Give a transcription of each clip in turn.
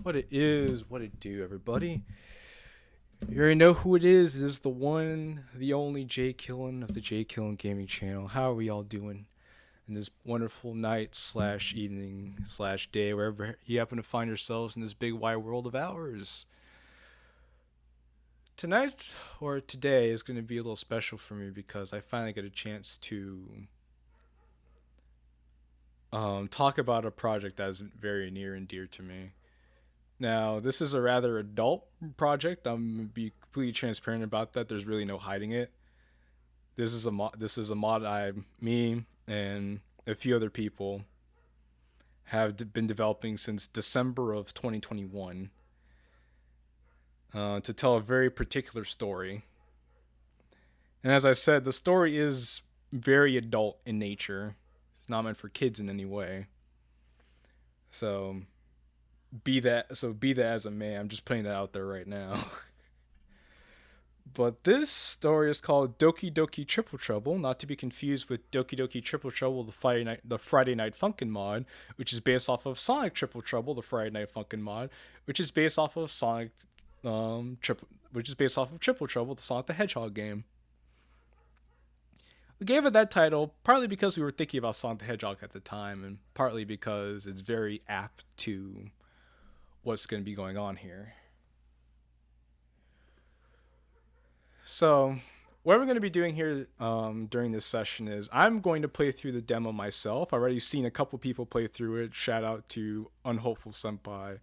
What it is, what it do, everybody. You already know who it is. It is the one, the only Jay Killen of the Jay Killen Gaming Channel. How are we all doing in this wonderful night slash evening slash day, wherever you happen to find yourselves in this big wide world of ours? Tonight or today is going to be a little special for me because I finally get a chance to talk about a project that is very near and dear to me. Now, this is a rather adult project. I'm gonna be completely transparent about that. There's really no hiding it. This is a mod me and a few other people have been developing since December of 2021 to tell a very particular story. And as I said, the story is very adult in nature. It's not meant for kids in any way. So be that as a man. I'm just putting that out there right now. But this story is called Doki Doki Triple Trouble, not to be confused with Doki Doki Triple Trouble, the Friday Night Funkin' mod, which is based off of Sonic Triple Trouble, the Friday Night Funkin' mod, which is based off of Triple Trouble, the Sonic the Hedgehog game. We gave it that title partly because we were thinking about Sonic the Hedgehog at the time, and partly because it's very apt to what's going to be going on here. So, what we're going to be doing here during this session is I'm going to play through the demo myself. I've already seen a couple people play through it. Shout out to Unhopeful Senpai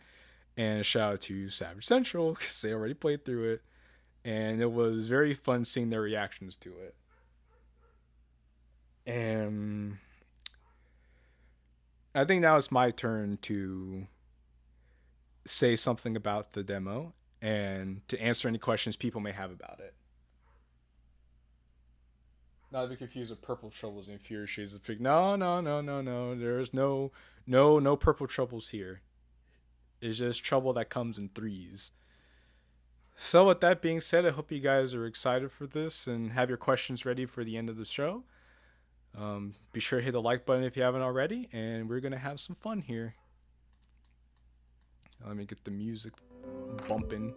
and shout out to Savage Central because they already played through it. And it was very fun seeing their reactions to it. And I think now it's my turn to say something about the demo and to answer any questions people may have about it. Not to be confused with Purple Troubles and Fury Shades of Pink. No, no, no, no, no. There's no Purple Troubles here. It's just trouble that comes in threes. So with that being said, I hope you guys are excited for this and have your questions ready for the end of the show. Be sure to hit the like button if you haven't already, and we're gonna have some fun here. Let me get the music bumping.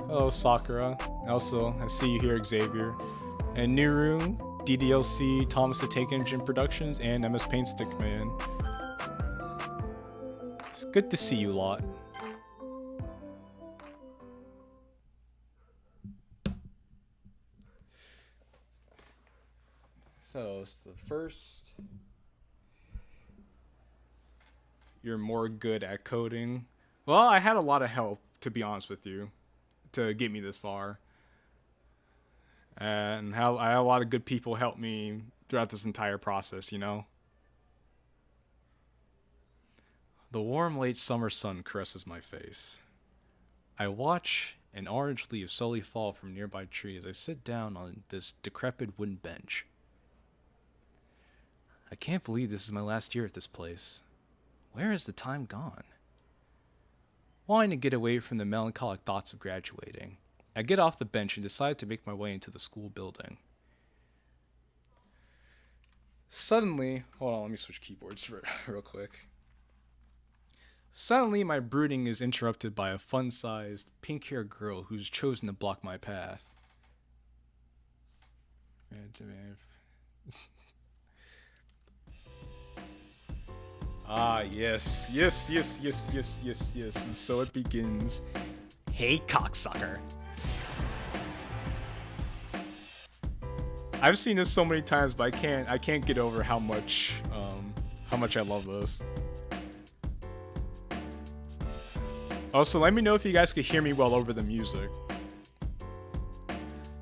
Hello, Sakura. Also, I see you here, Xavier. And Niru, DDLC, Thomas the Tank Engine Productions, and MS Paint Stickman. It's good to see you lot. So, it's the first. You're more good at coding. Well, I had a lot of help, to be honest with you, to get me this far. And I had a lot of good people help me throughout this entire process, you know? The warm late summer sun caresses my face. I watch an orange leaf slowly fall from a nearby tree as I sit down on this decrepit wooden bench. I can't believe this is my last year at this place. Where has the time gone? Wanting to get away from the melancholic thoughts of graduating, I get off the bench and decide to make my way into the school building. Suddenly, hold on, let me switch keyboards real quick. Suddenly, my brooding is interrupted by a fun-sized, pink-haired girl who's chosen to block my path. Ah, yes. And so it begins. Hey, cocksucker. I've seen this so many times, but I can't get over how much I love this. Also, let me know if you guys could hear me well over the music.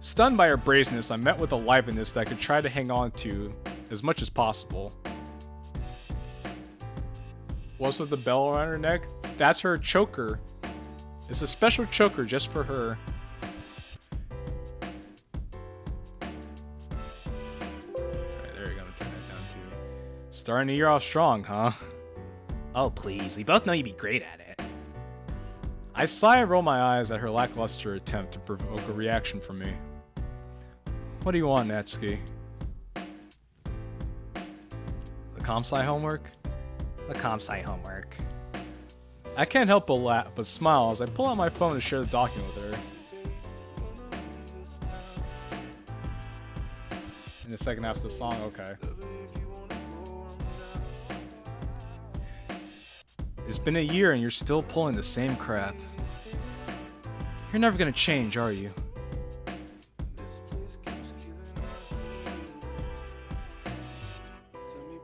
Stunned by her brazenness, I'm met with a liveliness that I could try to hang on to as much as possible. What's with the bell around her neck? That's her choker. It's a special choker just for her. Alright, there we go. Turn that down too. Starting the year off strong, huh? Oh, please. We both know you'd be great at it. I sigh and roll my eyes at her lackluster attempt to provoke a reaction from me. What do you want, Natsuki? The comp sci homework? The comp sci homework. I can't help but laugh, but smile as I pull out my phone to share the document with her. In the second half of the song, okay. It's been a year and you're still pulling the same crap. You're never gonna change, are you?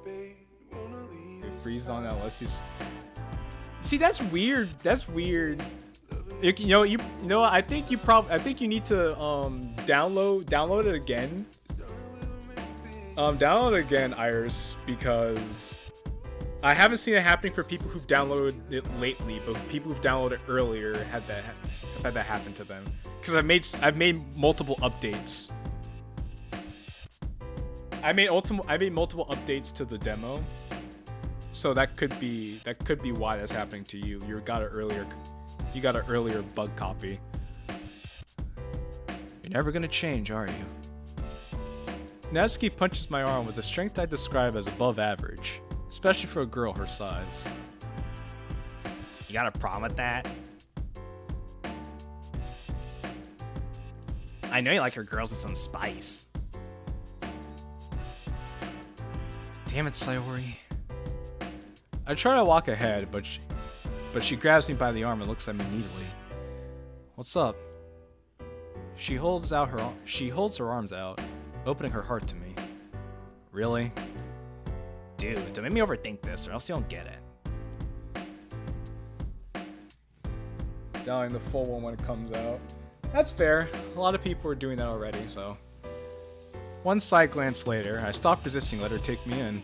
It freezes on that unless you... See, that's weird. That's weird. You know, I think you need to download it again. Download it again, Iris, because I haven't seen it happening for people who've downloaded it lately, but people who've downloaded it earlier have had that happen to them. Because I've made multiple updates. I made multiple updates to the demo. So that could be why that's happening to you. You got an earlier bug copy. You're never gonna change, are you? Natsuki punches my arm with a strength I describe as above average, especially for a girl her size. You got a problem with that? I know you like your girls with some spice. Damn it, Sayori. I try to walk ahead, but she grabs me by the arm and looks at me needily. What's up? She holds her arms out, opening her heart to me. Really? Dude, don't make me overthink this or else you don't get it. Dying the full one when it comes out. That's fair. A lot of people are doing that already, so. One side glance later, I stop resisting, let her take me in.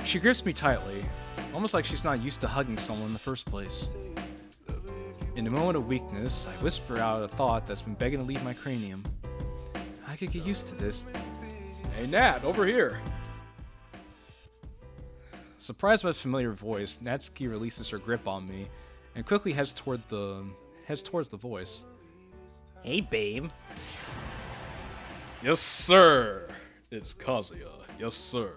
She grips me tightly, almost like she's not used to hugging someone in the first place. In a moment of weakness, I whisper out a thought that's been begging to leave my cranium. I could get used to this. Hey Nat, over here! Surprised by the familiar voice, Natsuki releases her grip on me and quickly heads towards the voice. Hey, babe. Yes, sir! It's Kazuya. Yes, sir.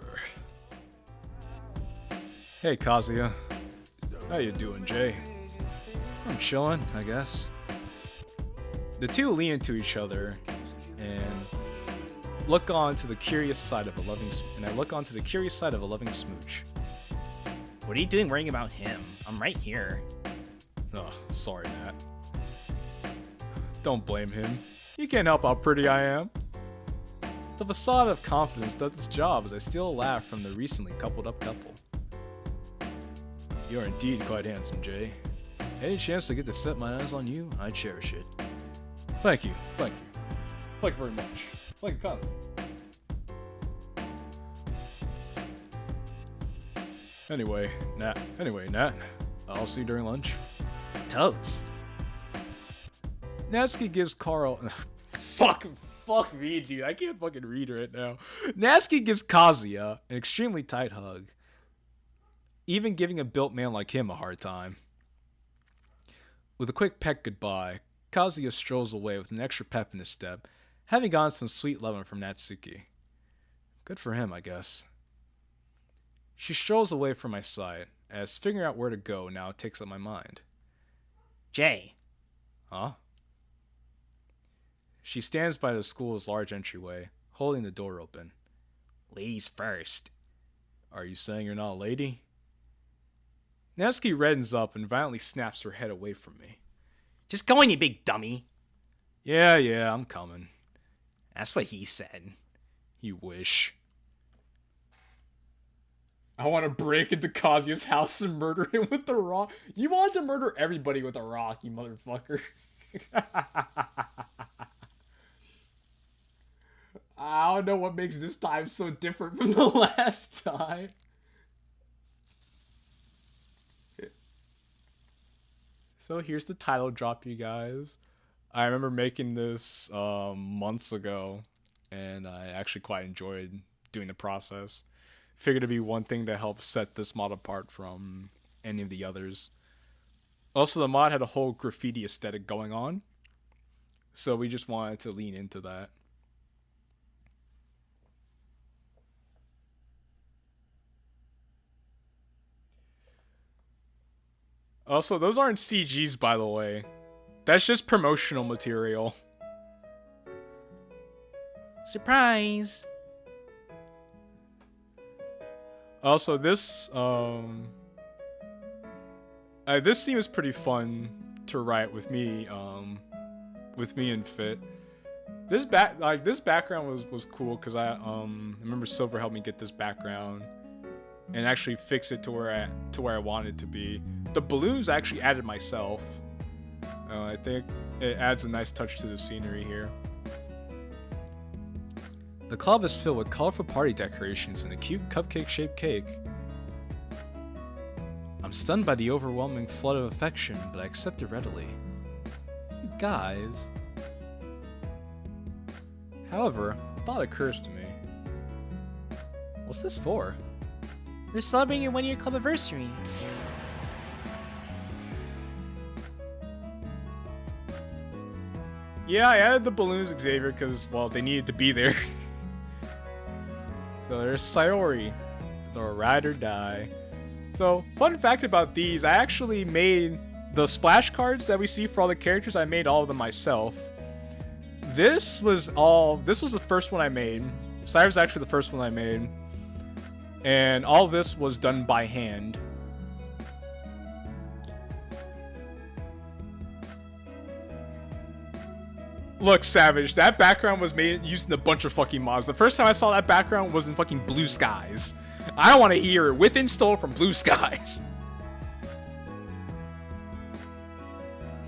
Hey, Kazuya. How you doing, Jay? I'm chilling, I guess. The two lean into each other and look on to the curious side of a loving smooch. What are you doing worrying about him? I'm right here. Oh, sorry, Nat. Don't blame him. You can't help how pretty I am. The facade of confidence does its job as I steal a laugh from the recently coupled up couple. You're indeed quite handsome, Jay. Any chance to get to set my eyes on you, I cherish it. Thank you. Thank you very much. Like a comment. Anyway, Nat. I'll see you during lunch. Totes. Natsuki gives Carl... Fuck me, dude. I can't fucking read right now. Natsuki gives Kazuya an extremely tight hug. Even giving a built man like him a hard time. With a quick peck goodbye, Kazuya strolls away with an extra pep in his step, having gotten some sweet loving from Natsuki. Good for him, I guess. She strolls away from my sight, as figuring out where to go now takes up my mind. Jay. Huh? She stands by the school's large entryway, holding the door open. Ladies first. Are you saying you're not a lady? Natsuki reddens up and violently snaps her head away from me. Just go in, you big dummy. Yeah, I'm coming. That's what he said. You wish. I want to break into Kazuya's house and murder him with the rock. You wanted to murder everybody with a rock, you motherfucker. I don't know what makes this time so different from the last time. So here's the title drop, you guys. I remember making this months ago, and I actually quite enjoyed doing the process. Figured it'd be one thing to help set this mod apart from any of the others. Also, the mod had a whole graffiti aesthetic going on, so we just wanted to lean into that. Also, those aren't CGs, by the way. That's just promotional material. Surprise! Also, this this scene was pretty fun to write with me and Fit. This background was cool because I remember Silver helped me get this background and actually fix it to where I wanted it to be. The balloons I actually added myself. I think it adds a nice touch to the scenery here. The club is filled with colorful party decorations and a cute cupcake-shaped cake. I'm stunned by the overwhelming flood of affection, but I accept it readily. You guys. However, a thought occurs to me. What's this for? We're celebrating your 1-year Clubiversary. Yeah, I added the balloons, Xavier, because, well, they needed to be there. So there's Sayori, the ride or die. So, fun fact about these, I actually made the splash cards that we see for all the characters, I made all of them myself. This was the first one I made. Sayori was actually the first one I made. And all this was done by hand. Look, Savage, that background was made using a bunch of fucking mods. The first time I saw that background was in fucking Blue Skies. I don't want to hear it with install from Blue Skies.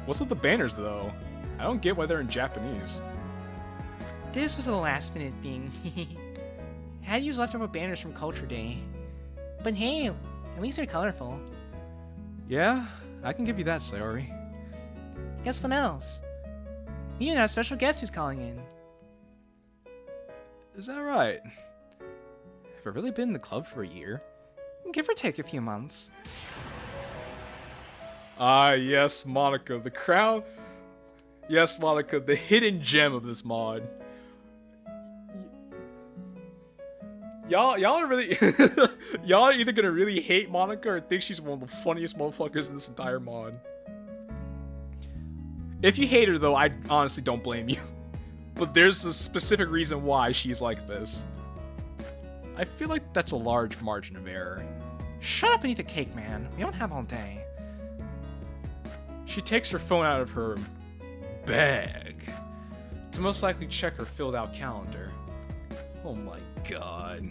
What's with the banners, though? I don't get why they're in Japanese. This was a last minute thing. I had to use leftover banners from Culture Day. But hey, at least they're colorful. Yeah, I can give you that, Sayori. Guess what else? We even have a special guest who's calling in. Is that right? Have I really been in the club for a year? Give or take a few months. Ah, yes, Monica, the crown. Yes, Monica, the hidden gem of this mod. Y'all are really y'all are either gonna really hate Monica or think she's one of the funniest motherfuckers in this entire mod. If you hate her though, I honestly don't blame you. But there's a specific reason why she's like this. I feel like that's a large margin of error. Shut up and eat the cake, man. We don't have all day. She takes her phone out of her bag to most likely check her filled out calendar. Oh my god.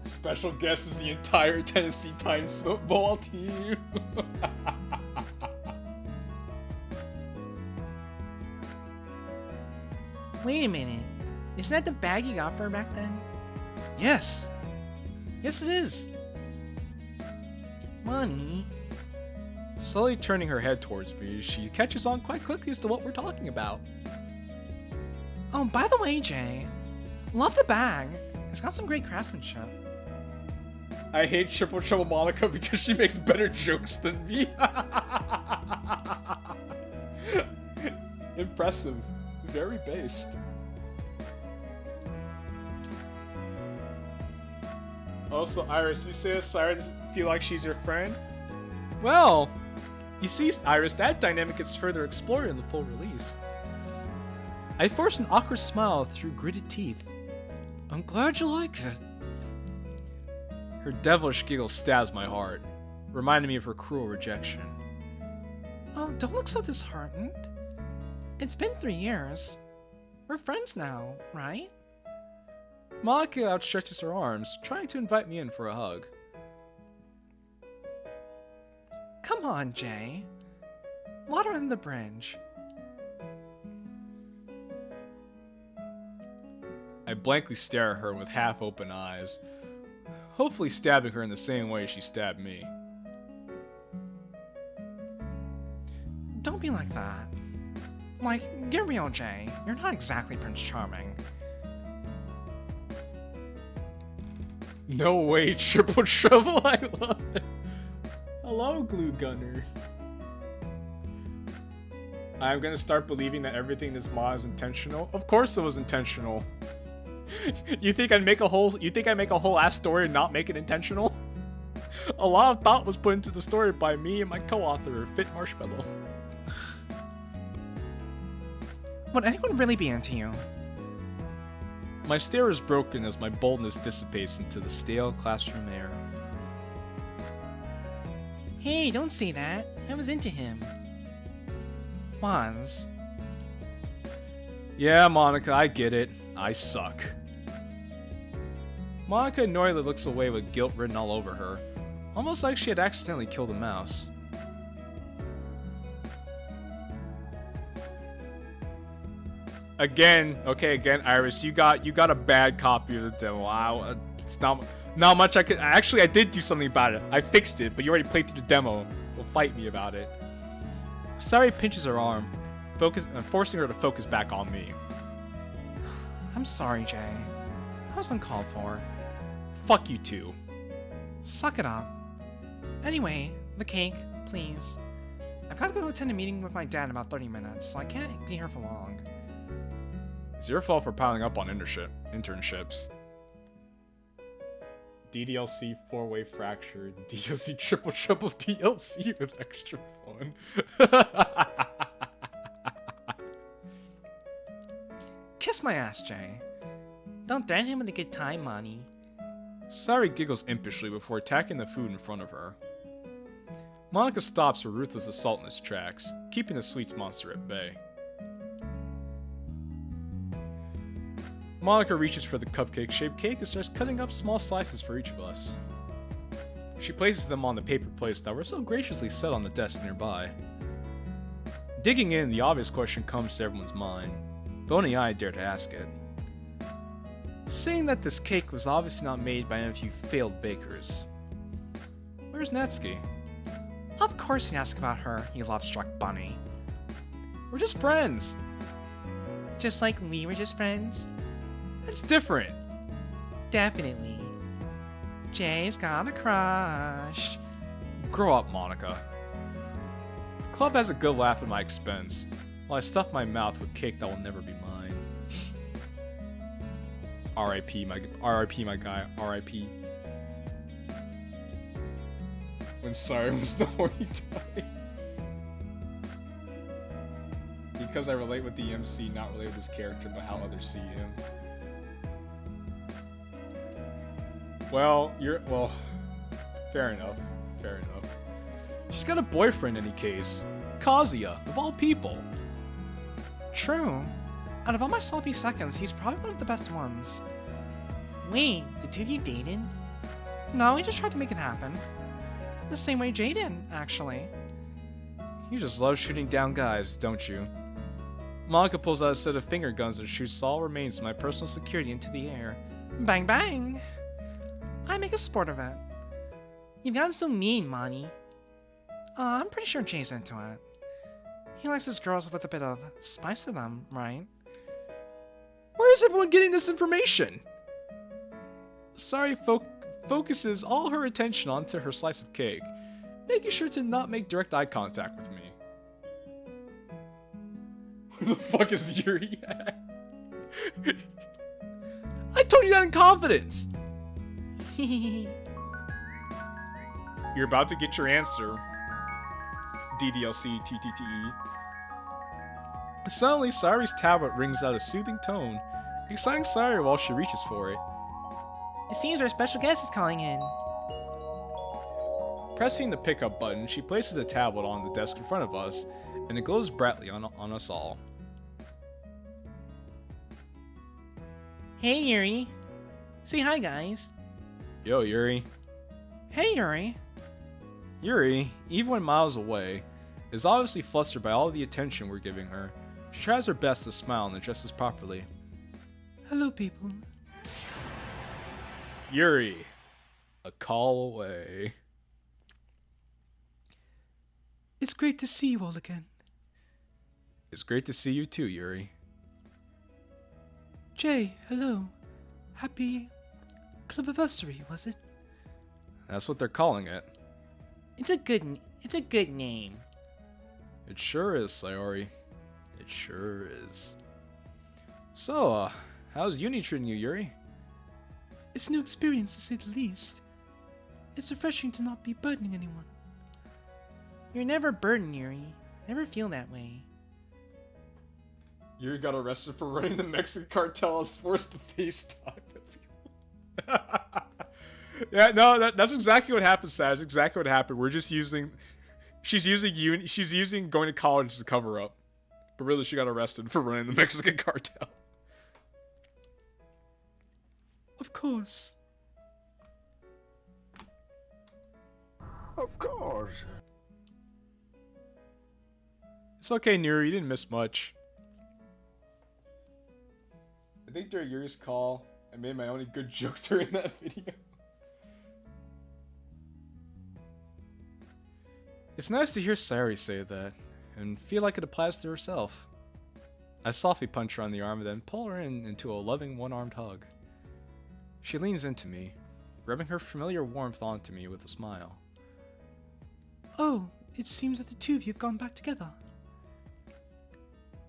Special guest is the entire Tennessee Titans football team. Wait a minute. Isn't that the bag you got for her back then? Yes. Yes, it is. Money. Slowly turning her head towards me, she catches on quite quickly as to what we're talking about. Oh, by the way, Jay. Love the bag. It's got some great craftsmanship. I hate Triple Trouble Monica because she makes better jokes than me. Impressive. Very based. Also, Iris, you say Sarah doesn't feel like she's your friend? Well, you see, Iris, that dynamic gets further explored in the full release. I forced an awkward smile through gritted teeth. I'm glad you like it. Her devilish giggle stabs my heart, reminding me of her cruel rejection. Oh, don't look so disheartened. It's been 3 years. We're friends now, right? Monica outstretches her arms, trying to invite me in for a hug. Come on, Jay. Water on the bridge. I blankly stare at her with half-open eyes, hopefully stabbing her in the same way she stabbed me. Don't be like that. Like, get real, Jay. You're not exactly Prince Charming. No way, triple trouble. I love it. Hello, glue gunner. I'm gonna start believing that everything in this mod is intentional. Of course it was intentional. You think I'd make a whole ass story and not make it intentional? A lot of thought was put into the story by me and my co-author, Fit Marshmallow. Would anyone really be into you? My stare is broken as my boldness dissipates into the stale classroom air. Hey, don't say that. I was into him. Was. Yeah, Monica, I get it. I suck. Monica annoyedly looks away with guilt written all over her, almost like she had accidentally killed a mouse. Again, Iris, you got a bad copy of the demo. It's not much I could. Actually, I did do something about it. I fixed it, but you already played through the demo. Don't fight me about it. Sari pinches her arm, forcing her to focus back on me. I'm sorry, Jay. That was uncalled for. Fuck you too. Suck it up. Anyway, the cake, please. I've got to go attend a meeting with my dad in about 30 minutes, so I can't be here for long. It's your fault for piling up on internships. DDLC 4-way fracture, the DDLC triple DLC with extra fun. Kiss my ass, Jay. Don't threaten him with a good time, Monty. Sari giggles impishly before attacking the food in front of her. Monica stops her ruthless assault in its tracks, keeping the sweets monster at bay. Monica reaches for the cupcake-shaped cake and starts cutting up small slices for each of us. She places them on the paper plates that were so graciously set on the desk nearby. Digging in, the obvious question comes to everyone's mind, but only I dare to ask it. Saying that this cake was obviously not made by any of you failed bakers, where's Natsuki? Of course he asked about her, you love-struck bunny. We're just friends. Just like we were just friends? It's different. Definitely. Jay's got a crush. Grow up, Monica. The club has a good laugh at my expense, while I stuff my mouth with cake that will never be mine. R.I.P. my guy. R.I.P. When Sari was the horny type. Because I relate with the MC, not relate with his character, but how others see him. Well, fair enough. She's got a boyfriend in any case. Kazuya, of all people. True. Out of all my sloppy seconds, he's probably one of the best ones. Wait, the two of you dated? No, we just tried to make it happen. The same way Jay did, actually. You just love shooting down guys, don't you? Monica pulls out a set of finger guns and shoots all remains of my personal security into the air. Bang bang! I make a sport of it. You've gotten so mean, Monty. I'm pretty sure Jay's into it. He likes his girls with a bit of spice to them, right? Where is everyone getting this information? Sari focuses all her attention onto her slice of cake, making sure to not make direct eye contact with me. Where the fuck is Yuri at? I told you that in confidence! You're about to get your answer. DDLC TTTE. Suddenly, Sari's tablet rings out a soothing tone, exciting Sari while she reaches for it. It seems our special guest is calling in. Pressing the pickup button, she places a tablet on the desk in front of us, and it glows brightly on us all. Hey, Yuri. Say hi, guys. Yo, Yuri. Hey, Yuri. Yuri, even when miles away, is obviously flustered by all the attention we're giving her. She tries her best to smile and address us properly. Hello, people. Yuri, a call away. It's great to see you all again. It's great to see you too, Yuri. Jay, hello. Happy Clubiversary, was it? That's what they're calling it. It's a good name. It sure is, Sayori. It sure is. So, how's uni treating you, Yuri? It's a new experience, to say the least. It's refreshing to not be burdening anyone. You're never burdened, Yuri. Never feel that way. Yuri got arrested for running the Mexican cartel and was forced to FaceTime everyone. Yeah, no, that's exactly what happened, Sad. That's exactly what happened. We're just using... She's using going to college as a cover-up. But really, she got arrested for running the Mexican cartel. Of course. Of course. It's okay, Nero. You didn't miss much. I think during Yuri's call, I made my only good joke during that video. It's nice to hear Sayori say that, and feel like it applies to herself. I softly punch her on the arm and then pull her into a loving one-armed hug. She leans into me, rubbing her familiar warmth onto me with a smile. Oh, it seems that the two of you have gone back together.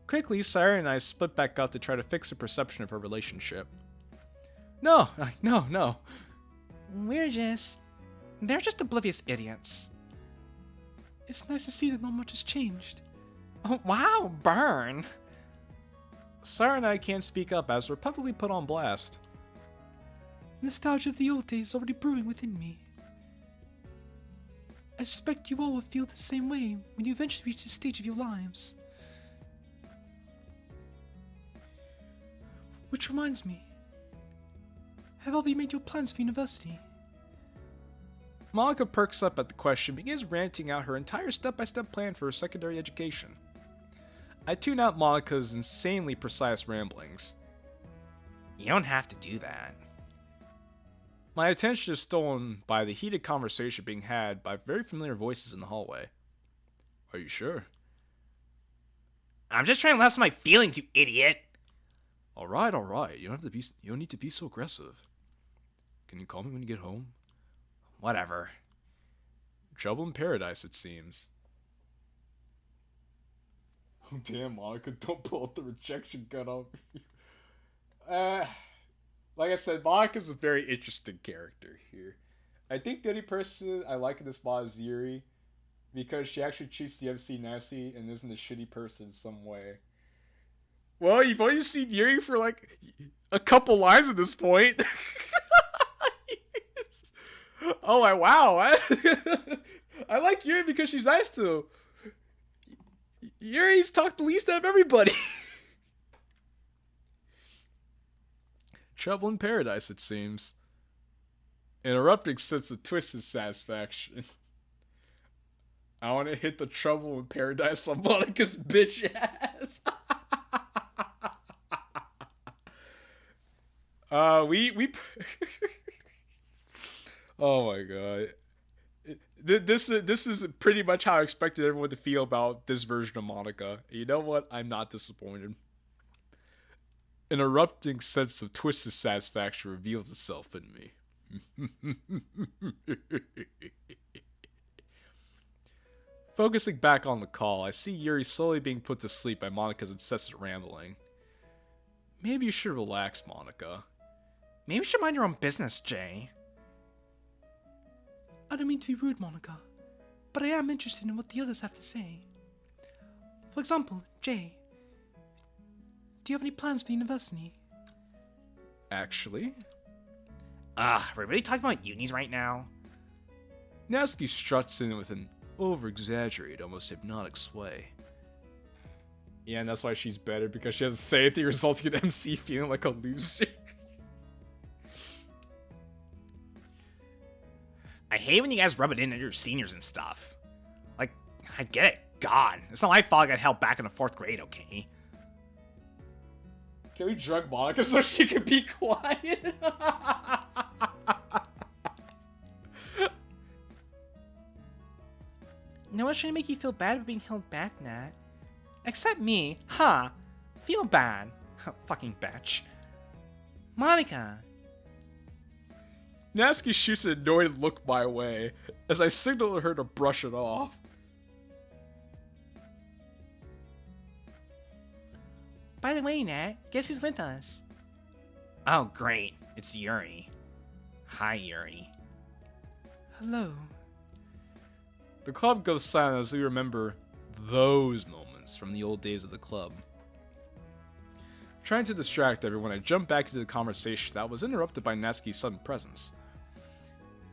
Quickly, Sayori and I split back up to try to fix the perception of our relationship. No. They're just oblivious idiots. It's nice to see that not much has changed. Oh, wow, burn! Sayori and I can't speak up as we're publicly put on blast. Nostalgia of the old days is already brewing within me. I suspect you all will feel the same way when you eventually reach this stage of your lives. Which reminds me, have all of you made your plans for university? Monica perks up at the question and begins ranting out her entire step-by-step plan for her secondary education. I tune out Monica's insanely precise ramblings. You don't have to do that. My attention is stolen by the heated conversation being had by very familiar voices in the hallway. Are you sure? I'm just trying to lessen my feelings, you idiot! Alright. You don't need to be so aggressive. Can you call me when you get home? Whatever. Trouble in paradise, it seems. Oh, damn, Monica, don't pull out the rejection gun on me. Like I said, Monica's a very interesting character here. I think the only person I like in this mod is Yuri, because she actually treats the MC nicely and isn't a shitty person in some way. Well, you've only seen Yuri for like a couple lines at this point. Oh, wow. I like Yuri because she's nice to him. Yuri's talked the least out of everybody. Trouble in paradise, it seems. Interrupting sense of twisted satisfaction. I want to hit the trouble in paradise on Monica's bitch ass. Oh my god. This is pretty much how I expected everyone to feel about this version of Monica. You know what? I'm not disappointed. An erupting sense of twisted satisfaction reveals itself in me. Focusing back on the call, I see Yuri slowly being put to sleep by Monica's incessant rambling. Maybe you should relax, Monica. Maybe you should mind your own business, Jay. I don't mean to be rude, Monica, but I am interested in what the others have to say. For example, Jay, do you have any plans for university? Actually? Are we really talking about unis right now? Natsuki struts in with an over-exaggerated, almost hypnotic sway. Yeah, and that's why she's better, because she doesn't say anything resulting in MC feeling like a loser. I hate when you guys rub it in at your seniors and stuff. Like, I get it. God, it's not my fault I got held back in the 4th grade, okay? Can we drug Monica so she can be quiet? No one's trying to make you feel bad about being held back, Nat. Except me. Huh. Feel bad. Fucking bitch. Monica. Natsuki shoots an annoyed look my way as I signal to her to brush it off. By the way, Nat, guess who's with us? Oh, great. It's Yuri. Hi, Yuri. Hello. The club goes silent as we remember those moments from the old days of the club. Trying to distract everyone, I jump back into the conversation that was interrupted by Natsuki's sudden presence.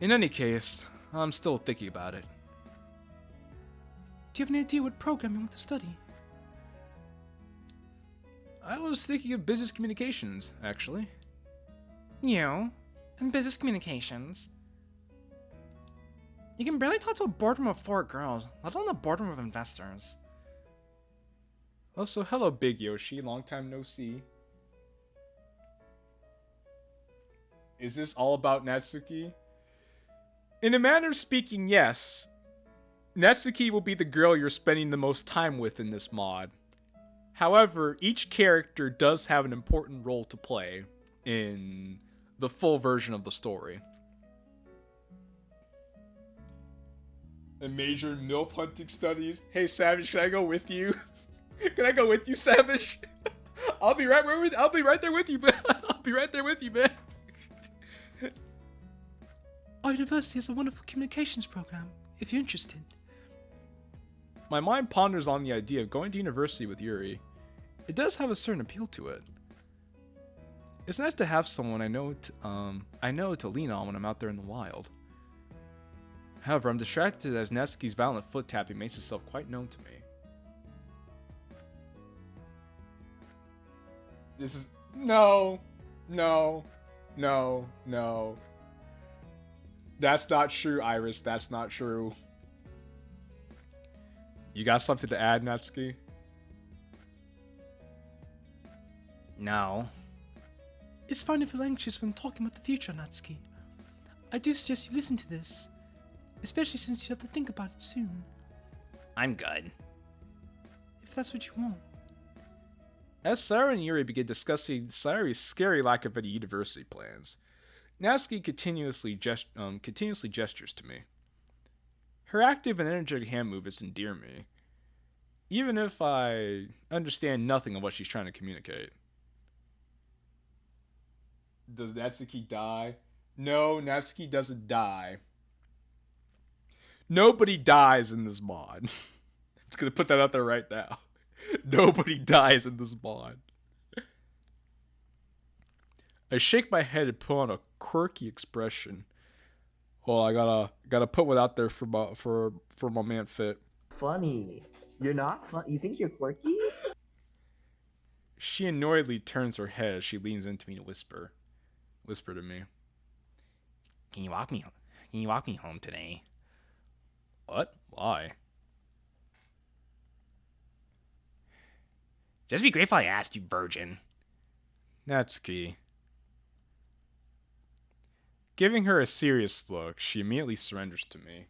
In any case, I'm still thinking about it. Do you have any idea what program you want to study? I was thinking of business communications, actually. You? And business communications? You can barely talk to a boardroom of 4 girls, let alone a boardroom of investors. Also, hello Big Yoshi, long time no see. Is this all about Natsuki? In a manner of speaking, yes. Natsuki will be the girl you're spending the most time with in this mod. However, each character does have an important role to play in the full version of the story. A major in MILF hunting studies. Hey Savage, can I go with you? Can I go with you, Savage? I'll be right there with you, man. I'll be right there with you, man. Our university has a wonderful communications program, if you're interested. My mind ponders on the idea of going to university with Yuri. It does have a certain appeal to it. It's nice to have someone I know to lean on when I'm out there in the wild. However, I'm distracted as Natsuki's violent foot tapping makes itself quite known to me. This is... No. That's not true, Iris. That's not true. You got something to add, Natsuki? No. It's fine if you're anxious when talking about the future, Natsuki. I do suggest you listen to this, especially since you have to think about it soon. I'm good. If that's what you want. As Sayori and Yuri begin discussing Sayori's scary lack of any university plans, Natsuki continuously gestures to me. Her active and energetic hand movements endear me, even if I understand nothing of what she's trying to communicate. Does Natsuki die? No, Natsuki doesn't die. Nobody dies in this mod. I'm just gonna put that out there right now. Nobody dies in this mod. I shake my head and put on a quirky expression. Well, I gotta put one out there for my man Fit. Funny. You're not fun. You think you're quirky? She annoyedly turns her head as she leans into me to whisper to me. Can you walk me home today? What? Why? Just be grateful I asked, you virgin. Natsuki. Giving her a serious look, she immediately surrenders to me.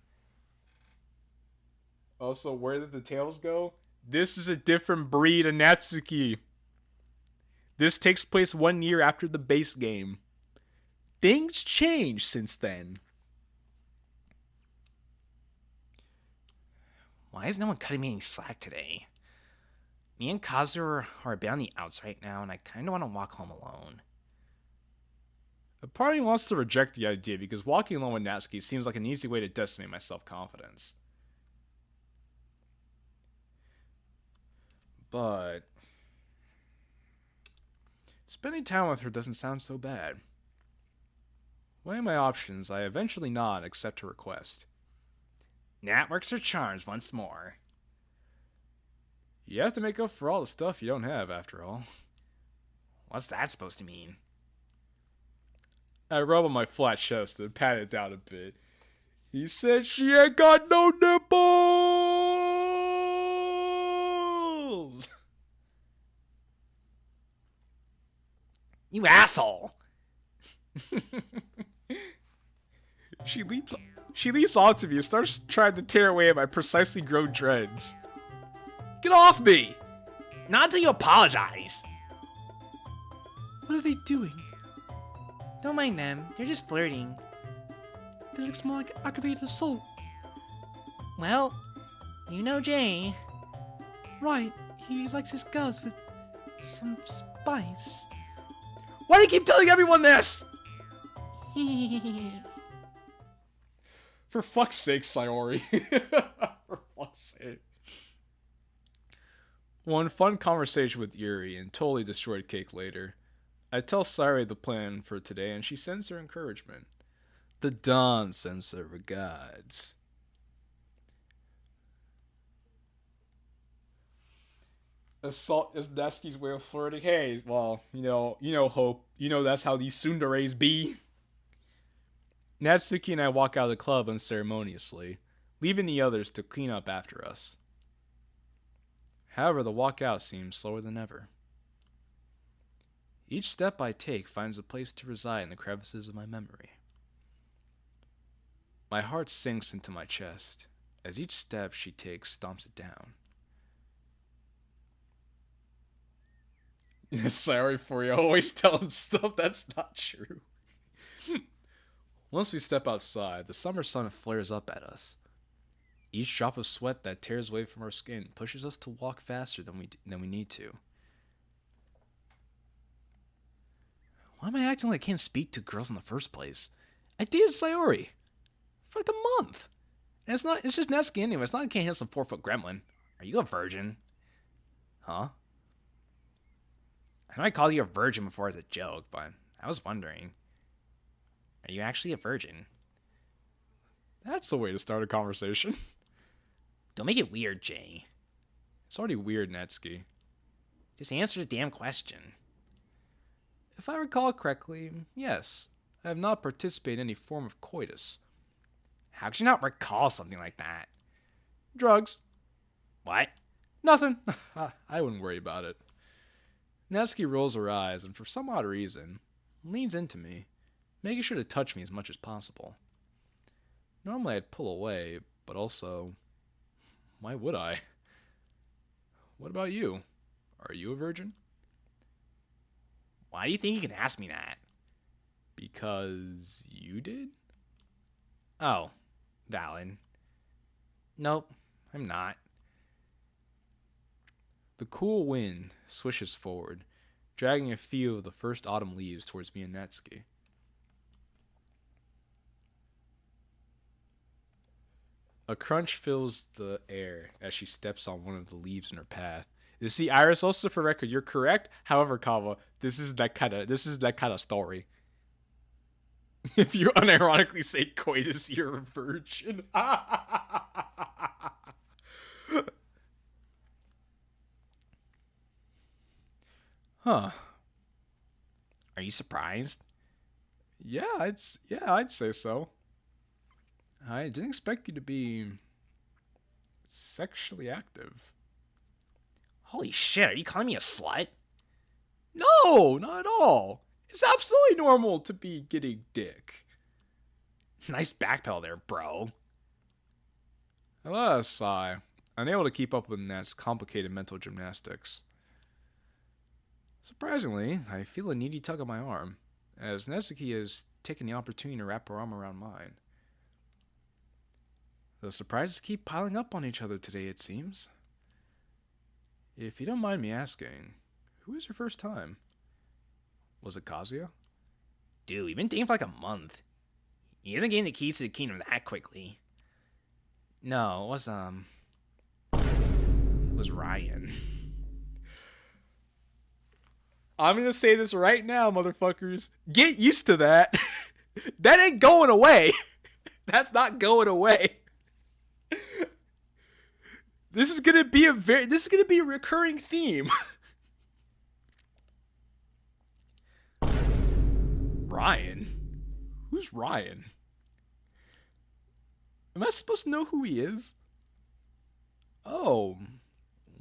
Also, where did the tails go? This is a different breed of Natsuki. This takes place 1 year after the base game. Things changed since then. Why is no one cutting me any slack today? Me and Kazu are a bit on the outs right now, and I kind of want to walk home alone. A part of me wants to reject the idea because walking alone with Natsuki seems like an easy way to decimate my self-confidence. But spending time with her doesn't sound so bad. Weighing my options, I eventually nod and accept her request. Nat works her charms once more. You have to make up for all the stuff you don't have, after all. What's that supposed to mean? I rub on my flat chest and pat it down a bit. He said she ain't got no nipples! You asshole! She leaps onto me and starts trying to tear away at my precisely grown dreads. Get off me! Not until you apologize! What are they doing? Don't mind them, they're just flirting. That looks more like aggravated assault. Well, you know Jay. Right, he likes his girls with some spice. Why do you keep telling everyone this? For fuck's sake, Sayori. For fuck's sake. One fun conversation with Yuri and totally destroyed cake later. I tell Sayori the plan for today and she sends her encouragement. The Dawn sends her regards. Assault is Nesky's way of flirting. Hey, well, you know, Hope. You know that's how these tsunderes be. Natsuki and I walk out of the club unceremoniously, leaving the others to clean up after us. However, the walk out seems slower than ever. Each step I take finds a place to reside in the crevices of my memory. My heart sinks into my chest as each step she takes stomps it down. Sorry for you, always telling stuff that's not true. Once we step outside, the summer sun flares up at us. Each drop of sweat that tears away from our skin pushes us to walk faster than we need to. Why am I acting like I can't speak to girls in the first place? I dated Sayori for like a month. And it's just Natsuki anyway. It's not like I can't hit some 4-foot gremlin. Are you a virgin? Huh? I know I called you a virgin before as a joke, but I was wondering. Are you actually a virgin? That's the way to start a conversation. Don't make it weird, Jay. It's already weird, Natsuki. Just answer the damn question. If I recall correctly, yes. I have not participated in any form of coitus. How could you not recall something like that? Drugs. What? Nothing. I wouldn't worry about it. Natsuki rolls her eyes and for some odd reason, leans into me, making sure to touch me as much as possible. Normally I'd pull away, but also, why would I? What about you? Are you a virgin? Why do you think you can ask me that? Because you did? Oh, valid. Nope, I'm not. The cool wind swishes forward, dragging a few of the first autumn leaves towards me and Natsuki. A crunch fills the air as she steps on one of the leaves in her path. You see, Iris, also for record, you're correct. However, Kawa, this is that kind of story. If you unironically say coitus, you're a virgin. Huh. Are you surprised? Yeah, I'd say so. I didn't expect you to be sexually active. Holy shit, are you calling me a slut? No, not at all. It's absolutely normal to be getting dick. Nice backpedal there, bro. I let out a sigh, unable to keep up with Nat's complicated mental gymnastics. Surprisingly, I feel a needy tug on my arm, as Natsuki has taken the opportunity to wrap her arm around mine. The surprises keep piling up on each other today, it seems. If you don't mind me asking, who was your first time? Was it Kazuya? Dude, we've been dating for like a month. He isn't getting the keys to the kingdom that quickly. No, it was Ryan. I'm gonna say this right now, motherfuckers. Get used to that. That ain't going away. That's not going away. This is gonna be a recurring theme. Ryan? Who's Ryan? Am I supposed to know who he is? Oh,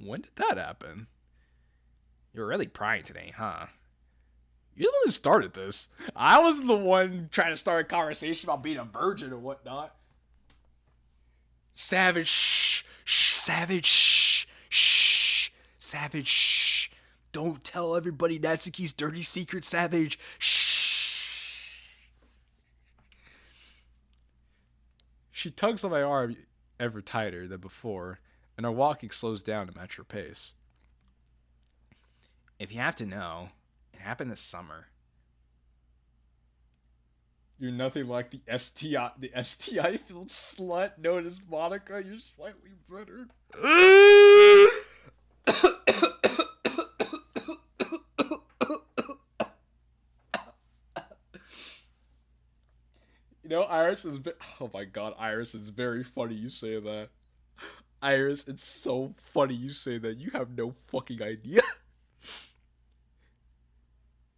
when did that happen? You're really prying today, huh? You're the one who started this. I was the one trying to start a conversation about being a virgin and whatnot. Savage, shh, savage, shh, savage, shh. Don't tell everybody Natsuki's dirty secret, Savage. Shh. She tugs on my arm ever tighter than before, and our walking slows down to match her pace. If you have to know, it happened this summer. You're nothing like the STI filled slut known as Monica. You're slightly better. You know, Iris is. Oh my god, Iris, it's very funny you say that. Iris, it's so funny you say that. You have no fucking idea.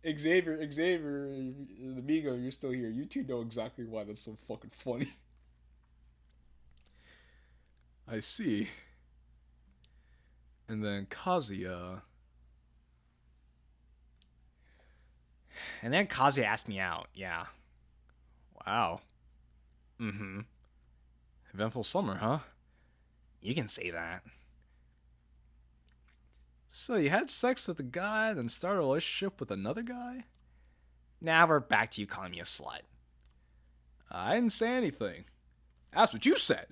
Xavier, and Amigo, you're still here. You two know exactly why that's so fucking funny. I see. And then Kazuya. And then Kazuya asked me out, yeah. Wow. Mm-hmm. Eventful summer, huh? You can say that. So you had sex with a guy, then started a relationship with another guy? Now we're back to you calling me a slut. I didn't say anything. That's what you said.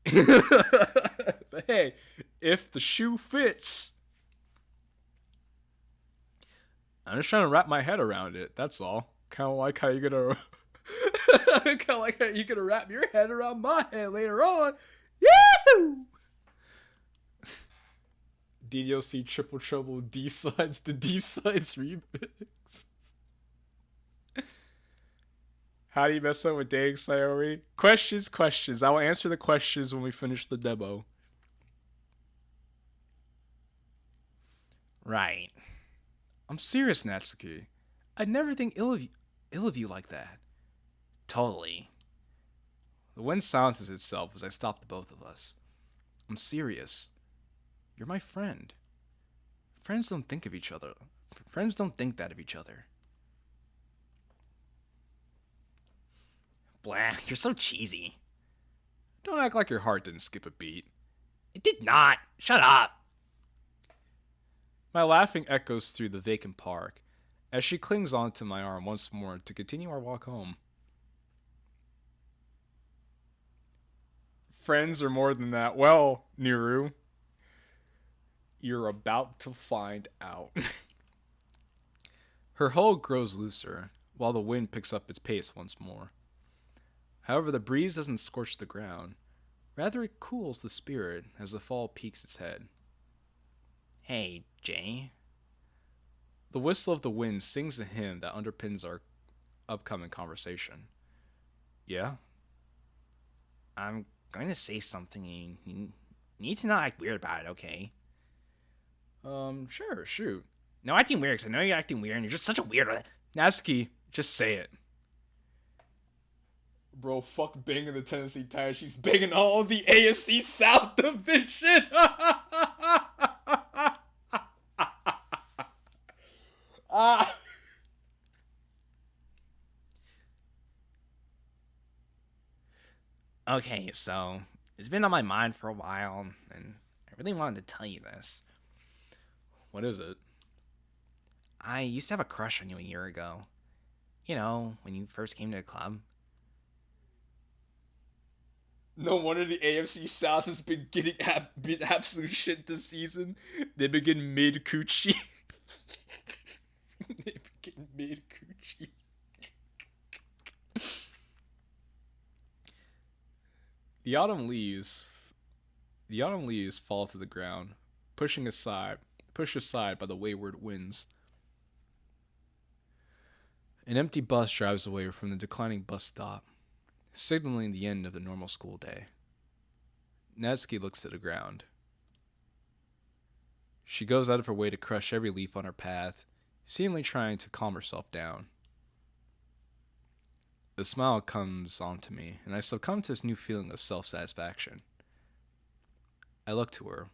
But hey, if the shoe fits. I'm just trying to wrap my head around it, that's all. Kind of like how you're gonna... kind of like how you're gonna wrap your head around my head later on. Yahoo! DDLC Triple Trouble D-Sides, the D-Sides remix. How do you mess up with dating Sayori? Questions. I will answer the questions when we finish the demo. Right. I'm serious, Natsuki. I'd never think ill of you like that. Totally. The wind silences itself as I stop the both of us. I'm serious. You're my friend. Friends don't think of each other. Friends don't think that of each other. Blah, you're so cheesy. Don't act like your heart didn't skip a beat. It did not. Shut up. My laughing echoes through the vacant park as she clings onto my arm once more to continue our walk home. Friends are more than that. Well, Niru, you're about to find out. Her hold grows looser, while the wind picks up its pace once more. However, the breeze doesn't scorch the ground. Rather, it cools the spirit as the fall peaks its head. Hey, Jay. The whistle of the wind sings a hymn that underpins our upcoming conversation. Yeah? I'm going to say something and you need to not act weird about it, okay? Sure, shoot. No acting weird, because I know you're acting weird and you're just such a weirdo. Natsuki, just say it. Bro, fuck banging the Tennessee Titans. She's banging all the AFC South Division. Okay, so it's been on my mind for a while, and I really wanted to tell you this. What is it? I used to have a crush on you a year ago. You know, when you first came to the club. No wonder the AFC South has been getting absolute shit this season. They begin mid coochie. They begin mid coochie. The autumn leaves fall to the ground, pushed aside by the wayward winds. An empty bus drives away from the declining bus stop, signaling the end of the normal school day. Natsuki looks at the ground. She goes out of her way to crush every leaf on her path, seemingly trying to calm herself down. A smile comes onto me, and I succumb to this new feeling of self-satisfaction. I look to her,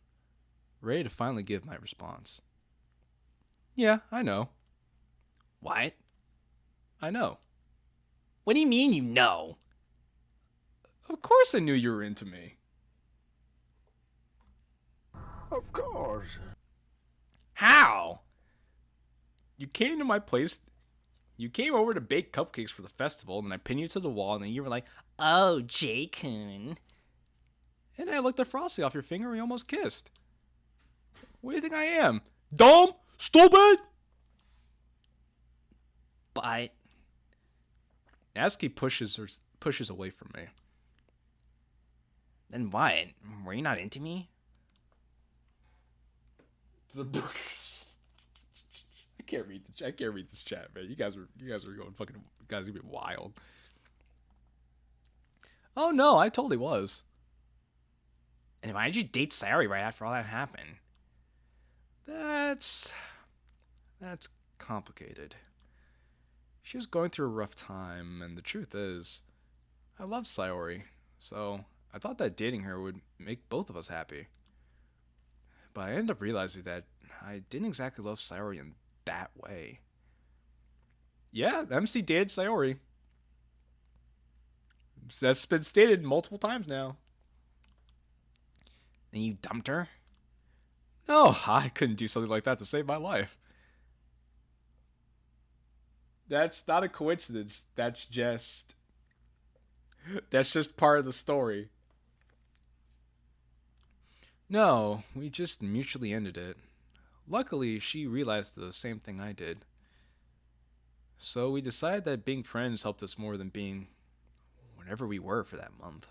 ready to finally give my response. Yeah, I know. What? I know. What do you mean you know? Of course I knew you were into me. Of course. How? You came to my place. You came over to bake cupcakes for the festival, and I pinned you to the wall, and then you were like, "Oh, J-Kun." And I licked the frosty off your finger, and we almost kissed. What do you think I am? Dumb? Stupid? But Natsuki pushes away from me. then what? Were you not into me? I can't read this chat, man. You guys are going fucking. You guys are gonna be wild. Oh no, I totally was. And why did you date Sayori right after all that happened? That's complicated. She was going through a rough time, and the truth is, I love Sayori, so I thought that dating her would make both of us happy. But I ended up realizing that I didn't exactly love Sayori in that way. Yeah, MC dated Sayori. That's been stated multiple times now. Then you dumped her? No, I couldn't do something like that to save my life. That's not a coincidence. That's just part of the story. No, we just mutually ended it. Luckily, she realized the same thing I did. So we decided that being friends helped us more than being whatever we were for that month.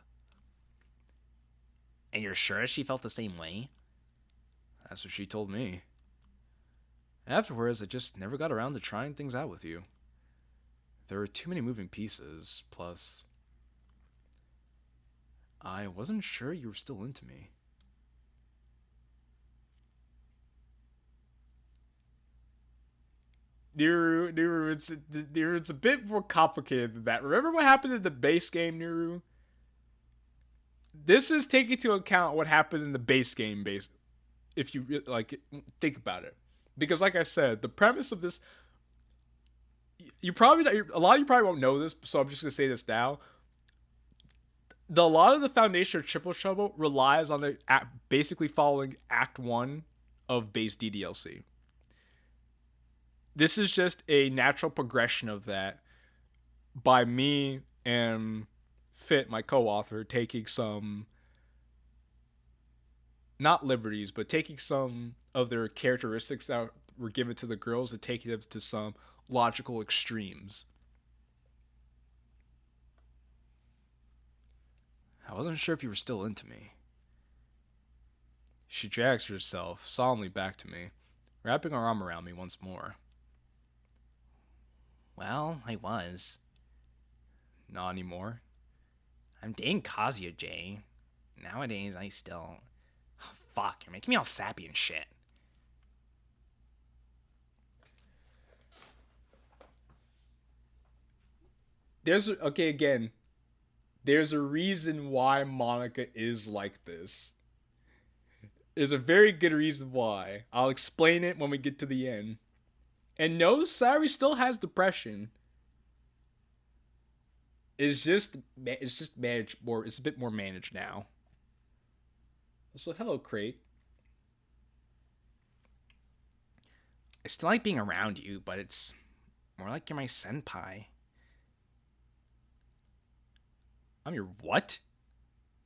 And you're sure she felt the same way? That's what she told me. Afterwards, I just never got around to trying things out with you. There were too many moving pieces, plus I wasn't sure you were still into me. Niru, it's a bit more complicated than that. Remember what happened in the base game, Niru? This is taking into account what happened in the base game, if you think about it. Because like I said, the premise of this, a lot of you probably won't know this, so I'm just gonna say this now. A lot of the foundation of Triple Trouble relies on basically following Act 1 of base DDLC. This is just a natural progression of that by me and Fit, my co-author, taking some, not liberties, but taking some of their characteristics that were given to the girls and taking them to some logical extremes. I wasn't sure if you were still into me. She drags herself solemnly back to me, wrapping her arm around me once more. Well, I was. Not anymore. I'm dating Kazuya, Jay. Nowadays, I still... Oh, fuck, you're making me all sappy and shit. There's a reason why Monica is like this. There's a very good reason why. I'll explain it when we get to the end. And no, Sayori still has depression. It's just managed more. It's a bit more managed now. So hello, Crate. I still like being around you, but it's more like you're my senpai. I'm your what?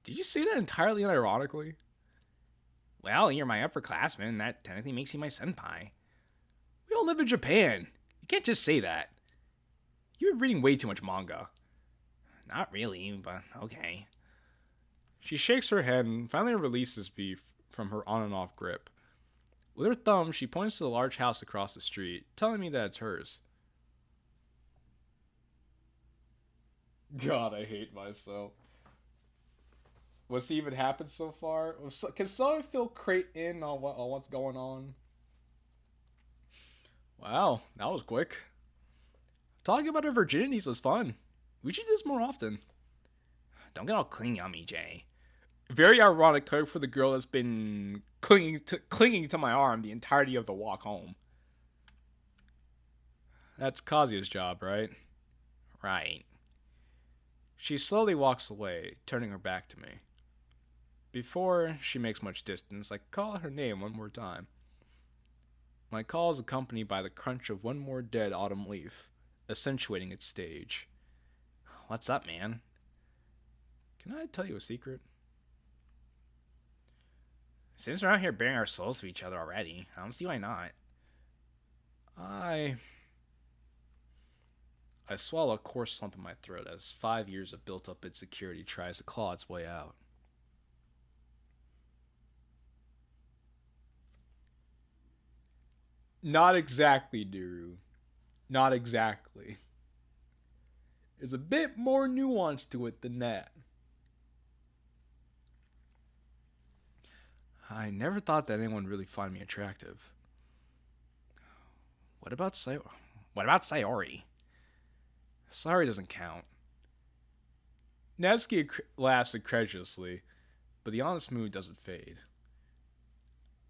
Did you say that entirely unironically? Well, you're my upperclassman. That technically makes you my senpai. We all live in Japan. You can't just say that. You've been reading way too much manga. Not really, but okay. She shakes her head and finally releases me from her on and off grip. With her thumb, she points to the large house across the street, telling me that it's hers. God, I hate myself. What's even happened so far? Can someone fill Crate in on what's going on? Wow, that was quick. Talking about her virginities was fun. We should do this more often. Don't get all clingy on me, Jay. Very ironic for the girl that's been clinging to my arm the entirety of the walk home. That's Kazuya's job, right? Right. She slowly walks away, turning her back to me. Before she makes much distance, I call her name one more time. My call is accompanied by the crunch of one more dead autumn leaf, accentuating its stage. What's up, man? Can I tell you a secret? Since we're out here bearing our souls to each other already, I don't see why not. I swallow a coarse lump in my throat as 5 years of built-up insecurity tries to claw its way out. Not exactly, Nuru. Not exactly. There's a bit more nuance to it than that. I never thought that anyone really find me attractive. What about Sayori? Sayori doesn't count. Natsuki laughs incredulously, but the honest mood doesn't fade.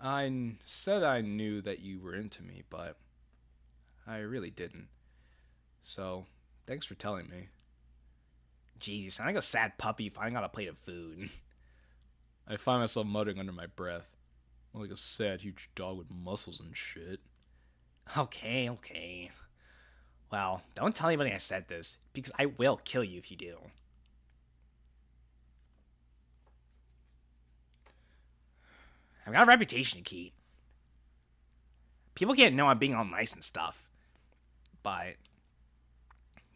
I said I knew that you were into me, but I really didn't. So, thanks for telling me. Jeez, you sound like a sad puppy finding out a plate of food. I find myself muttering under my breath. Like a sad, huge dog with muscles and shit. Okay. Well, don't tell anybody I said this, because I will kill you if you do. I've got a reputation to keep. People can't know I'm being all nice and stuff. But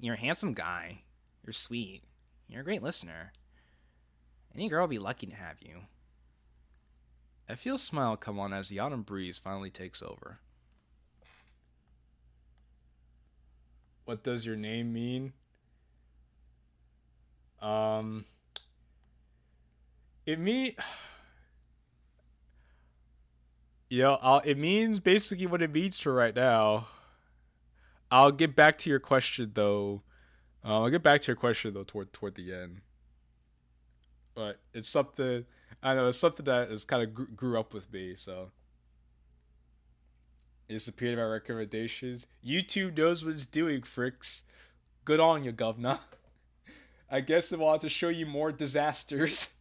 you're a handsome guy. You're sweet. You're a great listener. Any girl will be lucky to have you. I feel a smile come on as the autumn breeze finally takes over. What does your name mean? It means basically what it means for right now. I'll get back to your question though. Toward the end. But it's something I know it's something that is kind of grew up with me. So it's appeared in my recommendations. YouTube knows what it's doing, Fricks. Good on you, governor. I guess it wanted to show you more disasters.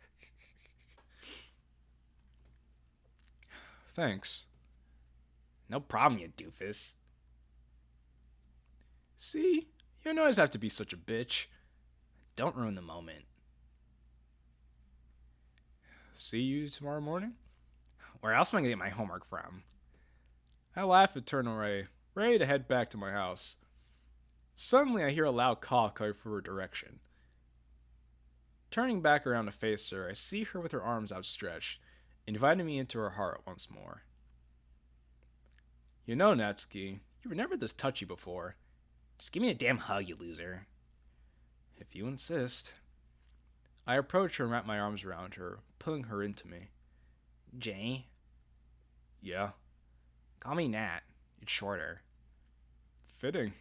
Thanks. No problem, you doofus. See? You don't always have to be such a bitch. Don't ruin the moment. See you tomorrow morning? Where else am I going to get my homework from? I laugh and turn away, ready to head back to my house. Suddenly I hear a loud call coming from her direction. Turning back around to face her, I see her with her arms outstretched, inviting me into her heart once more. You know, Natsuki, you were never this touchy before. Just give me a damn hug, you loser. If you insist. I approach her and wrap my arms around her, pulling her into me. Jay? Yeah? Call me Nat. It's shorter. Fitting.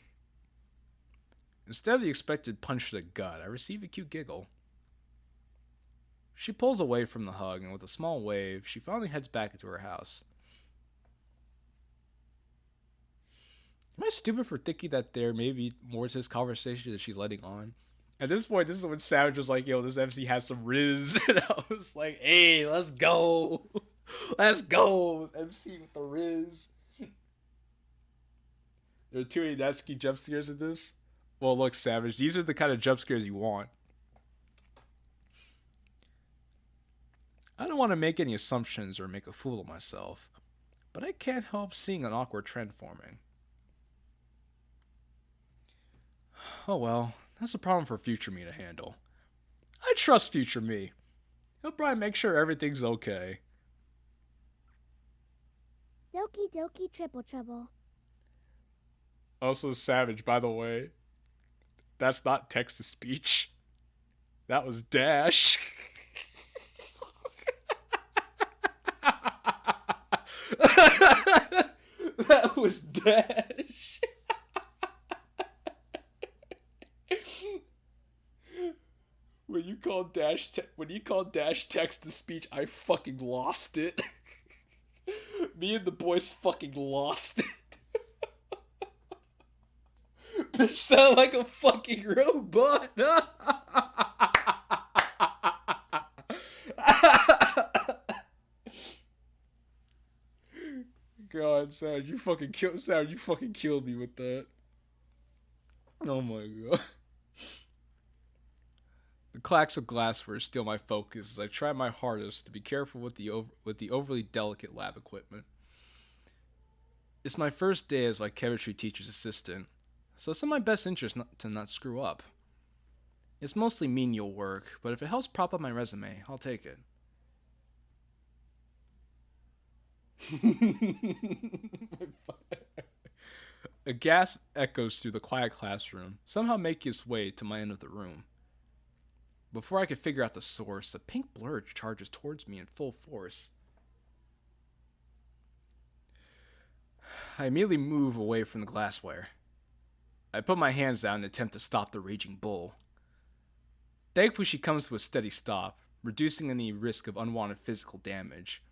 Instead of the expected punch to the gut, I receive a cute giggle. She pulls away from the hug, and with a small wave, she finally heads back into her house. Am I stupid for thinking that there may be more to this conversation that she's letting on? At this point, this is when Savage was like, yo, this MC has some riz. And I was like, hey, let's go. Let's go. MC with the riz. There are too many Natsuki jump scares in this. Well, look, Savage, these are the kind of jump scares you want. I don't want to make any assumptions or make a fool of myself, but I can't help seeing an awkward trend forming. Oh well, that's a problem for future me to handle. I trust future me. He'll probably make sure everything's okay. Doki Doki Triple Trouble. Also, Savage, by the way, that's not text to speech. That was Dash. That was Dash. When you called Dash text to speech, I fucking lost it. Me and the boys fucking lost it. Bitch sound like a fucking robot. God, Sad, you fucking killed me with that. Oh my god. The clacks of glassware steal my focus as I try my hardest to be careful with the overly delicate lab equipment. It's my first day as my chemistry teacher's assistant, so it's in my best interest to not screw up. It's mostly menial work, but if it helps prop up my resume, I'll take it. A gasp echoes through the quiet classroom, somehow making its way to my end of the room. Before I could figure out the source, a pink blur charges towards me in full force. I immediately move away from the glassware. I put my hands down in an attempt to stop the raging bull. Thankfully, she comes to a steady stop, reducing any risk of unwanted physical damage.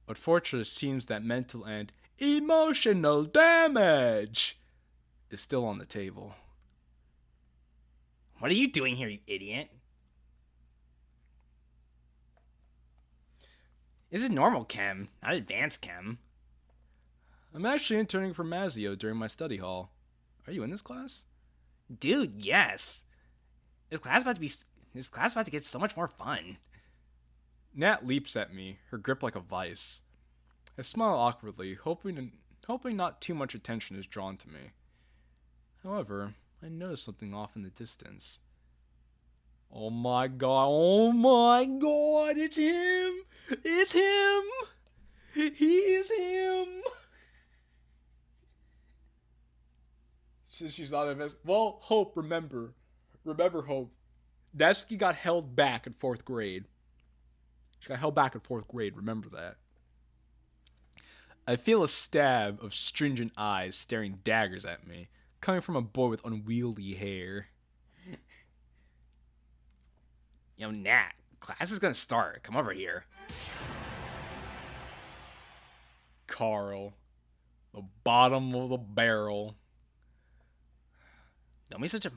Unfortunately, it seems that mental and emotional damage is still on the table. What are you doing here, you idiot? This is normal chem, not advanced chem. I'm actually interning for Mazio during my study hall. Are you in this class? Dude, yes. This class about to get so much more fun. Nat leaps at me, her grip like a vice. I smile awkwardly, hoping not too much attention is drawn to me. However, I notice something off in the distance. Oh my god, it's him! It's him! He is him! She's not invested. Well, Hope, remember, Hope. Natsuki got held back in 4th grade. She got held back in 4th grade, remember that. I feel a stab of stringent eyes staring daggers at me, coming from a boy with unwieldy hair. Yo, Nat, class is gonna start. Come over here. Carl. The bottom of the barrel. Don't be such a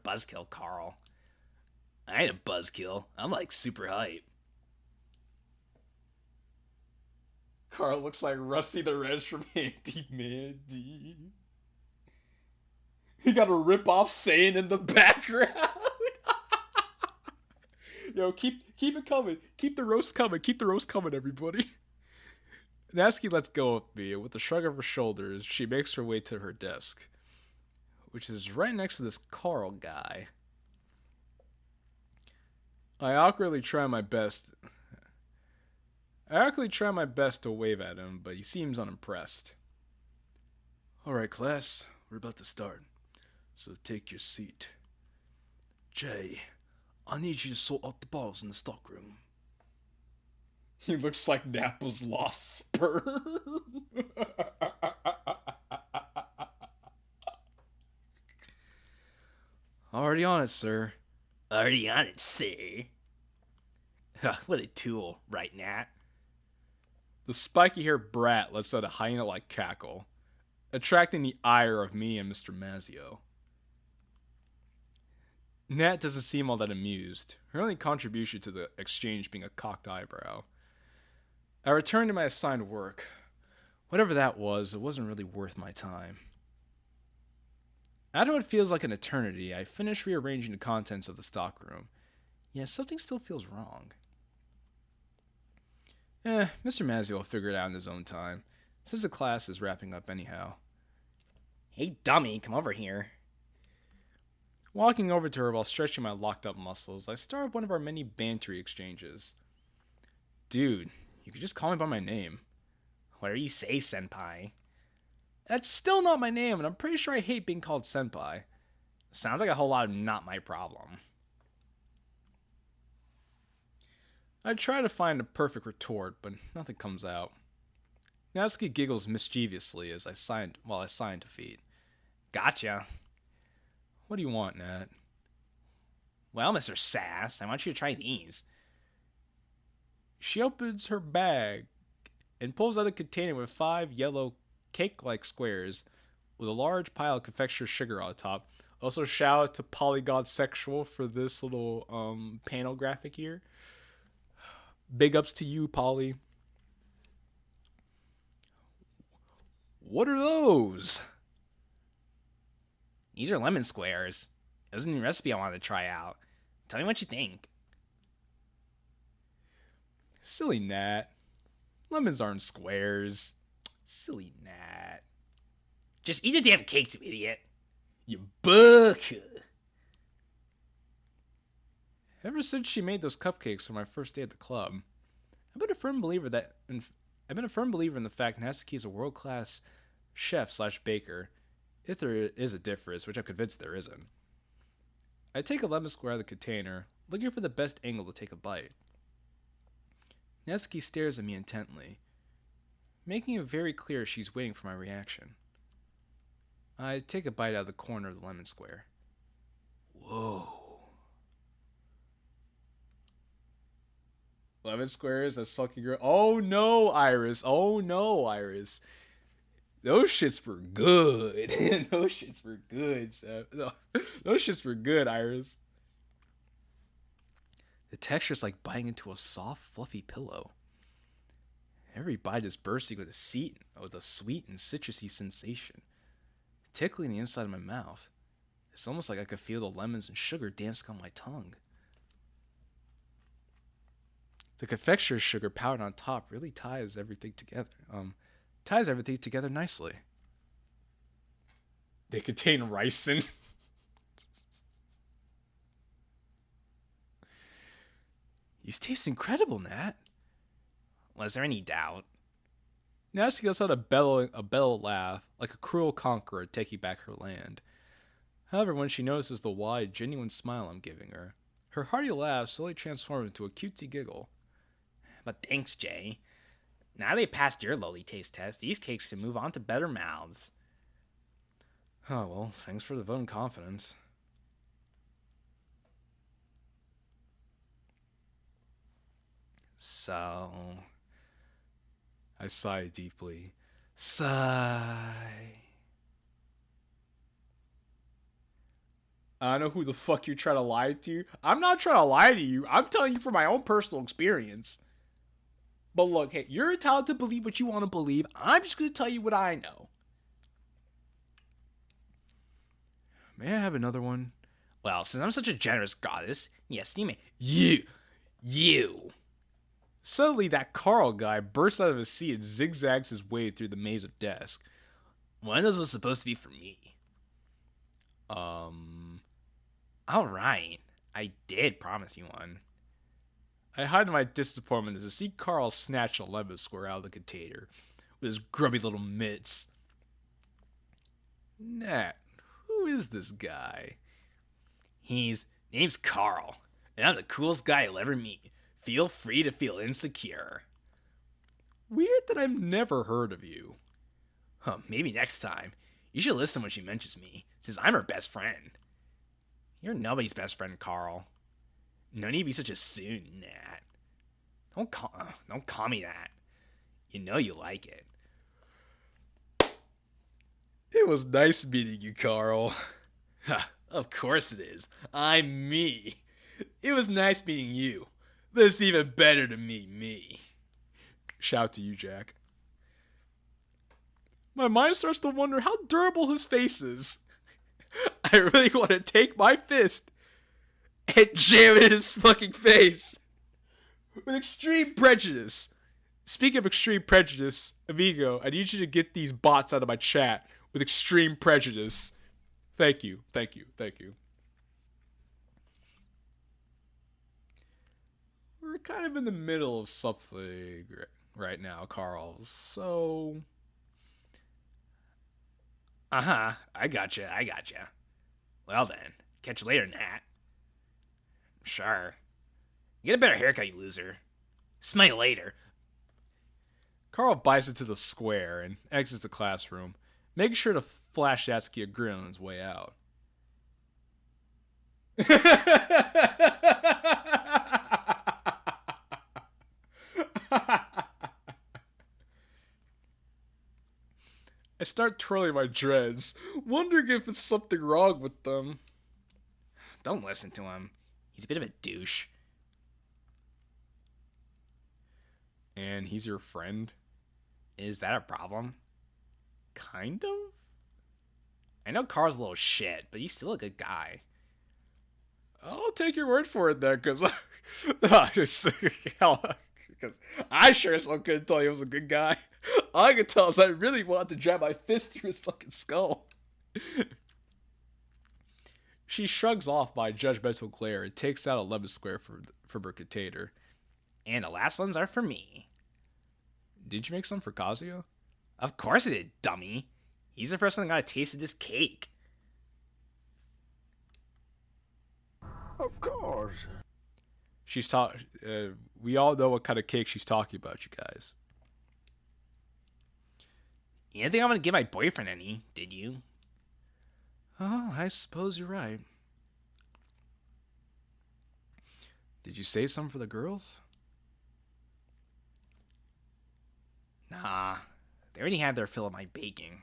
buzzkill, Carl. I ain't a buzzkill. I'm like super hype. Carl looks like Rusty the Wrench from Handy Mandy. He got a rip-off saying in the background. Yo, keep it coming. Keep the roast coming. Keep the roast coming, everybody. Natsuki lets go of me, and with a shrug of her shoulders, she makes her way to her desk, which is right next to this Carl guy. I awkwardly try my best to wave at him, but he seems unimpressed. Alright, class, we're about to start, so take your seat. Jay, I need you to sort out the balls in the stockroom. He looks like Nappa's lost sperm. Already on it, sir. Already on it, sir. What a tool, right, Nat? The spiky-haired brat lets out a hyena-like cackle, attracting the ire of me and Mr. Mazio. Nat doesn't seem all that amused, her only contribution to the exchange being a cocked eyebrow. I return to my assigned work. Whatever that was, it wasn't really worth my time. After what feels like an eternity, I finish rearranging the contents of the stockroom. Yet something still feels wrong. Mr. Mazio will figure it out in his own time, since the class is wrapping up anyhow. Hey, dummy, come over here. Walking over to her while stretching my locked-up muscles, I start one of our many bantery exchanges. Dude, you could just call me by my name. Whatever you say, senpai. That's still not my name, and I'm pretty sure I hate being called senpai. Sounds like a whole lot of not my problem. I try to find a perfect retort, but nothing comes out. Natsuki giggles mischievously while I sign defeat. Gotcha. What do you want, Nat? Well, Mr. Sass, I want you to try these. She opens her bag and pulls out a container with 5 yellow cake-like squares with a large pile of confectioner's sugar on top. Also, shout out to Polygon Sexual for this little panel graphic here. Big ups to you, Polly. What are those? These are lemon squares. It was a new recipe I wanted to try out. Tell me what you think. Silly Nat. Lemons aren't squares. Silly Nat. Just eat the damn cakes, you idiot. You buck. Ever since she made those cupcakes on my first day at the club, I've been a firm believer in the fact Natsuki is a world-class chef/baker, if there is a difference, which I'm convinced there isn't. I take a lemon square out of the container, looking for the best angle to take a bite. Natsuki stares at me intently, making it very clear she's waiting for my reaction. I take a bite out of the corner of the lemon square. Whoa. Lemon squares, that's fucking great. Oh no, Iris. Oh no, Iris. Those shits were good. Those shits were good, Seth. Those shits were good, Iris. The texture's like biting into a soft, fluffy pillow. Every bite is bursting with a sweet and citrusy sensation, tickling the inside of my mouth. It's almost like I could feel the lemons and sugar dancing on my tongue. The confectioner's sugar powdered on top really ties everything together. Nicely. They contain ricin. These taste incredible, Nat. Was there any doubt? Natsuki lets out a bellow laugh, like a cruel conqueror taking back her land. However, when she notices the wide, genuine smile I'm giving her, her hearty laugh slowly transforms into a cutesy giggle. But thanks, Jay. Now they passed your lowly taste test, these cakes can move on to better mouths. Oh, well, thanks for the vote of confidence. So... I sigh deeply. Sigh. I don't know who the fuck you're trying to lie to. I'm not trying to lie to you. I'm telling you from my own personal experience. But look, hey, you're entitled to believe what you want to believe. I'm just going to tell you what I know. May I have another one? Well, since I'm such a generous goddess, yes, you may. You! Suddenly, that Carl guy bursts out of his seat and zigzags his way through the maze of desks. One of those was supposed to be for me. Alright. I did promise you one. I hide my disappointment as I see Carl snatch a lemon square out of the container with his grubby little mitts. Nat, who is this guy? Name's Carl, and I'm the coolest guy you'll ever meet. Feel free to feel insecure. Weird that I've never heard of you. Maybe next time. You should listen when she mentions me, since I'm her best friend. You're nobody's best friend, Carl. No need to be such a soon, Nat. Don't call me that. You know you like it. It was nice meeting you, Carl. Of course it is. I'm me. It was nice meeting you. But it's even better to meet me. Shout to you, Jack. My mind starts to wonder how durable his face is. I really want to take my fist and jam it in his fucking face. With extreme prejudice. Speaking of extreme prejudice, Amigo, I need you to get these bots out of my chat with extreme prejudice. Thank you. We're kind of in the middle of something right now, Carl. So... I gotcha. Well then, catch you later, Nat. Sure. Get a better haircut, you loser. Smell you later. Carl bites into the square and exits the classroom, making sure to flash Natsuki a grin on his way out. I start twirling my dreads, wondering if it's something wrong with them. Don't listen to him. He's a bit of a douche. And he's your friend? Is that a problem? Kind of? I know Carl's a little shit, but he's still a good guy. I'll take your word for it then, because because I sure as hell couldn't tell he was a good guy. All I could tell is I really wanted to jab my fist through his fucking skull. She shrugs off my judgmental glare and takes out a lemon square from her container. And the last ones are for me. Did you make some for Kazuya? Of course I did, dummy. He's the first one that got a taste of this cake. Of course. We all know what kind of cake she's talking about, you guys. You didn't think I'm gonna give my boyfriend any, did you? Oh, I suppose you're right. Did you save some for the girls? Nah, they already had their fill of my baking.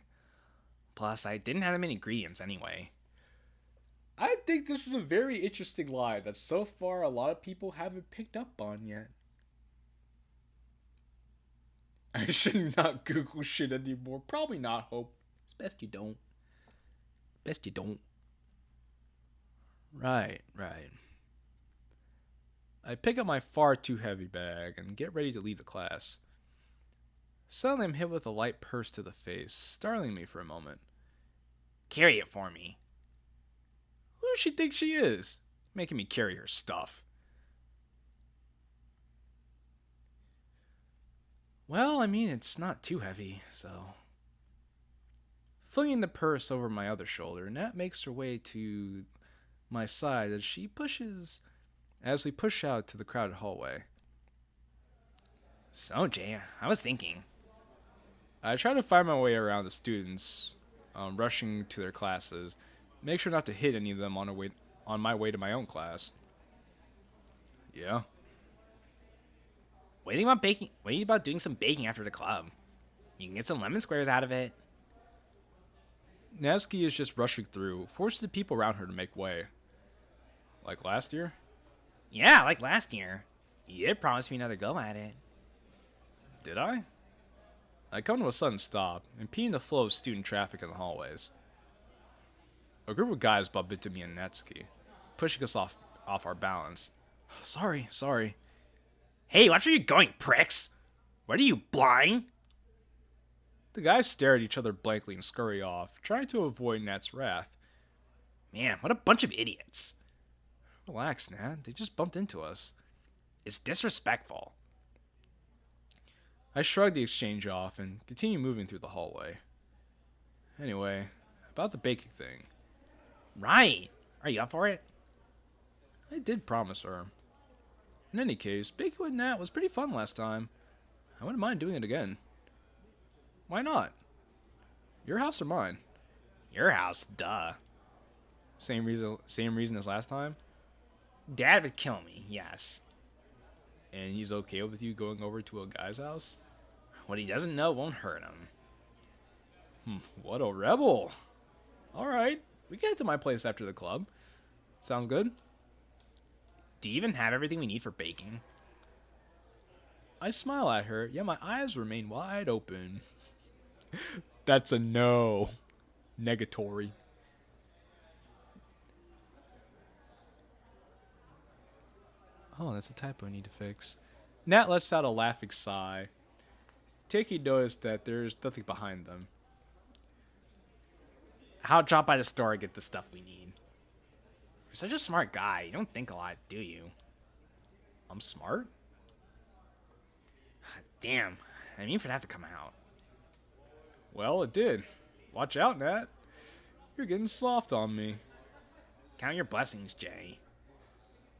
Plus, I didn't have that many ingredients anyway. I think this is a very interesting line that so far a lot of people haven't picked up on yet. I should not Google shit anymore. Probably not, Hope. It's best you don't. Best you don't. Right. I pick up my far too heavy bag and get ready to leave the class. Suddenly I'm hit with a light purse to the face, startling me for a moment. Carry it for me. Who does she think she is? Making me carry her stuff. Well, I mean, it's not too heavy, so... Flinging the purse over my other shoulder, Nat makes her way to my side as we push out to the crowded hallway. So, Jay, I was thinking. I try to find my way around the students rushing to their classes. Make sure not to hit any of them on my way to my own class. Yeah. What do you think about doing some baking after the club? You can get some lemon squares out of it. Natsuki is just rushing through, forces the people around her to make way. Like last year? Yeah, like last year. You did promise me another go at it. Did I? I come to a sudden stop, impeding the flow of student traffic in the hallways. A group of guys bump into me and Natsuki, pushing us off our balance. Sorry. Hey, watch where you're going, pricks! What are you, blind? The guys stare at each other blankly and scurry off, trying to avoid Nat's wrath. Man, what a bunch of idiots. Relax, Nat. They just bumped into us. It's disrespectful. I shrug the exchange off and continue moving through the hallway. Anyway, about the baking thing. Right. Are you up for it? I did promise her. In any case, baking with Nat was pretty fun last time. I wouldn't mind doing it again. Why not? Your house or mine? Your house, duh. Same reason as last time? Dad would kill me, yes. And he's okay with you going over to a guy's house? What he doesn't know won't hurt him. What a rebel. Alright, we can head to my place after the club. Sounds good? Do you even have everything we need for baking? I smile at her, yet my eyes remain wide open. That's a no. Negatory. Oh, that's a typo I need to fix. Nat lets out a laughing sigh. Taking notice that there's nothing behind them. I'll drop by the store and get the stuff we need. You're such a smart guy. You don't think a lot, do you? I'm smart? Damn. I mean for that to come out. Well, it did. Watch out, Nat. You're getting soft on me. Count your blessings, Jay.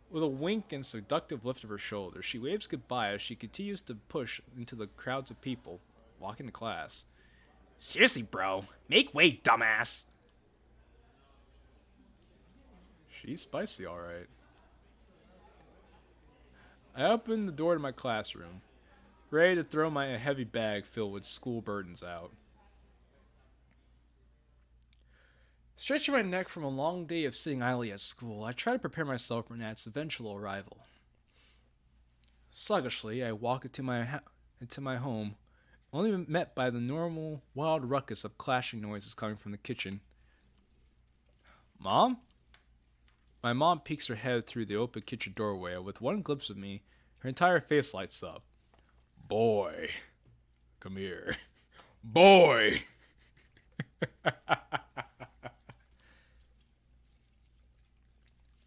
With a wink and seductive lift of her shoulder, she waves goodbye as she continues to push into the crowds of people walking to class. Seriously, bro. Make way, dumbass. She's spicy, alright. I open the door to my classroom, ready to throw my heavy bag filled with school burdens out. Stretching my neck from a long day of sitting idly at school, I try to prepare myself for Nat's eventual arrival. Sluggishly, I walk into my home, only met by the normal wild ruckus of clashing noises coming from the kitchen, Mom? My mom peeks her head through the open kitchen doorway, and with one glimpse of me, her entire face lights up. Boy. Come here. Boy!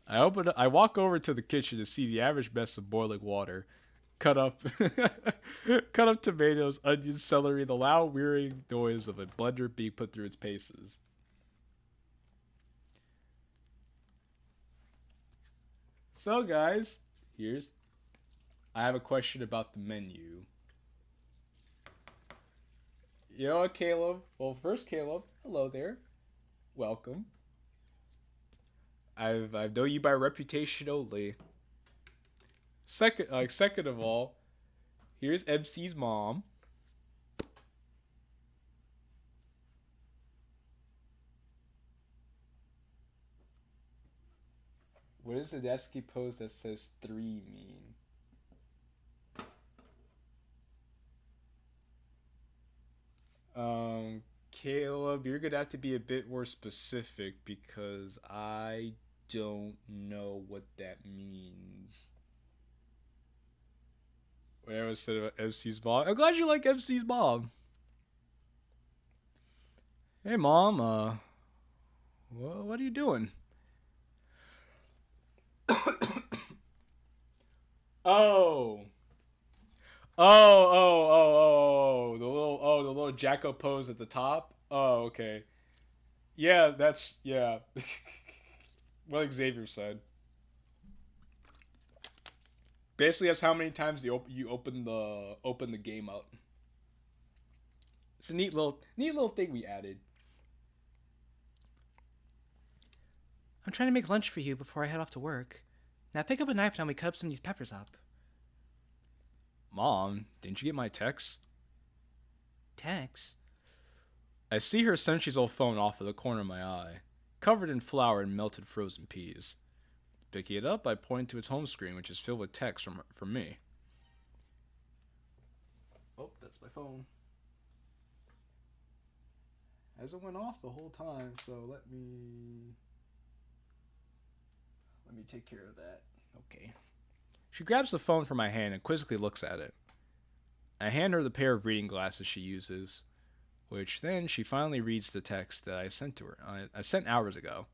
I walk over to the kitchen to see the average mess of boiling water, cut up cut up tomatoes, onions, celery, the loud whirring noise of a blender being put through its paces. So guys, I have a question about the menu. You know what, Caleb? Well, first, Caleb, hello there. Welcome. I know you by reputation only. Second of all, here's MC's mom. What does the Nesky pose that says 3 mean? Caleb, you're gonna have to be a bit more specific because I don't know what that means. Whatever said about MC's mom. I'm glad you like MC's mom. Hey, mom. What are you doing? Oh. The little Jacko pose at the top. Oh, okay. Yeah, yeah. What Xavier said. Basically, that's how many times you open the game up. It's a neat little thing we added. I'm trying to make lunch for you before I head off to work. Now pick up a knife and we cut up some of these peppers up. Mom, didn't you get my text? Tex? I see her centuries-old phone off of the corner of my eye, covered in flour and melted frozen peas. Picking it up, I point to its home screen, which is filled with text from me. Oh, that's my phone. Hasn't went off the whole time, so let me take care of that. Okay. She grabs the phone from my hand and quizzically looks at it. I hand her the pair of reading glasses she uses, which then she finally reads the text that I sent to her. I sent hours ago.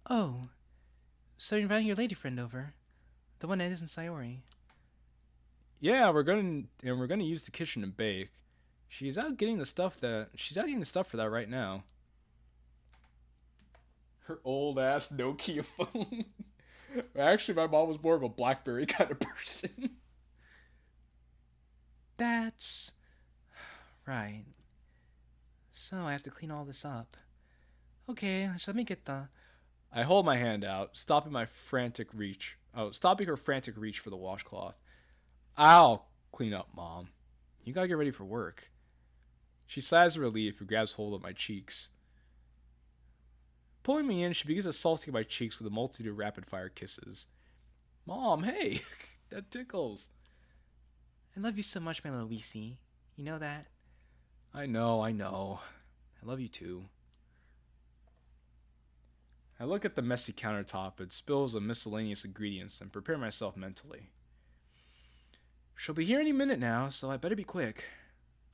Oh, so you're inviting your lady friend over? The one that isn't Sayori? Yeah, we're gonna use the kitchen to bake. She's out getting the stuff for that right now. Her old ass Nokia phone. Actually, my mom was more of a BlackBerry kind of person. That's right. So I have to clean all this up. Okay, just let me get the... I hold my hand out, stopping her frantic reach for the washcloth. I'll clean up, Mom. You gotta get ready for work. She sighs in relief and grabs hold of my cheeks. Pulling me in, she begins assaulting my cheeks with a multitude of rapid-fire kisses. Mom, hey! That tickles. I love you so much, my little Weesey. You know that? I know. I love you too. I look at the messy countertop and spills of miscellaneous ingredients and prepare myself mentally. She'll be here any minute now, so I better be quick.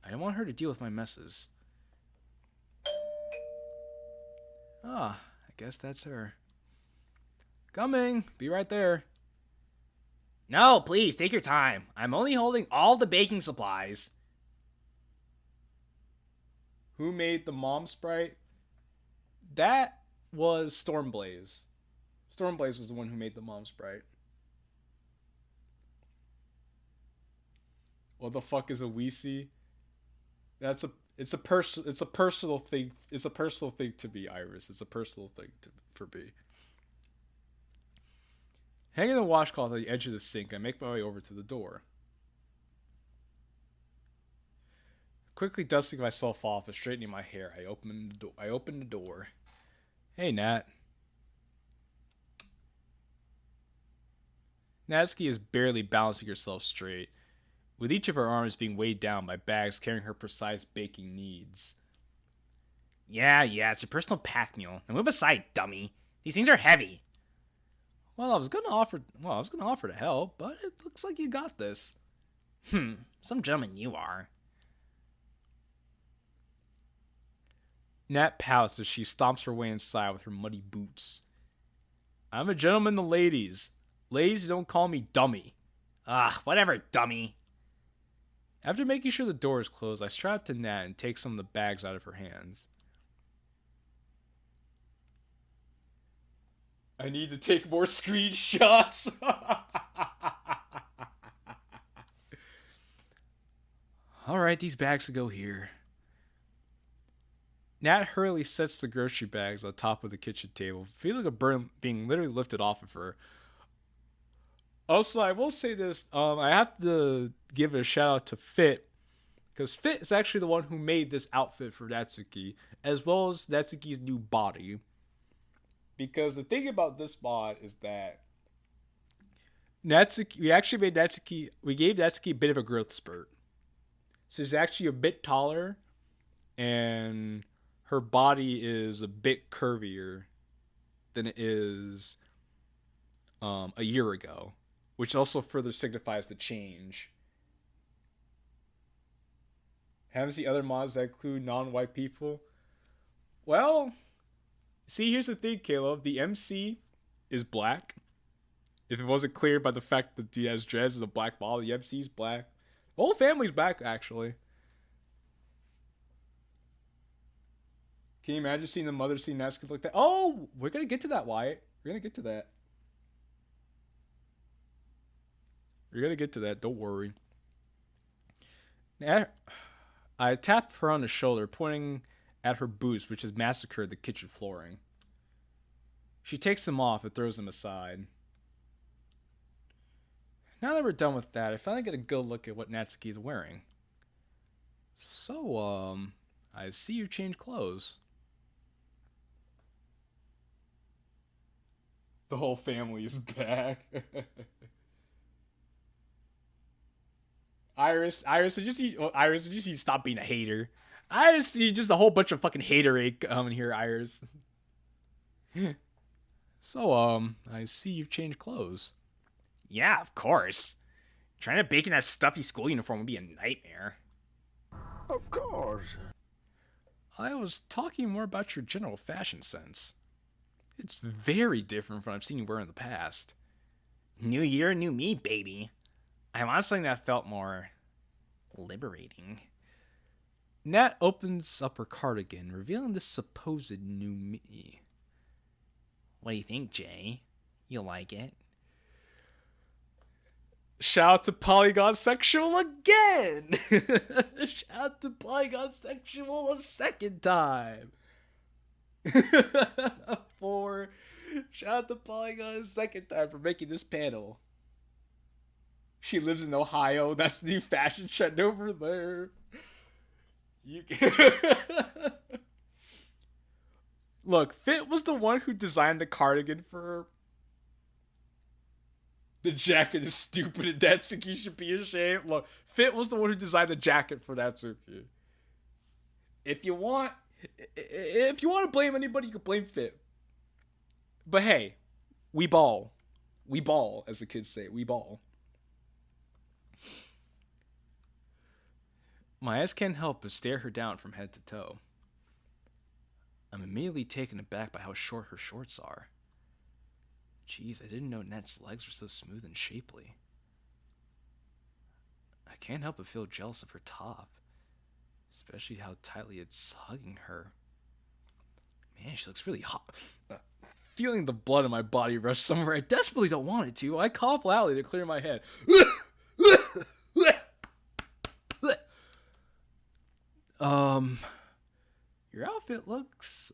I don't want her to deal with my messes. Ah, I guess that's her. Coming! Be right there. No, please, take your time. I'm only holding all the baking supplies. Who made the mom sprite? That was Stormblaze. Stormblaze was the one who made the mom sprite. What the fuck is a Weesey? It's a personal thing. It's a personal thing to be Iris. It's a personal thing for me. Hanging the washcloth at the edge of the sink, I make my way over to the door. Quickly dusting myself off and straightening my hair, I open the door. Hey, Nat. Natsuki is barely balancing herself straight, with each of her arms being weighed down by bags carrying her precise baking needs. Yeah, it's your personal pack mule. Now move aside, dummy. These things are heavy. Well, I was gonna offer to help, but it looks like you got this. Some gentleman you are. Nat pouts as she stomps her way inside with her muddy boots. I'm a gentleman to ladies. Ladies don't call me dummy. Whatever, dummy. After making sure the door is closed, I strap to Nat and take some of the bags out of her hands. I need to take more screenshots. Alright, these bags will go here. Nat hurriedly sets the grocery bags on top of the kitchen table, feeling a burden being literally lifted off of her. Also, I will say this, I have to give a shout out to Fit, because Fit is actually the one who made this outfit for Natsuki, as well as Natsuki's new body. Because the thing about this mod is that Natsuki, we gave Natsuki a bit of a growth spurt. So she's actually a bit taller, and her body is a bit curvier than it is a year ago, which also further signifies the change. Haven't seen other mods that include non-white people? Well, see, here's the thing, Caleb. The MC is black. If it wasn't clear by the fact that he has dreads and a black ball, the MC is black. The whole family's black, actually. Can you imagine seeing the mother see Natsuki like that? Oh, we're going to get to that, Wyatt. We're going to get to that. We're going to get to that. Don't worry. I tap her on the shoulder, pointing at her boots, which has massacred the kitchen flooring. She takes them off and throws them aside. Now that we're done with that, I finally get a good look at what Natsuki is wearing. So, I see you change clothes. The whole family is back. Iris, did you stop being a hater? I see just a whole bunch of fucking haterade coming here, Iris. So, I see you've changed clothes. Yeah, of course. Trying to bake in that stuffy school uniform would be a nightmare. Of course. I was talking more about your general fashion sense. It's very different from what I've seen you wear in the past. New year, new me, baby. I want something that felt more liberating. Nat opens up her cardigan, revealing this supposed new me. What do you think, Jay? You'll like it? Shout out to Polygon Sexual again! Shout out to Polygon Sexual a second time! Shout out to Polygon a second time for making this panel. She lives in Ohio. That's the new fashion trend over there. Look, Fit was the one who designed the cardigan for her. The jacket is stupid and Natsuki should be ashamed. Look, Fit was the one who designed the jacket for Natsuki. If you want to blame anybody, you can blame Fit. But hey, we ball. We ball, as the kids say. We ball. My eyes can't help but stare her down from head to toe. I'm immediately taken aback by how short her shorts are. Jeez, I didn't know Net's legs were so smooth and shapely. I can't help but feel jealous of her top, especially how tightly it's hugging her. Man, she looks really hot. Feeling the blood in my body rush somewhere I desperately don't want it to, I cough loudly to clear my head. Your outfit looks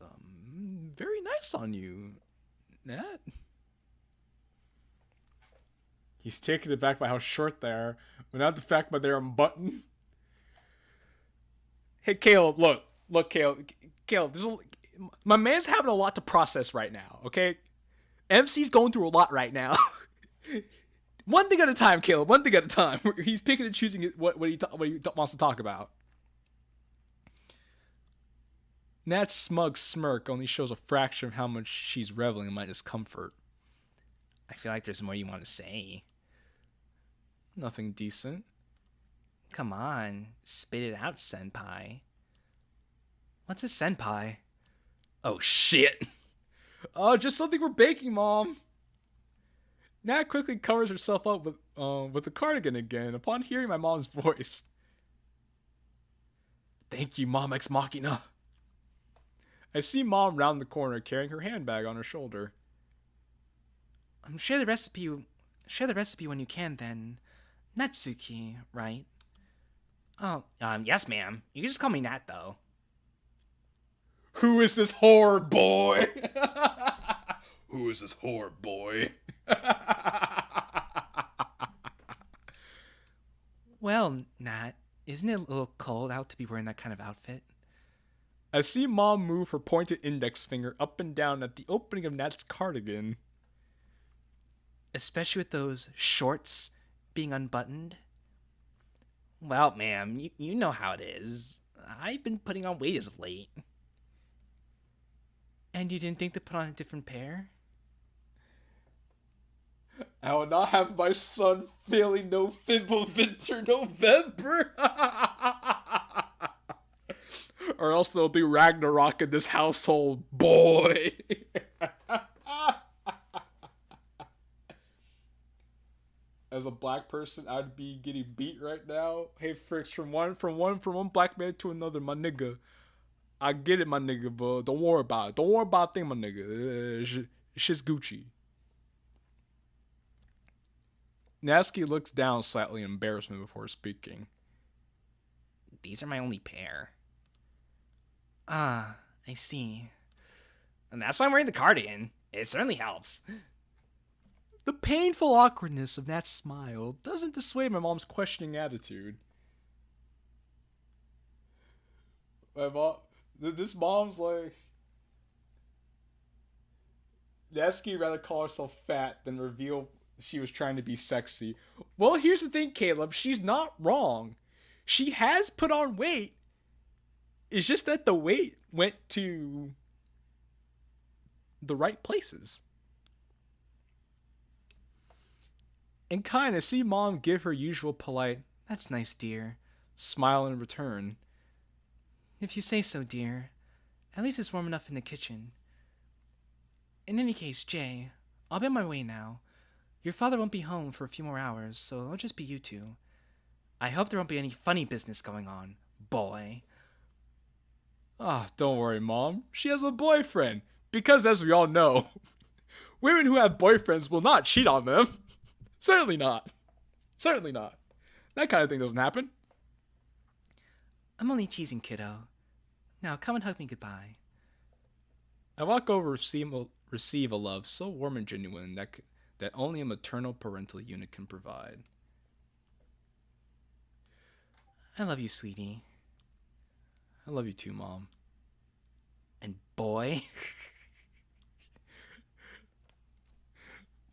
very nice on you, Nat. He's taken aback by how short they are, but not the fact that they're unbuttoned. Hey, Caleb, look, Caleb, my man's having a lot to process right now. Okay, MC's going through a lot right now. One thing at a time, Caleb. One thing at a time. He's picking and choosing what he wants to talk about. Nat's smug smirk only shows a fraction of how much she's reveling in my discomfort. I feel like there's more you want to say. Nothing decent. Come on, spit it out, senpai. What's a senpai? Oh shit! Oh, just something we're baking, Mom. Nat quickly covers herself up with the cardigan again upon hearing my mom's voice. Thank you, Mom Ex Machina. I see Mom round the corner carrying her handbag on her shoulder. Share the recipe when you can, then. Natsuki, right? Oh, yes, ma'am. You can just call me Nat, though. Who is this whore boy? Who is this whore boy? Well, Nat, isn't it a little cold out to be wearing that kind of outfit? I see Mom move her pointed index finger up and down at the opening of Nat's cardigan. Especially with those shorts being unbuttoned? Well, ma'am, you know how it is. I've been putting on weight as of late. And you didn't think to put on a different pair? I will not have my son failing no Fimble Winter November. Or else there'll be Ragnarok in this household, boy. As a black person, I'd be getting beat right now. Hey, Fricks, from one black man to another, my nigga. I get it, my nigga, but don't worry about it. Don't worry about a thing, my nigga. Shit's Gucci. Natsuki looks down slightly in embarrassment before speaking. These are my only pair. Ah, I see. And that's why I'm wearing the cardigan. It certainly helps. The painful awkwardness of Nat's smile doesn't dissuade my mom's questioning attitude. This mom's like... Natsuki rather call herself fat than reveal she was trying to be sexy. Well, here's the thing, Caleb. She's not wrong. She has put on weight. It's just that the weight went to the right places. And kind of see Mom give her usual polite, "That's nice, dear," smile in return. If you say so, dear. At least it's warm enough in the kitchen. In any case, Jay, I'll be on my way now. Your father won't be home for a few more hours, so it'll just be you two. I hope there won't be any funny business going on, boy. Ah, don't worry, Mom. She has a boyfriend. Because, as we all know, women who have boyfriends will not cheat on them. Certainly not. Certainly not. That kind of thing doesn't happen. I'm only teasing, kiddo. Now, come and hug me goodbye. I walk over to receive a love so warm and genuine that only a maternal parental unit can provide. I love you, sweetie. I love you too, Mom. And boy.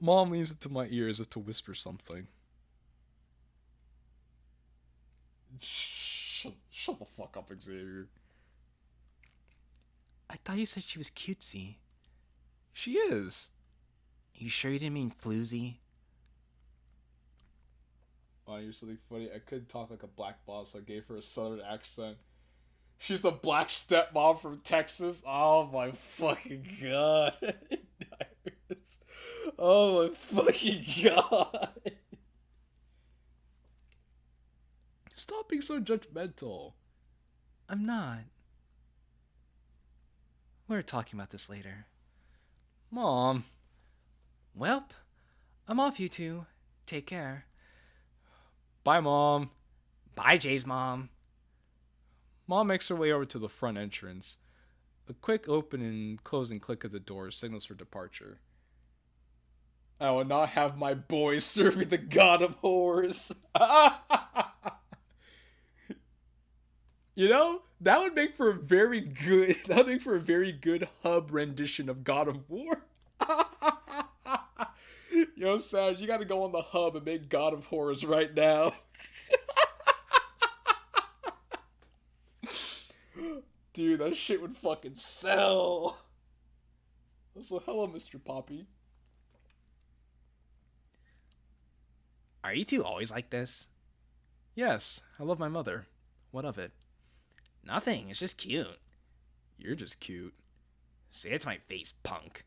Mom leans into my ear as if to whisper something. Shut the fuck up, Xavier. I thought you said she was cutesy. She is. Are you sure you didn't mean floozy? Oh, you're something funny. I couldn't talk like a black boss, so I gave her a southern accent. She's the black stepmom from Texas. Oh my fucking god. Oh my fucking god. Stop being so judgmental. I'm not. We're talking about this later. Mom. Welp, I'm off, you two. Take care. Bye, Mom. Bye, Jay's mom. Mom makes her way over to the front entrance. A quick open and closing click of the door signals her departure. I will not have my boy serving the god of horrors. You know, that would make for a very good hub rendition of God of War. Yo, Sarge, you gotta go on the hub and make God of Horrors right now. Dude, that shit would fucking sell. So, hello, Mr. Poppy. Are you two always like this? Yes, I love my mother. What of it? Nothing, it's just cute. You're just cute. Say it to my face, punk.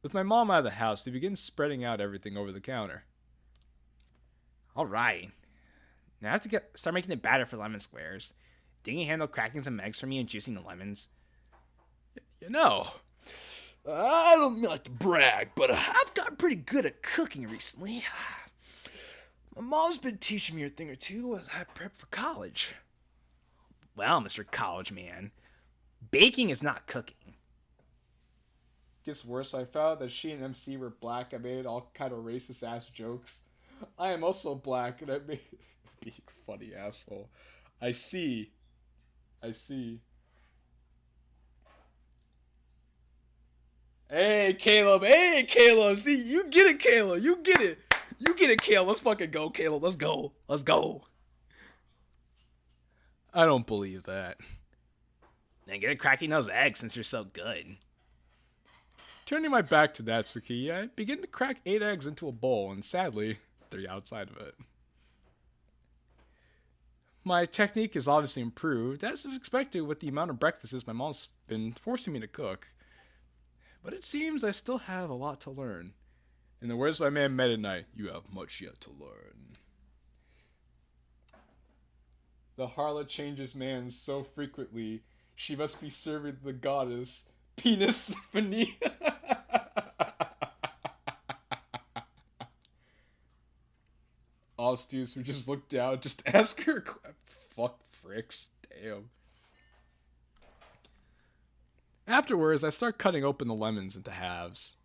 With my mom out of the house, they begin spreading out everything over the counter. Alright. Now I have to start making the batter for lemon squares. Think you handle cracking some eggs for me and juicing the lemons? You know, I don't like to brag, but I've gotten pretty good at cooking recently. My mom's been teaching me a thing or two as I prep for college. Well, Mr. College Man, baking is not cooking. Gets worse. I found that she and MC were black. I made all kind of racist ass jokes. I am also black, and I made be a funny asshole. I see. Hey, Caleb. See, you get it, Caleb. You get it, Caleb. Let's fucking go, Caleb. Let's go. I don't believe that. Then get at cracking those eggs since you're so good. Turning my back to Natsuki, I begin to crack 8 eggs into a bowl, and sadly, 3 outside of it. My technique is obviously improved, as is expected with the amount of breakfasts my mom's been forcing me to cook. But it seems I still have a lot to learn. In the words of my man Meta Knight, you have much yet to learn. The harlot changes man so frequently, she must be serving the goddess Penis Symphony. All students who just look down, just ask her. Fuck fricks. Damn. Afterwards, I start cutting open the lemons into halves.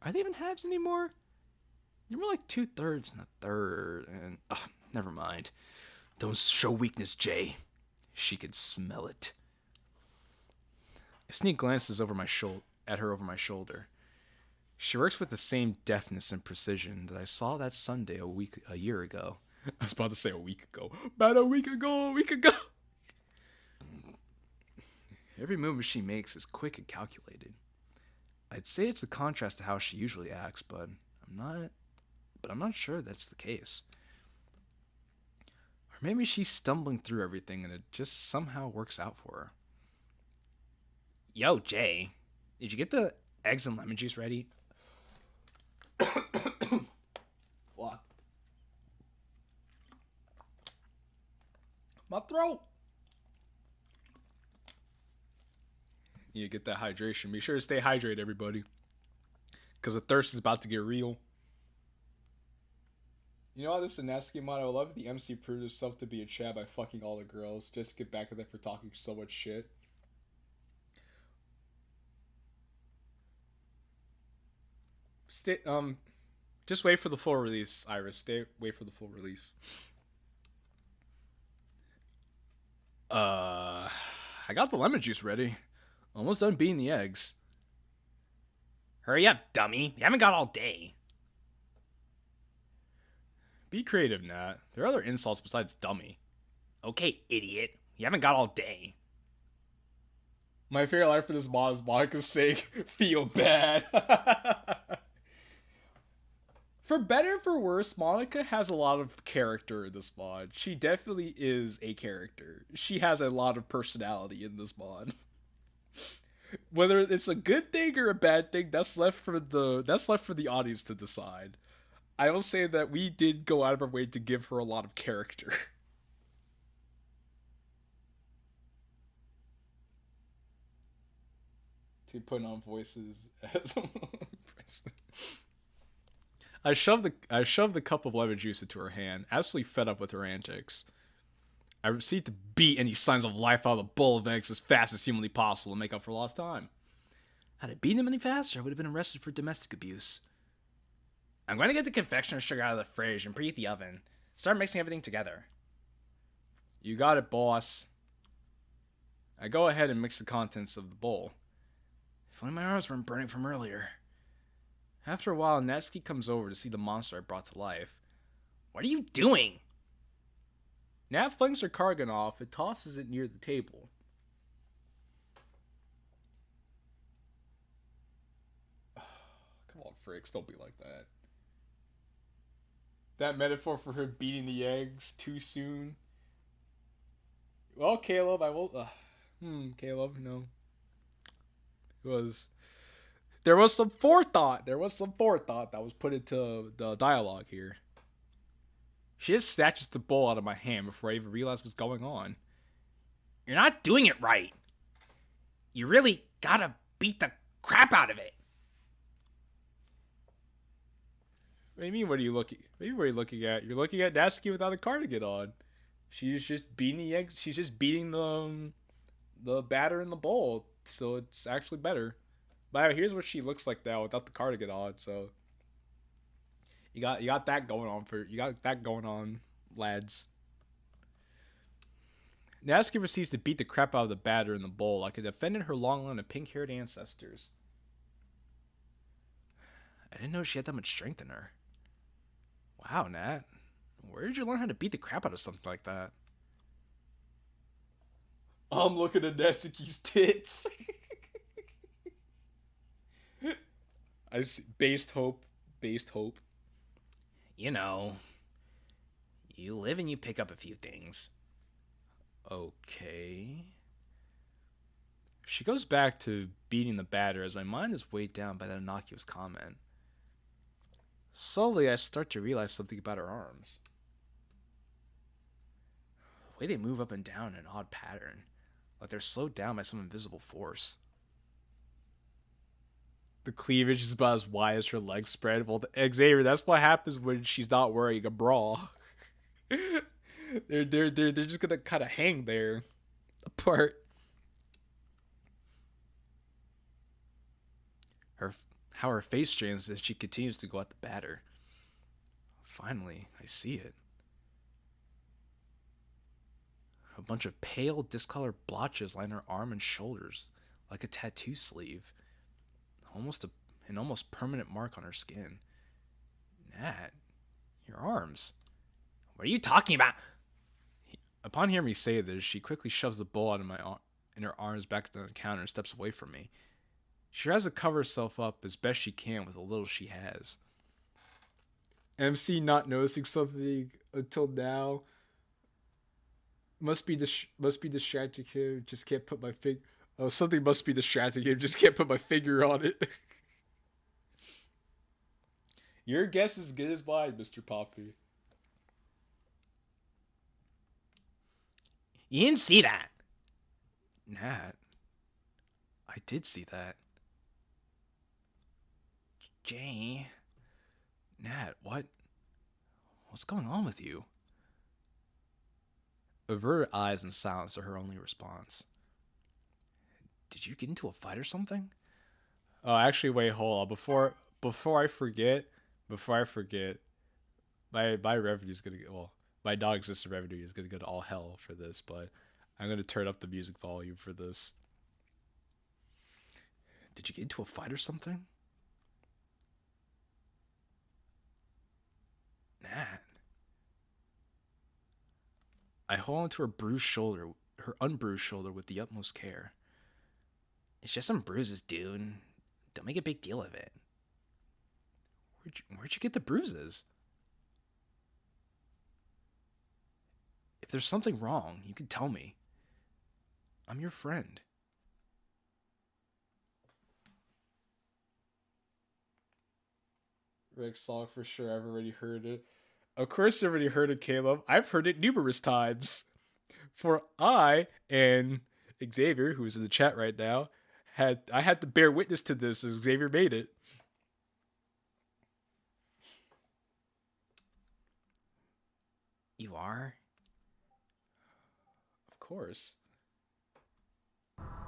Are they even halves anymore? They're more like 2/3 and a third, and never mind. Don't show weakness, Jay. She can smell it. I sneak glances over my at her over my shoulder. She works with the same deftness and precision that I saw that Sunday a year ago. I was about to say a week ago. About a week ago. Every movement she makes is quick and calculated. I'd say it's a contrast to how she usually acts, but I'm not sure that's the case. Or maybe she's stumbling through everything and it just somehow works out for her. Yo, Jay, did you get the eggs and lemon juice ready? Fuck. My throat. You get that hydration. Be sure to stay hydrated, everybody. Because the thirst is about to get real. You know how this is a Natsuki mod? I would love if the MC proved herself to be a Chad by fucking all the girls. Just to get back at them for talking so much shit. Just wait for the full release, Iris. Wait for the full release. I got the lemon juice ready. Almost done beating the eggs. Hurry up, dummy. You haven't got all day. Be creative, Nat. There are other insults besides dummy. Okay, idiot. You haven't got all day. My favorite line for this mod is Monica's sake, feel bad. For better or for worse, Monica has a lot of character in this mod. She definitely is a character. She has a lot of personality in this mod. Whether it's a good thing or a bad thing, that's left for the audience to decide. I will say that we did go out of our way to give her a lot of character. To put on voices as I shoved the cup of lemon juice into her hand, absolutely fed up with her antics. I proceed to beat any signs of life out of the bowl of eggs as fast as humanly possible to make up for lost time. Had I beaten him any faster, I would have been arrested for domestic abuse. I'm going to get the confectioner sugar out of the fridge and preheat the oven. Start mixing everything together. You got it, boss. I go ahead and mix the contents of the bowl. If only my arms weren't burning from earlier. After a while, Natsuki comes over to see the monster I brought to life. What are you doing? Nat flings her cardigan off and tosses it near the table. Fricks, don't be like that. That metaphor for her beating the eggs too soon. Well, Caleb, I will. Caleb, no. It was. There was some forethought. There was some forethought that was put into the dialogue here. She just snatches the bowl out of my hand before I even realized what's going on. You're not doing it right. You really gotta beat the crap out of it. What do you mean? What are you looking? Maybe what are you looking at? You're looking at Natsuki without a cardigan on. She's just beating the egg. She's just beating the batter in the bowl, so it's actually better. But here's what she looks like now without the cardigan on. So you got that going on, lads. Natsuki proceeds to beat the crap out of the batter in the bowl like it offended her long line of pink-haired ancestors. I didn't know she had that much strength in her. Wow, Nat. Where did you learn how to beat the crap out of something like that? I'm looking at Natsuki's tits. I see, based hope. You know, you live and you pick up a few things. Okay. She goes back to beating the batter as my mind is weighed down by that innocuous comment. Slowly, I start to realize something about her arms. The way they move up and down in an odd pattern, like they're slowed down by some invisible force. The cleavage is about as wide as her legs spread. Well, Xavier, that's what happens when she's not wearing a bra. they're just gonna kind of hang there, apart. How her face strains as she continues to go at the batter. Finally, I see it. A bunch of pale, discolored blotches line her arm and shoulders, like a tattoo sleeve. An almost permanent mark on her skin. Nat, your arms. What are you talking about? Upon hearing me say this, she quickly shoves the bowl out of in her arms back to the counter and steps away from me. She tries to cover herself up as best she can with the little she has. MC not noticing something until now. Must be distracting him. Just can't put my finger. Oh, something must be distracting him. Just can't put my finger on it. Your guess is as good as mine, Mr. Poppy. You didn't see that. Nat, I did see that. Jay. Nat, what? What's going on with you? Averted eyes and silence are her only response. Did you get into a fight or something? Oh, actually, wait, hold on. Before I forget, my revenue is gonna get, well, my non-existent revenue is gonna go to all hell for this, but I'm gonna turn up the music volume for this. Did you get into a fight or something? Nat. I hold onto her unbruised shoulder with the utmost care. It's just some bruises, dude. Don't make a big deal of it. Where'd you get the bruises? If there's something wrong, you can tell me. I'm your friend. Rick's song for sure. I've already heard it. Of course, I've already heard it, Caleb. I've heard it numerous times. For I and Xavier, who's in the chat right now, I had to bear witness to this as Xavier made it. You are? Of course.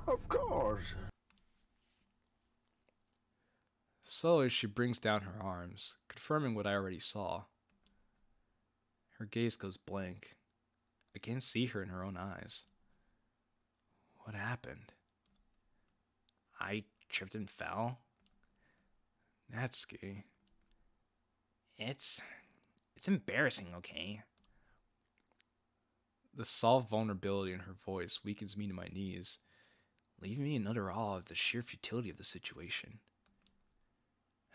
Of course. Slowly, she brings down her arms, confirming what I already saw. Her gaze goes blank. I can't see her in her own eyes. What happened? I tripped and fell. Natsuki. It's embarrassing, okay? The soft vulnerability in her voice weakens me to my knees, leaving me in utter awe of the sheer futility of the situation.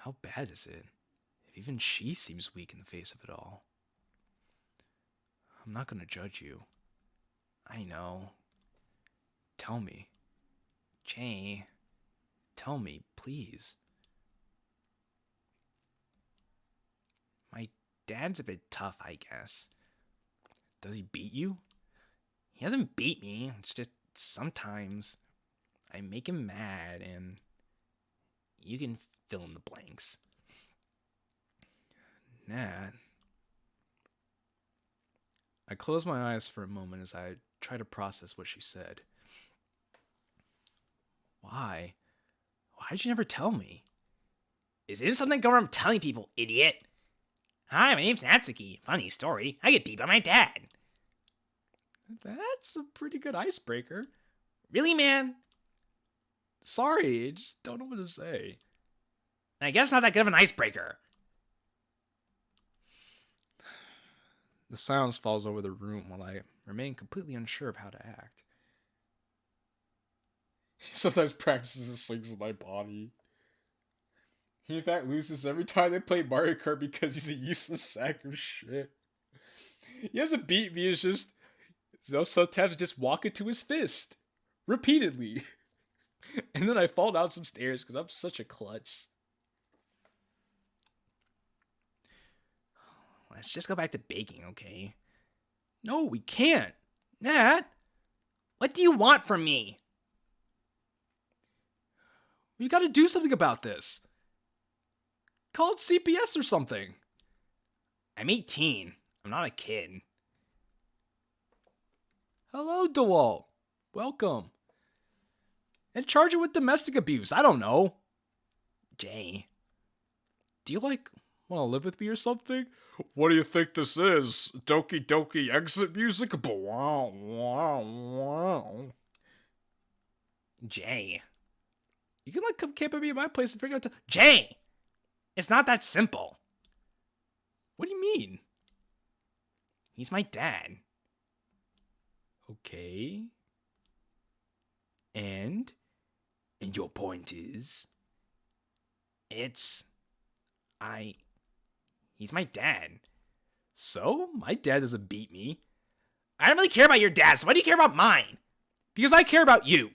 How bad is it? If even she seems weak in the face of it all. I'm not gonna judge you. I know. Tell me. Jay, tell me, please. My dad's a bit tough, I guess. Does he beat you? He doesn't beat me. It's just sometimes I make him mad and you can fill in the blanks. Nat. I close my eyes for a moment as I try to process what she said. Why? Why'd you never tell me? Is this something go around telling people, idiot? Hi, my name's Natsuki. Funny story. I get beat by my dad. That's a pretty good icebreaker. Really, man? Sorry, I just don't know what to say. I guess not that good of an icebreaker. The silence falls over the room while I remain completely unsure of how to act. He sometimes practices and slings in my body. He in fact loses every time they play Mario Kart because he's a useless sack of shit. He doesn't beat me, it's just sometimes I just walk into his fist. Repeatedly. And then I fall down some stairs because I'm such a klutz. Let's just go back to baking, okay? No, we can't. Nat, what do you want from me? We gotta do something about this. Call it CPS or something. I'm 18. I'm not a kid. Hello, DeWalt. Welcome. And charge it with domestic abuse. I don't know. Jay. Do you, want to live with me or something? What do you think this is? Doki Doki exit music? Wow, wow, wow. Jay. You can, come camp at me at my place and figure out Jay! It's not that simple. What do you mean? He's my dad. Okay. And your point is? He's my dad. So? My dad doesn't beat me. I don't really care about your dad, so why do you care about mine? Because I care about you.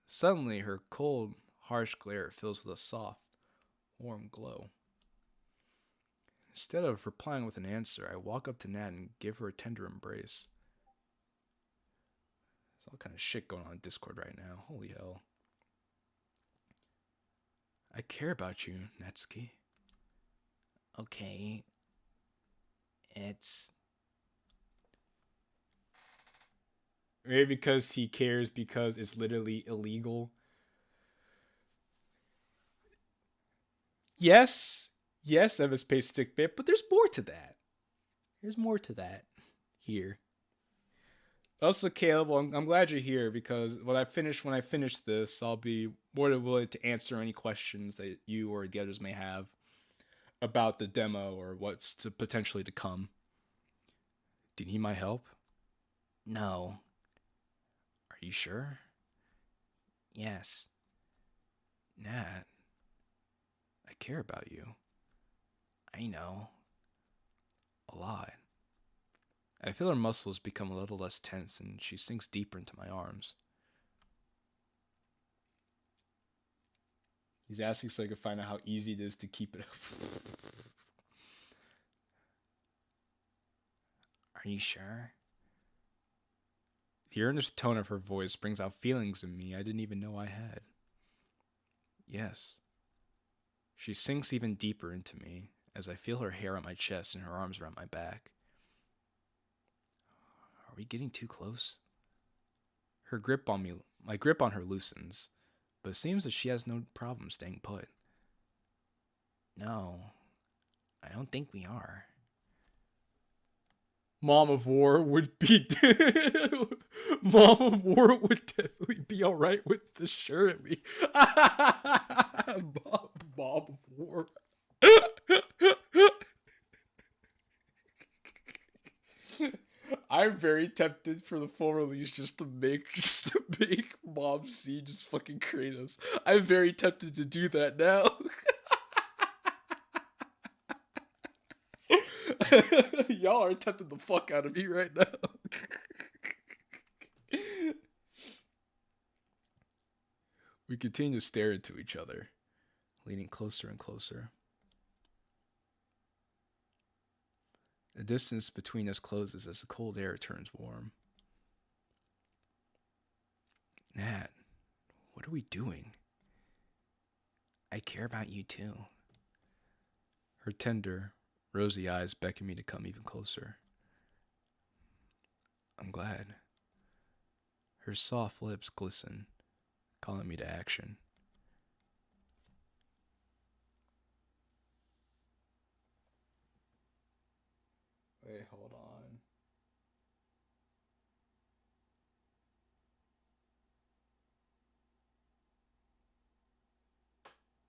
Suddenly, her cold, harsh glare fills with a soft, warm glow. Instead of replying with an answer, I walk up to Nat and give her a tender embrace. There's all kind of shit going on in Discord right now. Holy hell. I care about you, Natsuki. Okay. It's... Maybe because he cares because it's literally illegal. Yes, Emma Space Stick Bit, but there's more to that. There's more to that here. Also, Caleb, well, I'm glad you're here because when I finish this, I'll be more than willing to answer any questions that you or the others may have about the demo or what's to potentially to come. Do you need my help? No. Are you sure? Yes. Nat, I care about you. I know. A lot. I feel her muscles become a little less tense and she sinks deeper into my arms. He's asking so I can find out how easy it is to keep it up. Are you sure? The earnest tone of her voice brings out feelings in me I didn't even know I had. Yes. She sinks even deeper into me as I feel her hair on my chest and her arms around my back. Are we getting too close? My grip on her loosens, but it seems that she has no problem staying put. No, I don't think we are. Mom of War would be Mom of War would definitely be alright with this Shirley. Mom of War. I'm very tempted for the full release just to make Mom C just fucking Kratos. I'm very tempted to do that now. Y'all are tempting the fuck out of me right now. We continue to stare into each other, leaning closer and closer. The distance between us closes as the cold air turns warm. Nat, what are we doing? I care about you too. Her tender, rosy eyes beckon me to come even closer. I'm glad. Her soft lips glisten, calling me to action. Wait, hold on.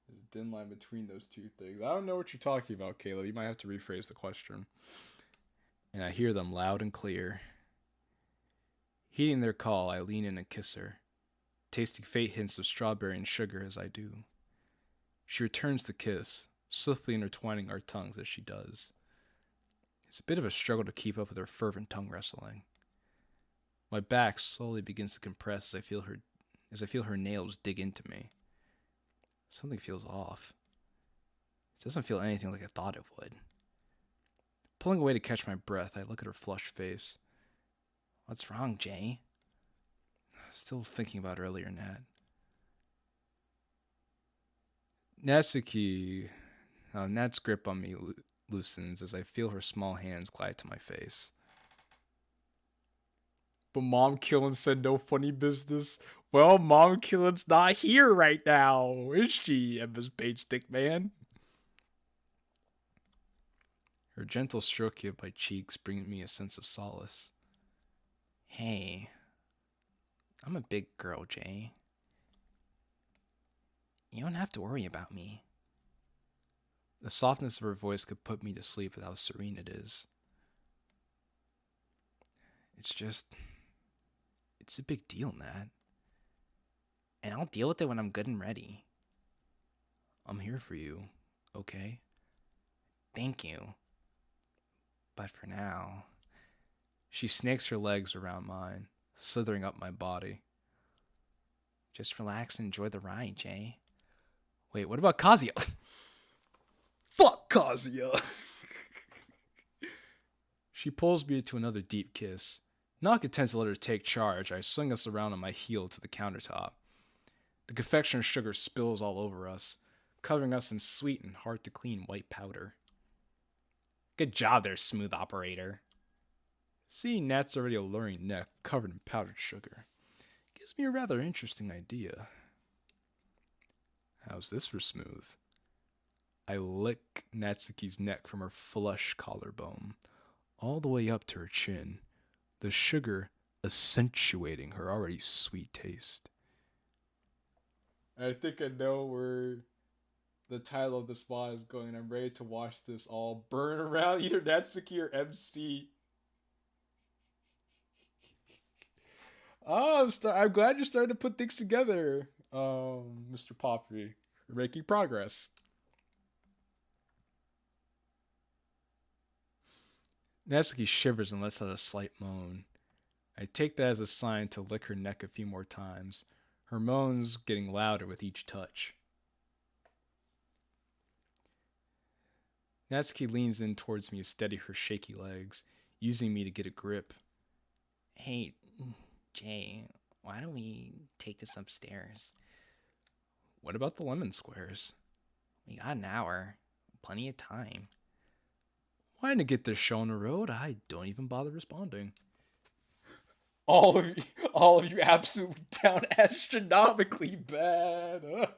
There's a thin line between those two things. I don't know what you're talking about, Caleb. You might have to rephrase the question. And I hear them loud and clear. Heeding their call, I lean in and kiss her, tasting faint hints of strawberry and sugar as I do. She returns the kiss, swiftly intertwining our tongues as she does. It's a bit of a struggle to keep up with her fervent tongue wrestling. My back slowly begins to compress as I feel her nails dig into me. Something feels off. It doesn't feel anything like I thought it would. Pulling away to catch my breath, I look at her flushed face. What's wrong, Jay? Still thinking about earlier, Nat. Nat's grip on me loosens as I feel her small hands glide to my face. But Mom Killen said no funny business. Well, Mom Killen's not here right now, is she, Emma's page stick man? Her gentle stroking of my cheeks brings me a sense of solace. Hey, I'm a big girl, Jay. You don't have to worry about me. The softness of her voice could put me to sleep with how serene it is. It's a big deal, Nat. And I'll deal with it when I'm good and ready. I'm here for you, okay? Thank you. But for now... She snakes her legs around mine, slithering up my body. Just relax and enjoy the ride, Jay. Wait, what about Kazuya? Fuck Kazuya! She pulls me into another deep kiss. Not content to let her take charge, I swing us around on my heel to the countertop. The confectioner sugar spills all over us, covering us in sweet and hard-to-clean white powder. Good job there, smooth operator. Seeing Nat's already alluring neck covered in powdered sugar gives me a rather interesting idea. How's this for smooth? I lick Natsuki's neck from her flush collarbone, all the way up to her chin, the sugar accentuating her already sweet taste. I think I know where the title of this VOD is going. I'm ready to watch this all burn around either Natsuki or MC. I'm glad you're starting to put things together, Mr. Poppy. You're making progress. Natsuki shivers and lets out a slight moan. I take that as a sign to lick her neck a few more times, her moans getting louder with each touch. Natsuki leans in towards me to steady her shaky legs, using me to get a grip. Hey, Jay, why don't we take this upstairs? What about the lemon squares? We got an hour. Plenty of time. Why to get this show on the road? I don't even bother responding. All of you absolutely down astronomically bad.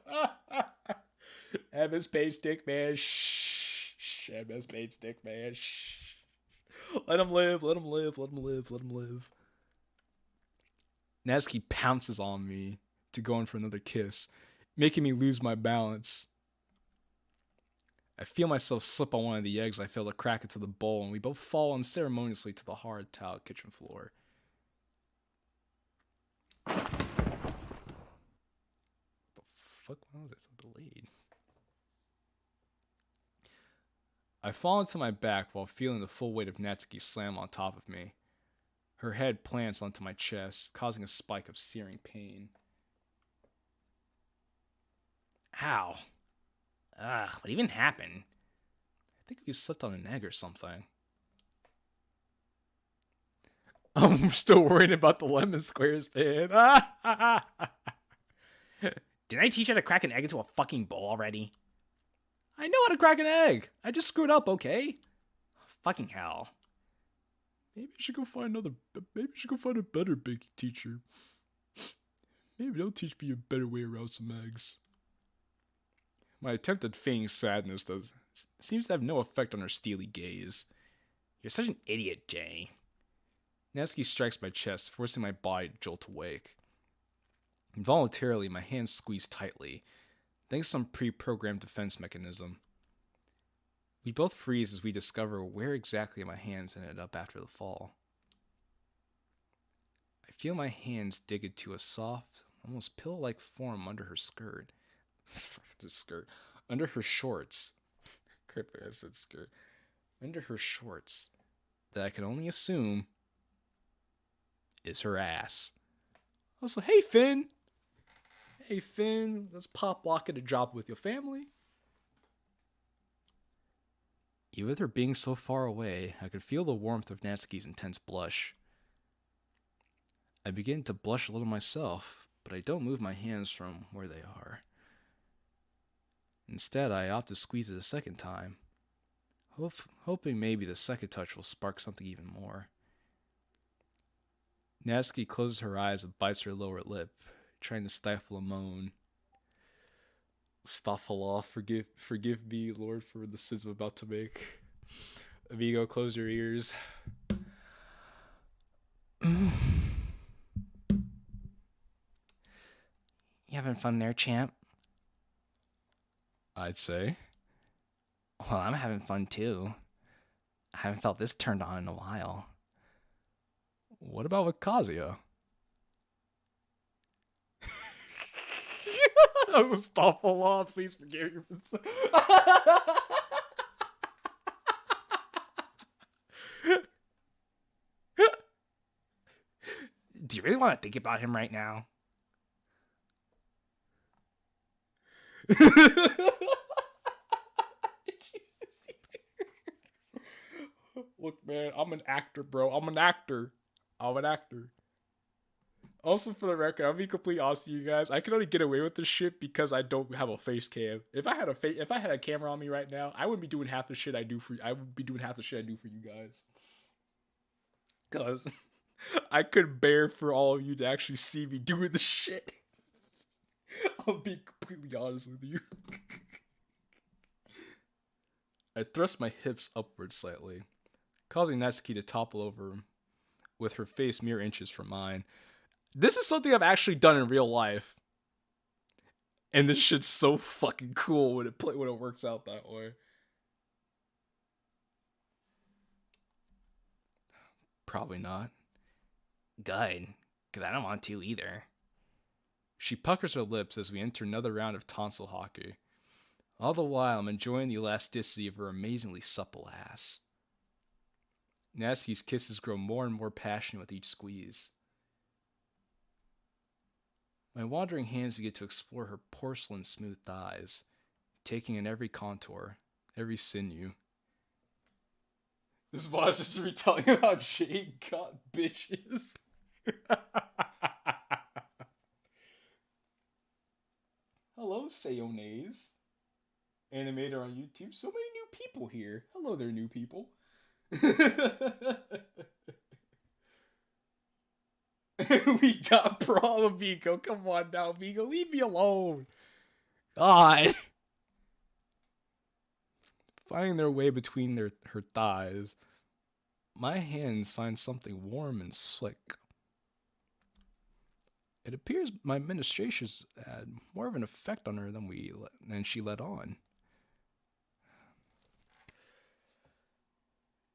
MS Page Stick Man. Shh. MS Page Stick Man. Shh. Let him live. Let him live. Let him live. Let him live. Natsuki pounces on me to go in for another kiss, making me lose my balance. I feel myself slip on one of the eggs I fail to crack into the bowl, and we both fall unceremoniously to the hard tiled kitchen floor. fuck? Why was I so delayed? I fall into my back while feeling the full weight of Natsuki slam on top of me. Her head plants onto my chest, causing a spike of searing pain. Ow. Ugh, what even happened? I think we slipped on an egg or something. I'm still worried about the lemon squares, man. Didn't I teach you how to crack an egg into a fucking bowl already? I know how to crack an egg. I just screwed up, okay? Fucking hell. Maybe I should go find a better baking teacher. Maybe they'll teach me a better way around some eggs. My attempt at feigning sadness seems to have no effect on her steely gaze. You're such an idiot, Jay. Natsuki strikes my chest, forcing my body to jolt awake. Involuntarily, my hands squeeze tightly, thanks to some pre-programmed defense mechanism. We both freeze as we discover where exactly my hands ended up after the fall. I feel my hands dig into a soft, almost pillow-like form under her skirt. Under her shorts. Crap, I said skirt. Under her shorts. That I can only assume is her ass. Also, hey Finn! Hey Finn, let's pop lock at a job with your family. Even with her being so far away, I could feel the warmth of Natsuki's intense blush. I begin to blush a little myself, but I don't move my hands from where they are. Instead, I opt to squeeze it a second time, hoping maybe the second touch will spark something even more. Natsuki closes her eyes and bites her lower lip, trying to stifle a moan. Astaghfirullah, forgive me, Lord, for the sins I'm about to make. Amigo, close your ears. You having fun there, champ? I'd say. Well, I'm having fun too. I haven't felt this turned on in a while. What about with Kazuya? Astaghfirullah, please forgive me. Do you really want to think about him right now? Look, man, I'm an actor, bro. I'm an actor. Also, for the record, I'll be completely honest with you guys. I can only get away with this shit because I don't have a face cam. If I had a camera on me right now, I wouldn't be doing half the shit I do for. I would be doing half the shit I do for you guys. Cause I could bear for all of you to actually see me doing the shit. I'll be completely honest with you. I thrust my hips upward slightly, causing Natsuki to topple over with her face mere inches from mine. This is something I've actually done in real life. And this shit's so fucking cool when it works out that way. Probably not. Good, because I don't want to either. She puckers her lips as we enter another round of tonsil hockey. All the while, I'm enjoying the elasticity of her amazingly supple ass. Natsuki's kisses grow more and more passionate with each squeeze. My wandering hands begin to explore her porcelain smooth thighs, taking in every contour, every sinew. This was just a retelling of how Jade got bitches. Hello, Sayonays. Animator on YouTube. So many new people here. Hello there, new people. We got problem, Miko. Come on now, Miko. Leave me alone. God. Finding their way between her thighs, my hands find something warm and slick. It appears my ministrations had more of an effect on her than she let on.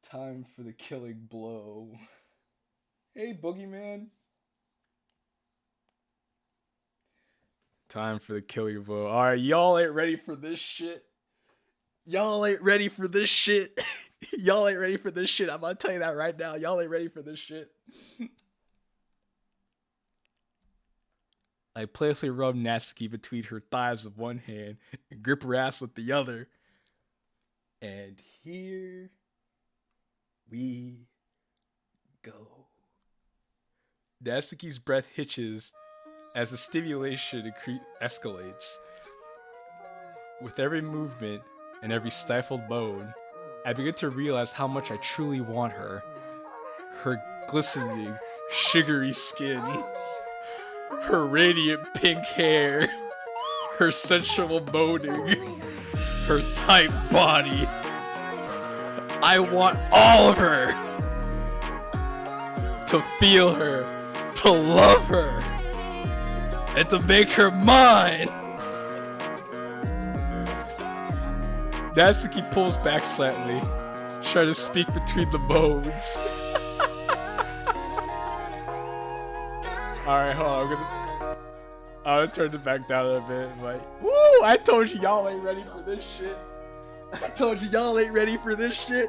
Time for the killing blow. Hey, Boogeyman. Time for the killing vote. All right, y'all ain't ready for this shit. Y'all ain't ready for this shit. Y'all ain't ready for this shit. I'm gonna tell you that right now. Y'all ain't ready for this shit. I playfully rub Natsuki between her thighs with one hand and grip her ass with the other. And here we go. Natsuki's breath hitches as the stimulation escalates. With every movement and every stifled moan, I begin to realize how much I truly want her. Her glistening, sugary skin, her radiant pink hair, her sensual moaning, her tight body. I want all of her. To feel her, to love her, and to make her mine. Natsuki pulls back slightly, trying to speak between the moans. Alright, hold on. I'm gonna turn it back down a bit. Like, woo! I told you y'all ain't ready for this shit. I told you y'all ain't ready for this shit.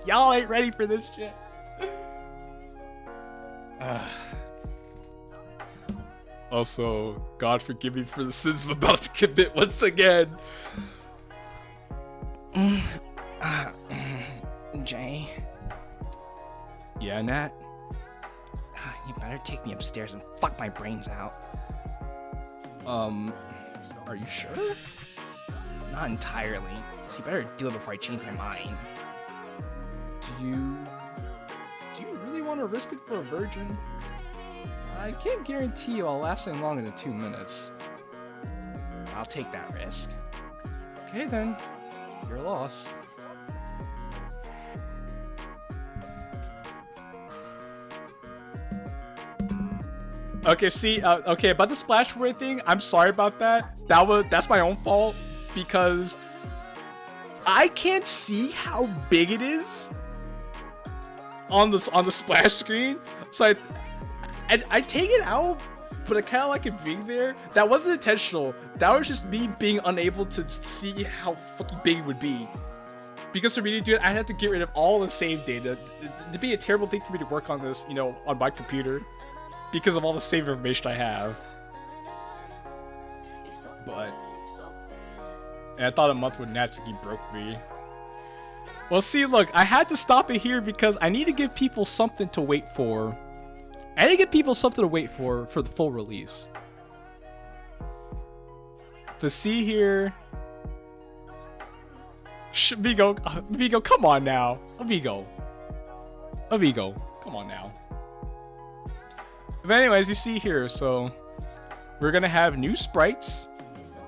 Y'all ain't ready for this shit. Also, God forgive me for the sins I'm about to commit once again. Jay, Yeah, Nat? you better take me upstairs and fuck my brains out. Are you sure? Not entirely, so you better do it before I change my mind. Do you really want to risk it for a virgin? I can't guarantee you I'll last any longer than 2 minutes. I'll take that risk. Okay then, your loss. Okay, see, okay, about the splash word thing, I'm sorry about that. That's my own fault because I can't see how big it is on the splash screen. So I take it out, but I kind of like it being there. That wasn't intentional. That was just me being unable to see how fucking big it would be. Because for me to do it, I had to get rid of all the save data. It'd be a terrible thing for me to work on this, you know, on my computer. Because of all the save information I have. But... And I thought a month with Natsuki broke me. Well, see, look, I had to stop it here because I need to give people something to wait for. I need to give people something to wait for the full release. To see here... Vigo, come on now. Vigo, come on now. But anyways, you see here, so we're gonna have new sprites.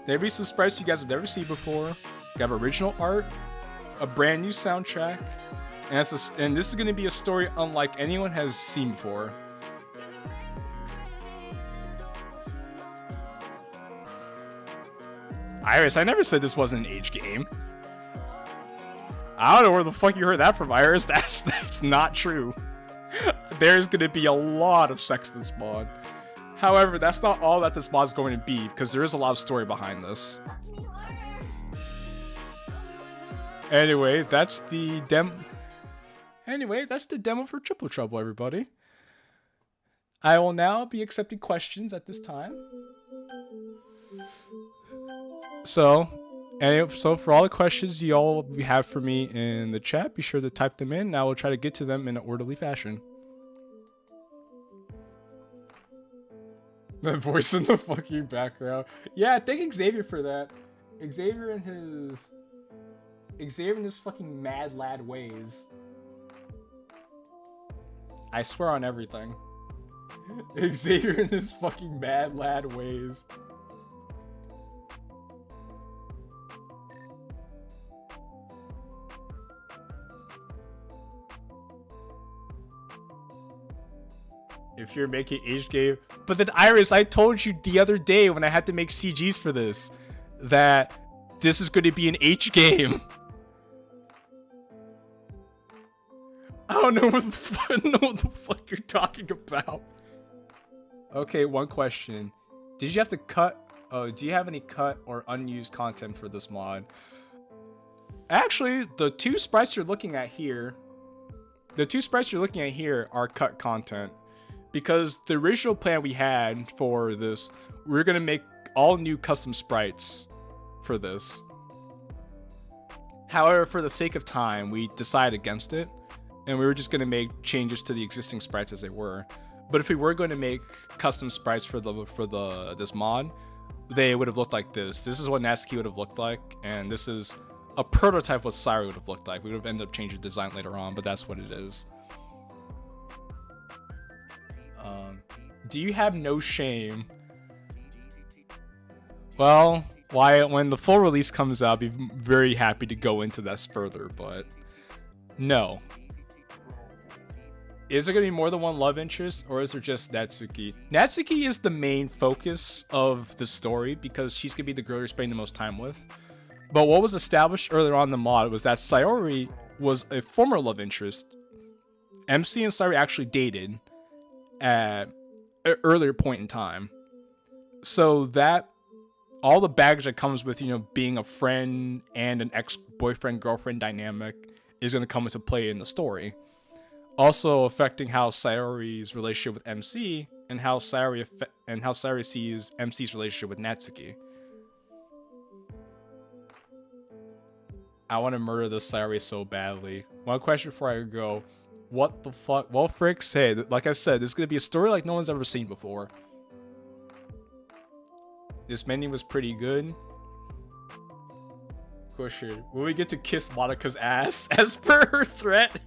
There'll be some sprites you guys have never seen before. We have original art, a brand new soundtrack, and this is gonna be a story unlike anyone has seen before. Iris, I never said this wasn't an age game. I don't know where the fuck you heard that from, Iris. That's not true. There's gonna be a lot of sex in this mod. However, that's not all that this mod is going to be, because there is a lot of story behind this. Anyway, that's the demo for Triple Trouble, everybody. I will now be accepting questions at this time. So for all the questions you all have for me in the chat, be sure to type them in, and I will try to get to them in an orderly fashion. The voice in the fucking background. Yeah, thank Xavier for that. Xavier and his fucking mad lad ways. I swear on everything. Xavier and his fucking mad lad ways. If you're making age game, but then Iris, I told you the other day when I had to make CGs for this that this is going to be an H game. I don't know what the fuck you're talking about. Okay, one question. Did you have to cut... Oh, do you have any cut or unused content for this mod? Actually, the two sprites you're looking at here... The two sprites you're looking at here are cut content. Because the original plan we had for this, we were going to make all new custom sprites for this. However, for the sake of time, we decided against it. And we were just going to make changes to the existing sprites as they were. But if we were going to make custom sprites for this mod, they would have looked like this. This is what Natsuki would have looked like, and this is a prototype of what Sayori would have looked like. We would have ended up changing the design later on, but that's what it is. Do you have no shame? Well, when the full release comes out, I'll be very happy to go into this further, but no. Is there going to be more than one love interest, or is there just Natsuki? Natsuki is the main focus of the story because she's going to be the girl you're spending the most time with. But what was established earlier on in the mod was that Sayori was a former love interest. MC and Sayori actually dated at an earlier point in time. So that, all the baggage that comes with, being a friend and an ex-boyfriend-girlfriend dynamic is going to come into play in the story. Also affecting how Sayori's relationship with MC and how Sayori sees MC's relationship with Natsuki. I want to murder this Sayori so badly. One question before I go. What the fuck? Well, frick, say, like I said, this is going to be a story like no one's ever seen before. This menu was pretty good. Question. Will we get to kiss Monika's ass as per her threat?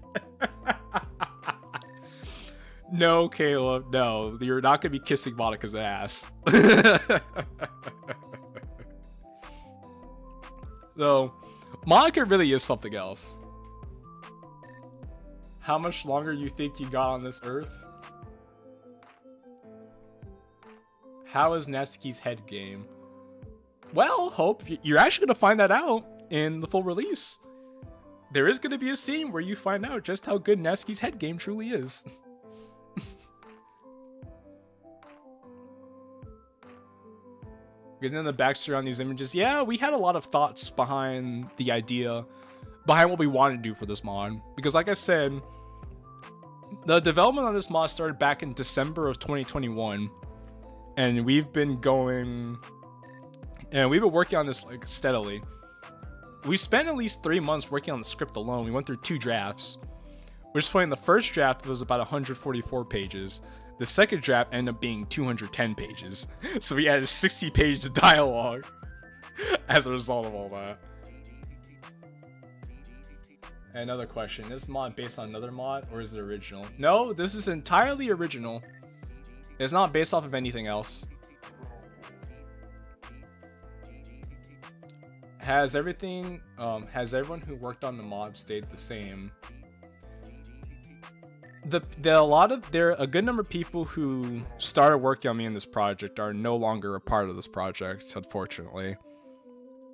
No, Caleb, no. You're not going to be kissing Monika's ass. Though, Monika really is something else. How much longer you think you got on this earth? How is Natsuki's head game? Well, Hope, you're actually going to find that out in the full release. There is going to be a scene where you find out just how good Natsuki's head game truly is. Getting in the backstory on these images, yeah, we had a lot of thoughts behind the idea, behind what we wanted to do for this mod. Because like I said, the development on this mod started back in December of 2021. And we've been working on this like steadily. We spent at least 3 months working on the script alone. We went through 2 drafts. Which is funny, the first draft was about 144 pages. The second draft ended up being 210 pages. So we added 60 pages of dialogue as a result of all that. Another question, is this mod based on another mod or is it original? No, this is entirely original. It's not based off of anything else. Has everyone who worked on the mod stayed the same? A good number of people who started working on me in this project are no longer a part of this project, unfortunately.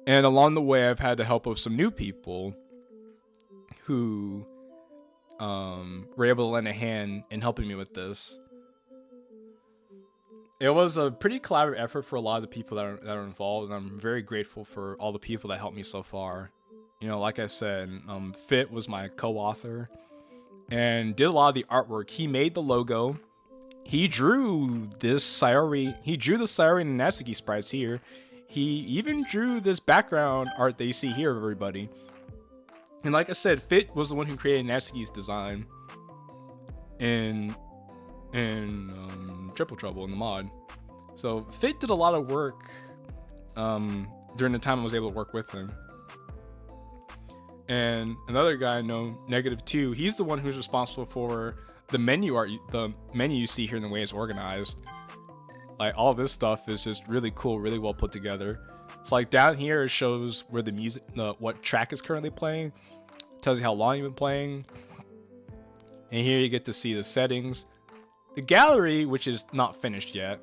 And along the way, I've had the help of some new people who were able to lend a hand in helping me with this. It was a pretty collaborative effort for a lot of the people that are involved, and I'm very grateful for all the people that helped me so far. Like I said, Fit was my co-author and did a lot of the artwork. He made the logo. He drew this Sayori. He drew the Sayori and Natsuki sprites here. He even drew this background art that you see here of everybody. And like I said, Fit was the one who created Natsuki's design in Triple Trouble in the mod. So Fit did a lot of work during the time I was able to work with him. And another guy I know, Negative2, he's the one who's responsible for the menu art, the menu you see here and the way it's organized. Like, all this stuff is just really cool, really well put together. So like down here it shows where the music, what track is currently playing. It tells you how long you've been playing. And here you get to see the settings. The gallery, which is not finished yet.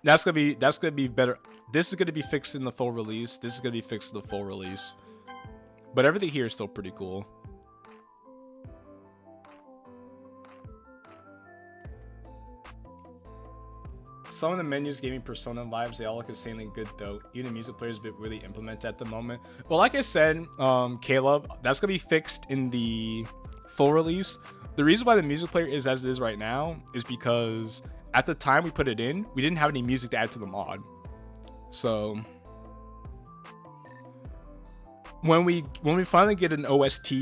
That's gonna be better. This is gonna be fixed in the full release. This is gonna be fixed in the full release. But everything here is still pretty cool. Some of the menus gave me Persona vibes. They all look insanely good though. Even the music players bit really implemented at the moment. Well, like I said, Caleb, that's gonna be fixed in the full release. The reason why the music player is as it is right now is because at the time we put it in, we didn't have any music to add to the mod. So when we finally get an OST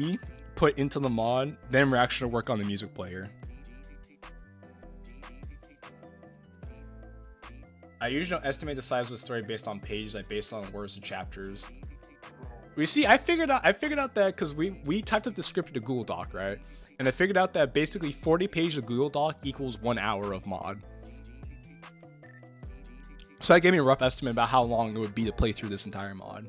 put into the mod, then we're actually gonna work on the music player. I usually don't estimate the size of a story based on pages, like based on words and chapters. We see, I figured out that because we typed up the script to Google Doc, right? And I figured out that basically 40 pages of Google Doc equals 1 hour of mod. So that gave me a rough estimate about how long it would be to play through this entire mod.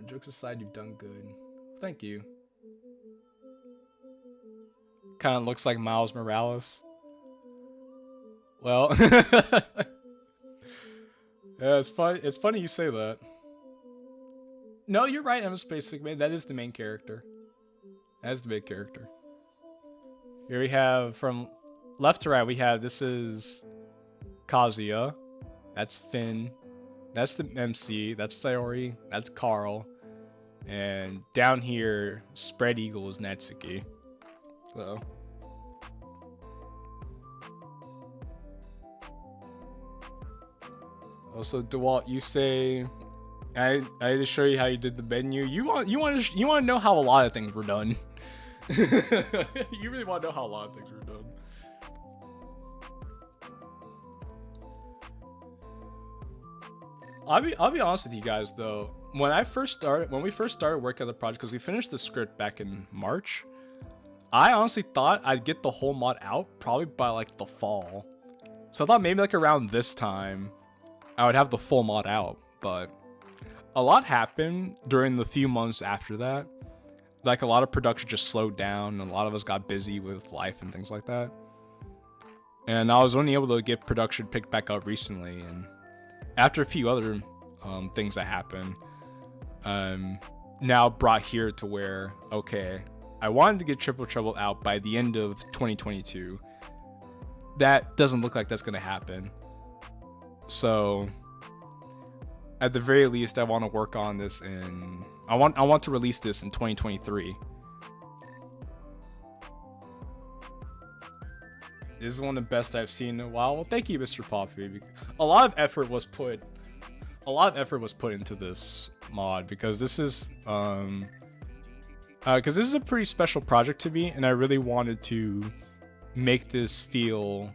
Jokes aside, you've done good. Thank you. Kind of looks like Miles Morales. Well, yeah, it's funny. It's funny you say that. No, you're right, Emma Spacek, man. That is the main character. That's the big character. Here we have, from left to right, we have, this is Kazuya. That's Finn. That's the MC. That's Sayori. That's Carl. And down here, Spread Eagle is Natsuki. So. Also, DeWalt, you say, I had to show you how you did the menu. You want to know how a lot of things were done. You really want to know how a lot of things were done. I'll be honest with you guys though. When we first started working on the project, because we finished the script back in March, I honestly thought I'd get the whole mod out probably by like the fall. So I thought maybe like around this time I would have the full mod out, but a lot happened during the few months after that. Like a lot of production just slowed down and a lot of us got busy with life and things like that. And I was only able to get production picked back up recently, and after a few other things that happened, now brought here to where, okay, I wanted to get Triple Trouble out by the end of 2022. That doesn't look like that's going to happen. So at the very least, I want to work on this in, I want to release this in 2023. This is one of the best I've seen in a while. Well, thank you, Mr. Poppy. A lot of effort was put into this mod because this is a pretty special project to me, and I really wanted to make this feel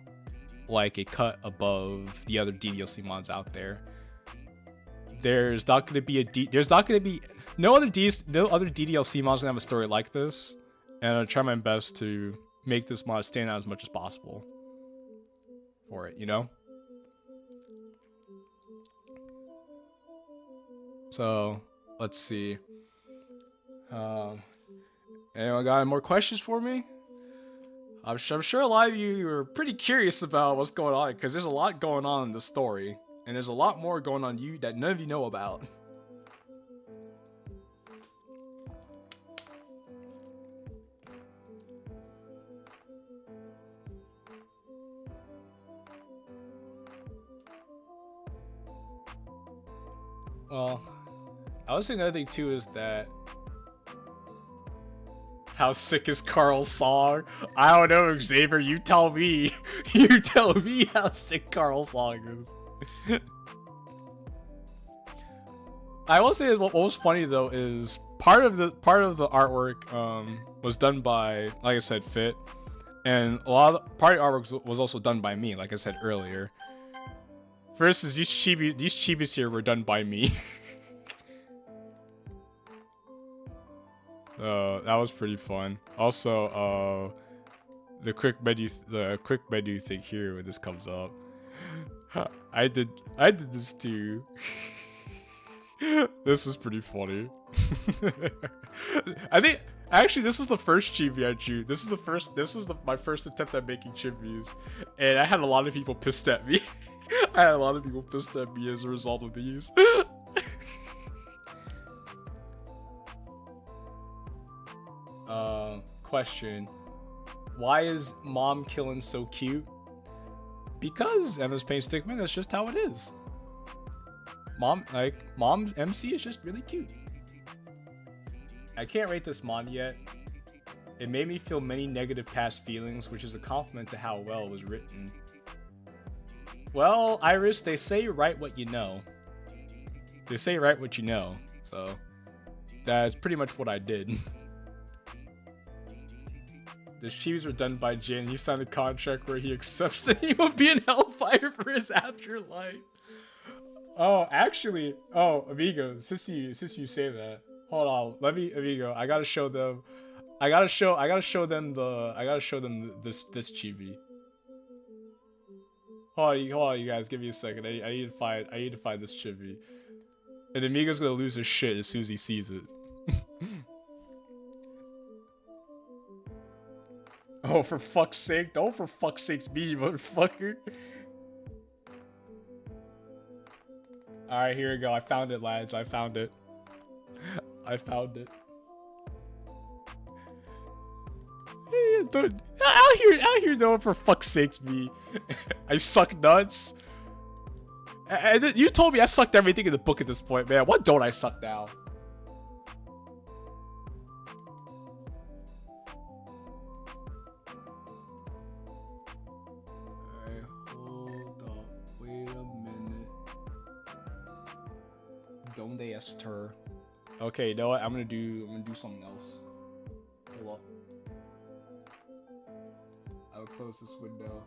like a cut above the other DDLC mods out there. There's not going to be no other DDLC mods gonna have a story like this, and I'll try my best to make this mod stand out as much as possible for it, you know? So, let's see. Anyone got any more questions for me? I'm sure a lot of you are pretty curious about what's going on, because there's a lot going on in the story, and there's a lot more going on you that none of you know about. Well, I would say another thing too is that how sick is Carl's song? I don't know, Xavier, you tell me. You tell me how sick Carl's song is. I will say what was funny though is part of the artwork was done by, like I said, Fit, and a lot of part of the artwork was also done by me, like I said earlier. First is these chibis here were done by me. That was pretty fun. Also, the quick menu thing here when this comes up. I did this too. This was pretty funny. I think actually this was the first chibi I drew. This was my first attempt at making chibis, and I had a lot of people pissed at me. I had a lot of people pissed at me as a result of these. Question. Why is mom killing so cute? because Emma's Pain Stickman, that's just how it is. Mom MC is just really cute. I can't rate this mod yet. It made me feel many negative past feelings, which is a compliment to how well it was written. Well, Iris, they say write what you know. They say write what you know, so that's pretty much what I did. The chibis were done by Jin. He signed a contract where he accepts that he will be in Hellfire for his afterlife. Oh, actually, Amigo, since you say that, hold on, let me, Amigo, I gotta show them this chibi. Hold on, you guys, give me a second. I need to find this chibi. And Amigo's gonna lose his shit as soon as he sees it. Oh, for fuck's sake! Don't for fuck's sakes me, motherfucker. All right, here we go. I found it, lads. I found it. Hey, out here, don't for fuck's sakes me. I suck nuts. And you told me I sucked everything in the book at this point, man. What don't I suck now? Alright, hold up. Wait a minute. Donde estar? Okay, you know what? I'm gonna do something else. Hold up. I'll close this window.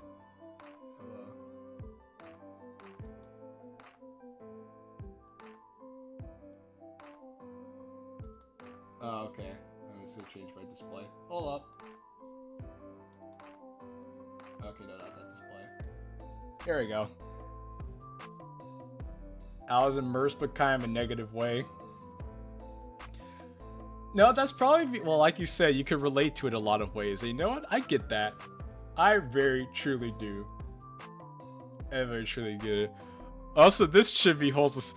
Oh, okay. I'm gonna change my display. Hold up. Okay, no, not that display. There we go. I was immersed, but kind of a negative way. No, that's probably, well, like you said, you could relate to it a lot of ways. And you know what? I get that. I very truly do. I very truly get it. Also, this chibi holds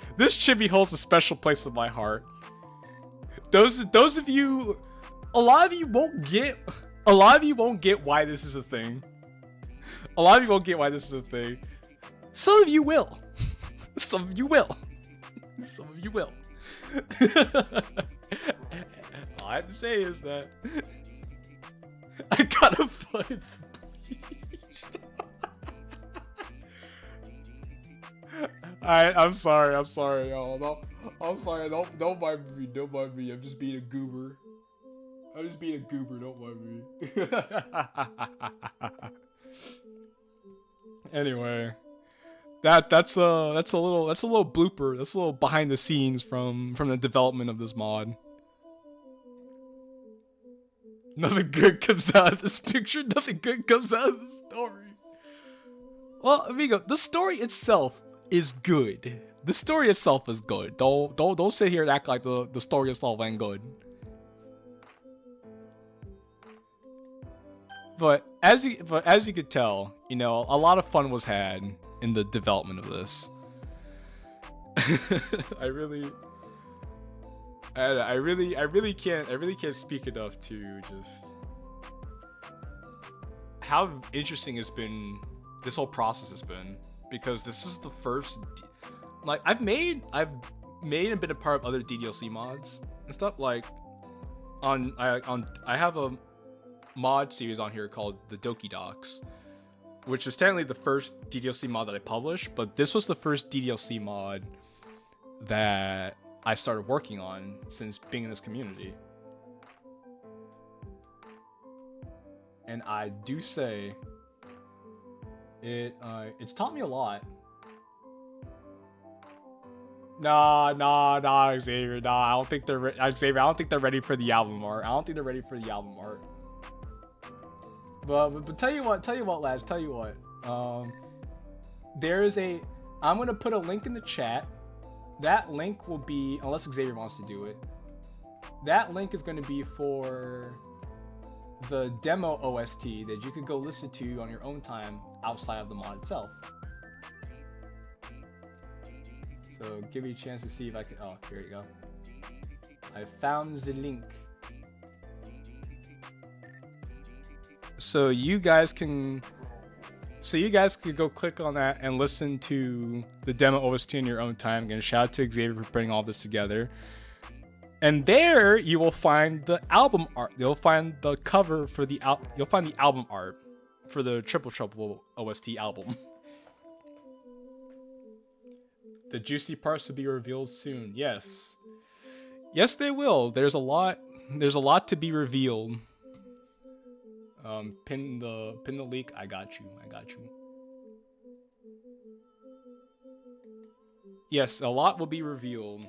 a special place in my heart. Those of you, a lot of you won't get why this is a thing. A lot of you won't get why this is a thing. Some of you will. Some of you will. Some of you will. All I have to say is that I gotta find. Alright, I'm sorry, y'all. No, I'm sorry. Don't mind me. Don't mind me. I'm just being a goober. Don't mind me. Anyway, that's a little blooper. That's a little behind the scenes from the development of this mod. Nothing good comes out of this picture. Nothing good comes out of the story. Well, amigo, the story itself is good. The story itself is good. Don't sit here and act like the story itself ain't good. But as you could tell, you know, a lot of fun was had in the development of this. I really can't speak enough to just how interesting it's been. This whole process has been, because this is the first, like, I've made and been a part of other DDLC mods and stuff. Like I have a mod series on here called the Doki Docs, which is technically the first DDLC mod that I published, but this was the first DDLC mod that I started working on since being in this community. And I do say it's taught me a lot. Nah, Xavier. Nah, I don't think they're Xavier. I don't think they're ready for the album art. But tell you what, lads. Tell you what. I'm gonna put a link in the chat. That link will be, unless Xavier wants to do it, that link is gonna be for the demo OST that you could go listen to on your own time outside of the mod itself. So give me a chance to see if I can. Oh, here you go. I found the link. So you guys can So you guys could go click on that and listen to the demo OST in your own time. Again, shout out to Xavier for putting all this together. And there you will find the album art. You'll find the cover for the you'll find the album art for the Triple Trouble OST album. The juicy parts will be revealed soon. Yes. Yes, they will. There's a lot to be revealed. Pin the leak. I got you. Yes, a lot will be revealed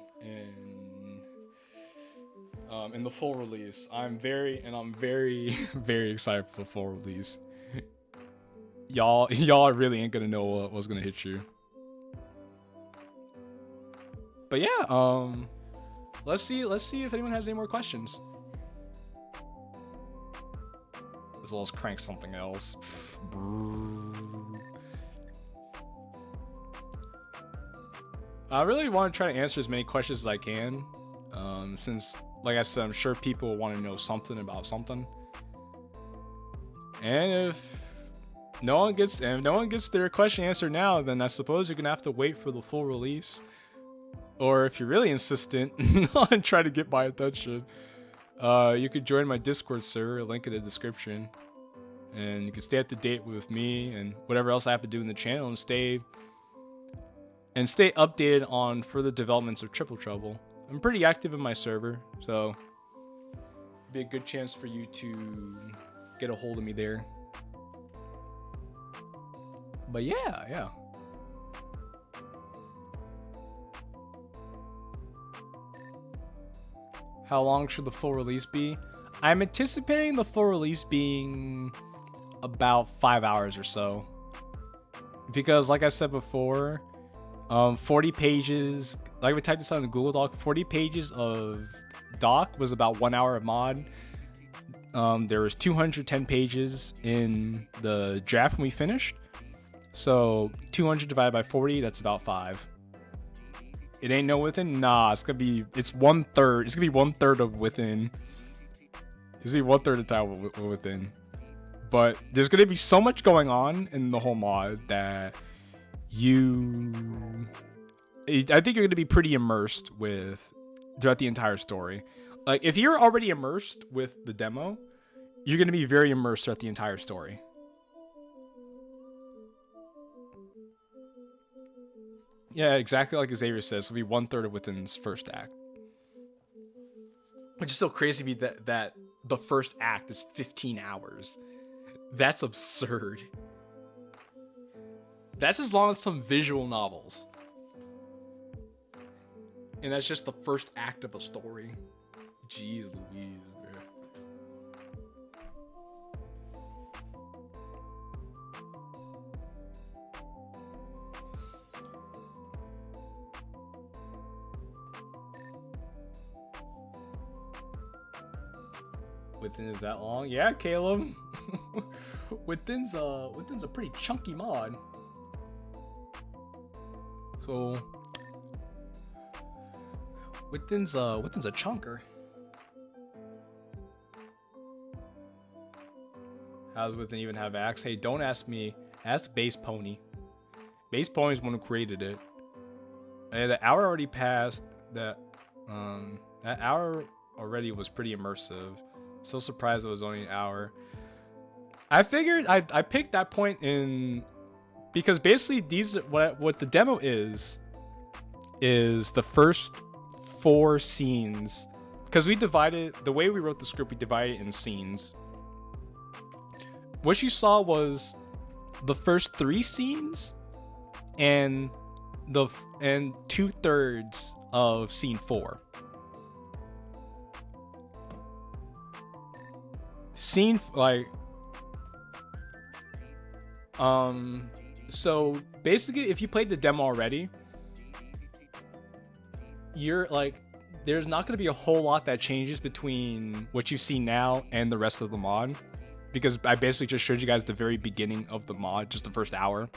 in the full release. I'm very very excited for the full release. Y'all really ain't gonna know what's gonna hit you. But yeah, let's see if anyone has any more questions. As well as crank something else. I really want to try to answer as many questions as I can, since, like I said, I'm sure people want to know something about something. And if no one gets their question answered now, then I suppose you're gonna have to wait for the full release. Or if you're really insistent and try to get my attention, you could join my Discord server, link in the description. And you can stay up to date with me and whatever else I have to do in the channel, and stay updated on further developments of Triple Trouble. I'm pretty active in my server, so it'd be a good chance for you to get a hold of me there. But yeah. How long should the full release be? I'm anticipating the full release being about 5 hours or so. Because like I said before, 40 pages, like we typed this out in the Google Doc, 40 pages of doc was about 1 hour of mod. There was 210 pages in the draft when we finished. So 200 divided by 40, that's about 5. It ain't no within. Nah, it's 1/3. It's gonna be 1/3 of within. It's gonna be 1/3 of time within. But there's gonna be so much going on in the whole mod that I think you're gonna be pretty immersed throughout the entire story. Like if you're already immersed with the demo, you're gonna be very immersed throughout the entire story. Yeah, exactly like Xavier says, it'll be 1/3 of Within's first act. Which is still crazy to me that the first act is 15 hours. That's absurd. That's as long as some visual novels. And that's just the first act of a story. Jeez Louise, bro. Within is that long? Yeah, Caleb. Within's a pretty chunky mod. So Within's a chunker. How does Within even have axe? Hey, don't ask me. Ask Base Pony. Base Pony's the one who created it. Hey, the hour already passed. That hour already was pretty immersive. So surprised it was only an hour. I figured I picked that point in because basically what the demo is the first 4 scenes, because we divided the way we wrote the script, we divided it in scenes. What you saw was the first 3 scenes and 2/3 of scene 4. So basically if you played the demo already, you're like, there's not going to be a whole lot that changes between what you see now and the rest of the mod, because I basically just showed you guys the very beginning of the mod, just the first hour.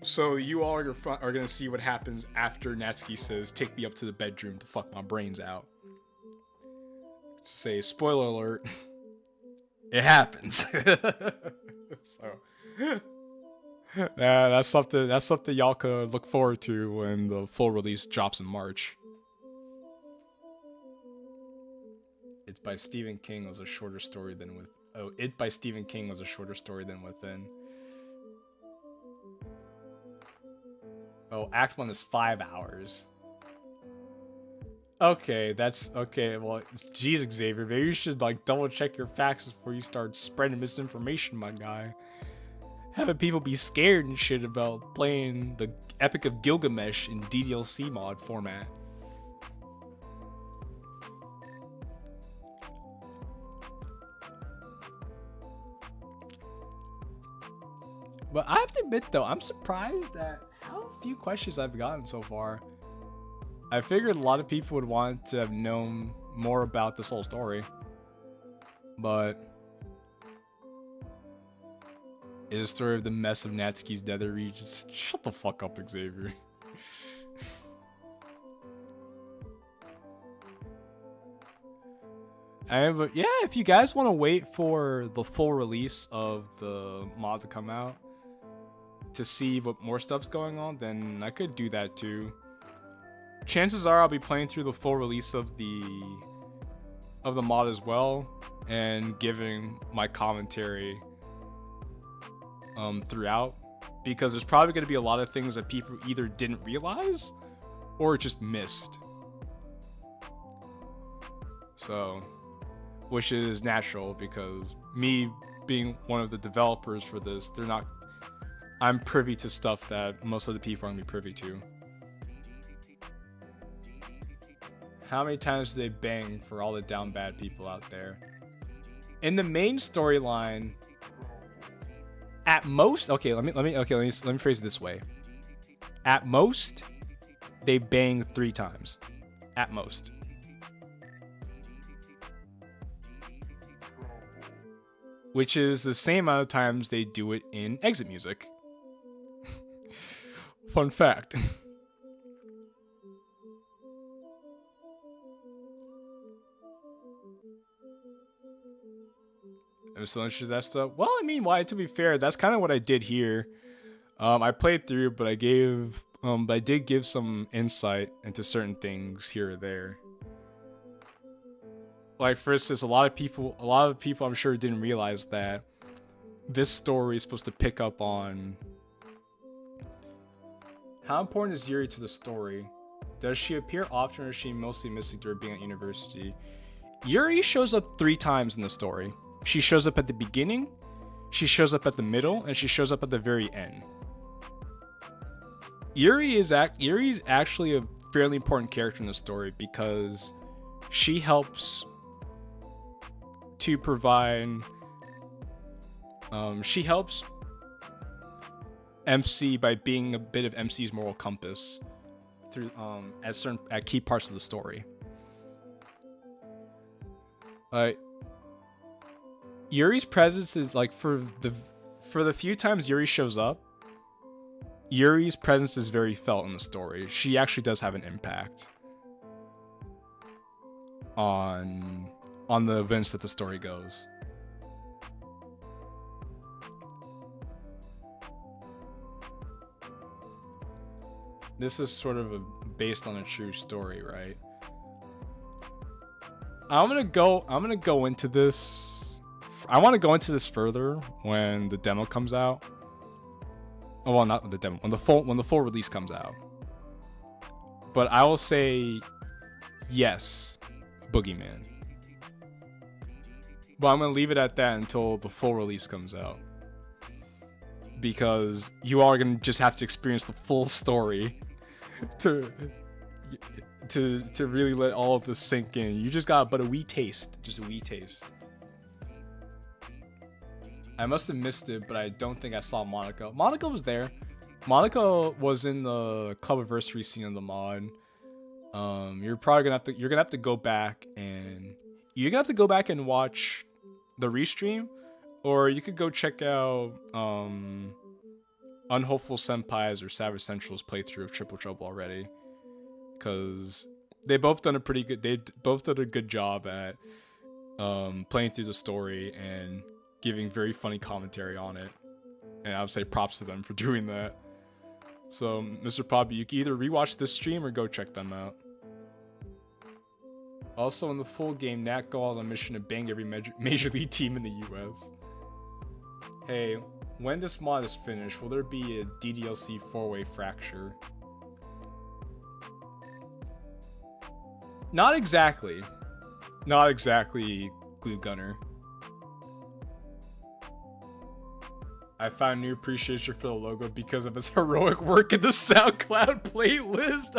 So you all are going to see what happens after Natsuki says, "Take me up to the bedroom to fuck my brains out." Say spoiler alert. It happens. So yeah, that's something y'all could look forward to when the full release drops in March. It's by Stephen King was a shorter story than with It by Stephen King was a shorter story than Within. Oh, Act 1 is 5 hours. Okay, that's okay. Well, geez, Xavier, maybe you should like double check your facts before you start spreading misinformation, my guy. Having people be scared and shit about playing the Epic of Gilgamesh in DDLC mod format. But I have to admit though, I'm surprised at how few questions I've gotten so far. I figured a lot of people would want to have known more about this whole story. But is the story of the mess of Natsuki's nether regions. Shut the fuck up, Xavier. But yeah, if you guys want to wait for the full release of the mod to come out to see what more stuff's going on, then I could do that too. Chances are I'll be playing through the full release of the mod as well and giving my commentary throughout, because there's probably going to be a lot of things that people either didn't realize or just missed. So, which is natural because me being one of the developers for this, I'm privy to stuff that most of the people aren't going to be privy to. How many times do they bang for all the down bad people out there? In the main storyline, at most, let me phrase it this way. At most, they bang 3 times. At most. Which is the same amount of times they do it in exit music. Fun fact. I'm so interested in that stuff. Well, I mean, to be fair, that's kind of what I did here. I played through, but I did give some insight into certain things here or there. Like, for instance, a lot of people I'm sure didn't realize that this story is supposed to pick up on how important is Yuri to the story. Does she appear often, or is she mostly missing during being at university? Yuri shows up 3 times in the story. She shows up at the beginning, she shows up at the middle, and she shows up at the very end. Yuri's actually a fairly important character in the story because she helps to provide. She helps MC by being a bit of MC's moral compass through at key parts of the story. Yuri's presence is like for the few times Yuri shows up, Yuri's presence is very felt in the story. She actually does have an impact on the events that the story goes. This is sort of based on a true story, right? I'm gonna go into this. I want to go into this further when the demo comes out. Oh, well, not the demo. When the full release comes out. But I will say yes, Boogeyman. But I'm gonna leave it at that until the full release comes out, because you are gonna just have to experience the full story to really let all of this sink in. You just got but a wee taste, just a wee taste. I must have missed it, but I don't think I saw Monica. Monica was there. Monica was in the Clubiversary scene of the mod. You're probably gonna have to go back and watch the restream, or you could go check out Unhopeful Senpai's or Savage Central's playthrough of Triple Trouble already, because they both did a good job at playing through the story and giving very funny commentary on it. And I would say props to them for doing that. So, Mr. Poppy, you can either rewatch this stream or go check them out. Also, in the full game, Nat goes on a mission to bang every major league team in the US. Hey, when this mod is finished, will there be a DDLC 4-way fracture? Not exactly. Not exactly, Glue Gunner. I found new appreciation for the logo because of his heroic work in the SoundCloud playlist.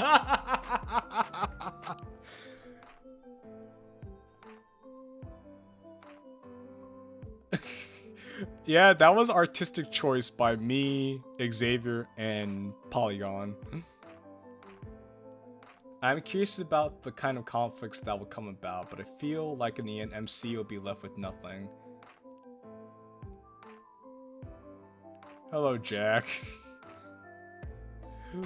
Yeah, that was artistic choice by me, Xavier, and Polygon. I'm curious about the kind of conflicts that will come about, but I feel like in the end, MC will be left with nothing. Hello, Jack.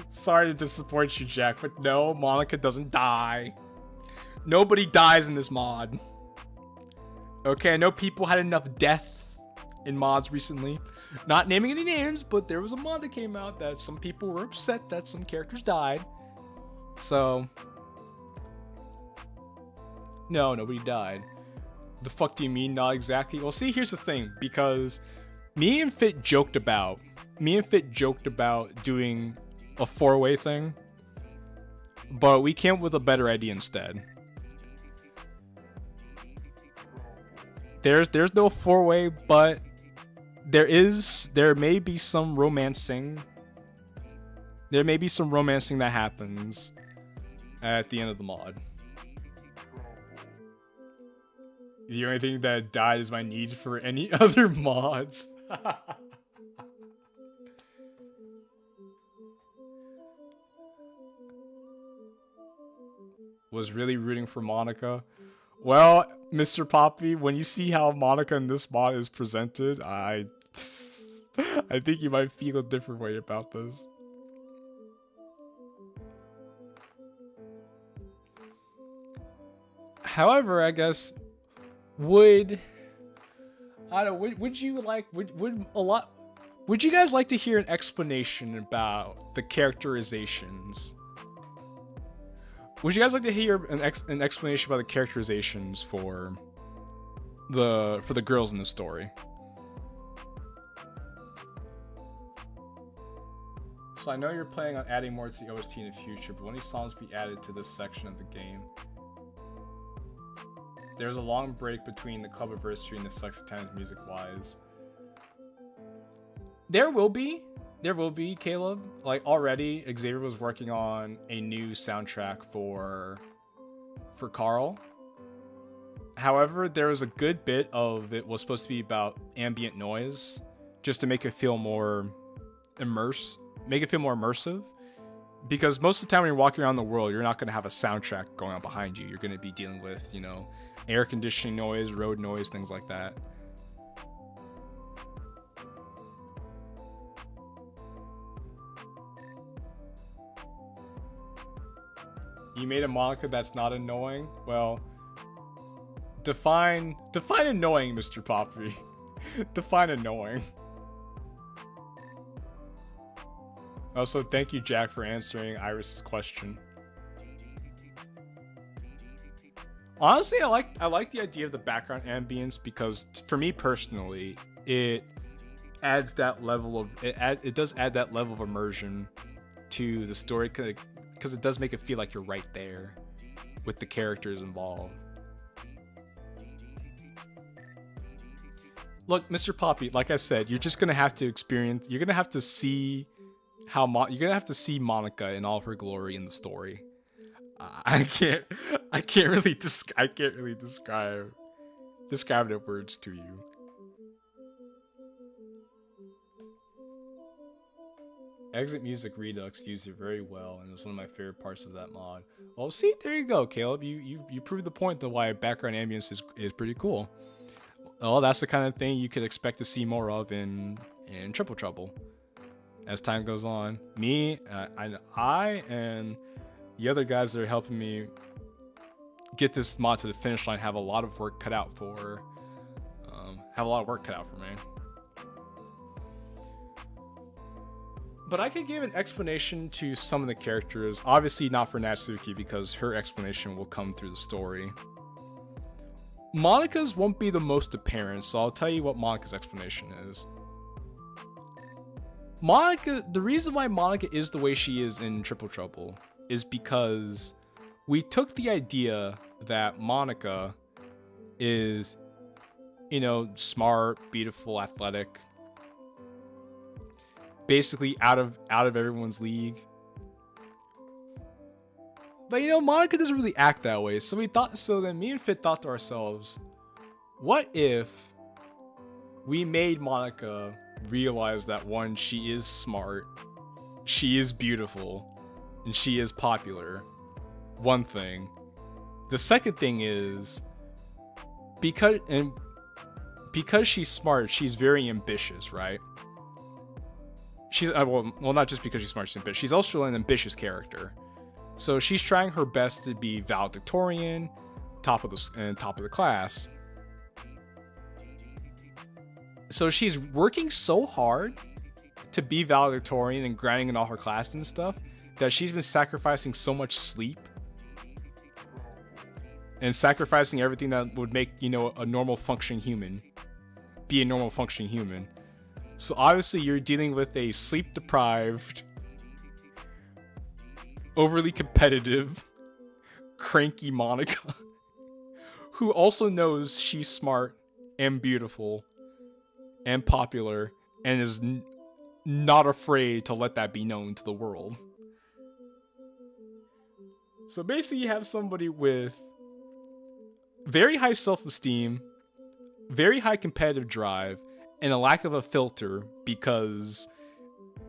Sorry to disappoint you, Jack, but no, Monica doesn't die. Nobody dies in this mod. Okay, I know people had enough death in mods recently. Not naming any names, but there was a mod that came out that some people were upset that some characters died. So, no, nobody died. The fuck do you mean? Not exactly. Well, see, here's the thing, because me and Fit joked about doing a 4-way thing, but we came up with a better idea instead. There's no 4-way, but there may be some romancing. There may be some romancing that happens at the end of the mod. The only thing that died is my need for any other mods. Was really rooting for Monica. Well, Mr. Poppy, when you see how Monica in this mod is presented, I think you might feel a different way about this. However, I guess would you guys like to hear an explanation about the characterizations? Would you guys like to hear an explanation about the characterizations for the girls in the story? So I know you're planning on adding more to the OST in the future, but when these songs be added to this section of the game? There's a long break between the Clubiversary and the Sexy Times music-wise. There will be, Caleb. Like, already, Xavier was working on a new soundtrack for Carl. However, there was a good bit of it was supposed to be about ambient noise, just to make it feel more immersive. Because most of the time when you're walking around the world, you're not going to have a soundtrack going on behind you. You're going to be dealing with, you know, air conditioning noise, road noise, things like that. You made a Monica that's not annoying? Well, define annoying, Mr. Poppy. Define annoying. Also, thank you, Jack, for answering Iris's question. Honestly, I like the idea of the background ambience because, for me personally, it adds that level of it does add that level of immersion to the story because it does make it feel like you're right there with the characters involved. Look, Mr. Poppy, like I said, you're just gonna have to experience. You're gonna have to see you're gonna have to see Monica in all of her glory in the story. I can't really describe it in words to you. Exit Music Redux used it very well, and it was one of my favorite parts of that mod. Well, see, there you go, Caleb. You proved the point to why background ambience is pretty cool. Well, that's the kind of thing you could expect to see more of in Triple Trouble as time goes on. Me, I and the other guys that are helping me get this mod to the finish line, have a lot of work cut out for her. Have a lot of work cut out for me. But I could give an explanation to some of the characters. Obviously not for Natsuki, because her explanation will come through the story. Monika's won't be the most apparent, so I'll tell you what Monika's explanation is. The reason why Monika is the way she is in Triple Trouble is because we took the idea that Monika is, you know, smart, beautiful, athletic, basically out of everyone's league. But you know, Monika doesn't really act that way. So then me and Fit thought to ourselves, what if we made Monika realize that, one, she is smart, she is beautiful, and she is popular. One thing. The second thing is, because she's smart, she's very ambitious, right? She's well, not just because she's smart, she's ambitious. She's also an ambitious character. So she's trying her best to be valedictorian, top of the class. So she's working so hard to be valedictorian and grinding in all her classes and stuff that she's been sacrificing so much sleep and sacrificing everything that would make, you know, a normal functioning human be a normal functioning human. So obviously you're dealing with a sleep deprived, overly competitive, cranky Monika who also knows she's smart and beautiful and popular and is not afraid to let that be known to the world. So basically you have somebody with very high self-esteem, very high competitive drive, and a lack of a filter because,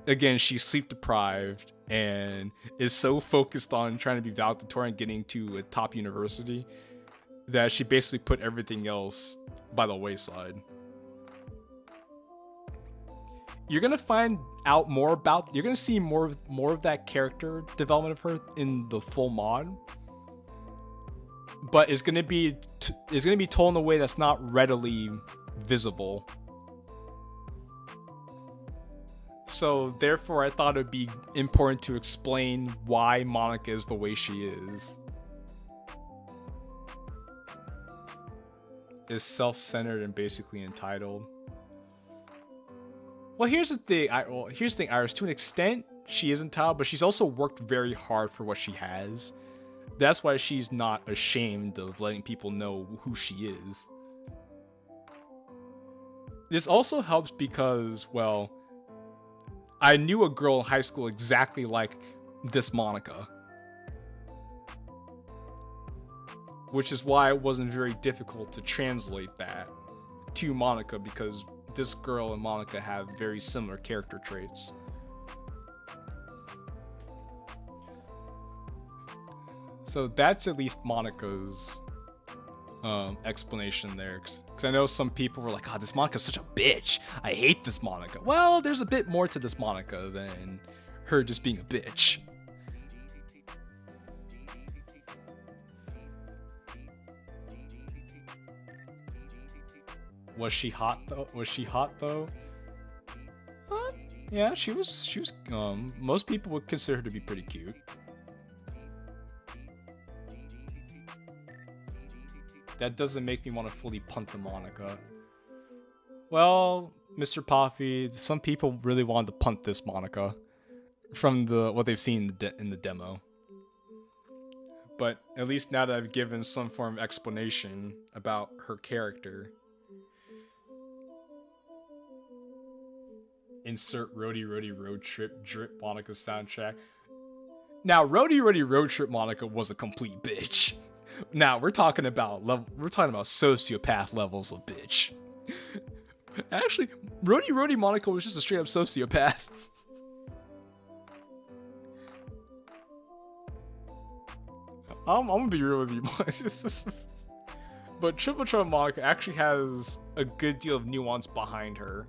again, she's sleep deprived and is so focused on trying to be valedictorian and getting to a top university that she basically put everything else by the wayside. You're gonna find out more about. You're gonna see more of that character development of her in the full mod, but it's gonna be told in a way that's not readily visible. So therefore, I thought it'd be important to explain why Monika is the way she is. Is self-centered and basically entitled. Well, here's the thing. Iris. To an extent, she is entitled, but she's also worked very hard for what she has. That's why she's not ashamed of letting people know who she is. This also helps because, well, I knew a girl in high school exactly like this Monika. Which is why it wasn't very difficult to translate that to Monika, because this girl and Monika have very similar character traits. So that's at least Monika's explanation there. Because I know some people were like, oh, this Monika's such a bitch. I hate this Monika. Well, there's a bit more to this Monika than her just being a bitch. Was she hot though? Yeah, she was most people would consider her to be pretty cute. That doesn't make me want to fully punt the Monika. Well, Mr. Poppy, some people really wanted to punt this Monika from what they've seen in the demo. But at least now that I've given some form of explanation about her character, insert Roadie Roadie Road Trip drip Monika's soundtrack. Now, Roadie Roadie Road Trip Monika was a complete bitch. Now we're talking about sociopath levels of bitch. Actually, Roadie Roadie Monika was just a straight up sociopath. I'm gonna be real with you, boys. But Triple Trouble Monika actually has a good deal of nuance behind her.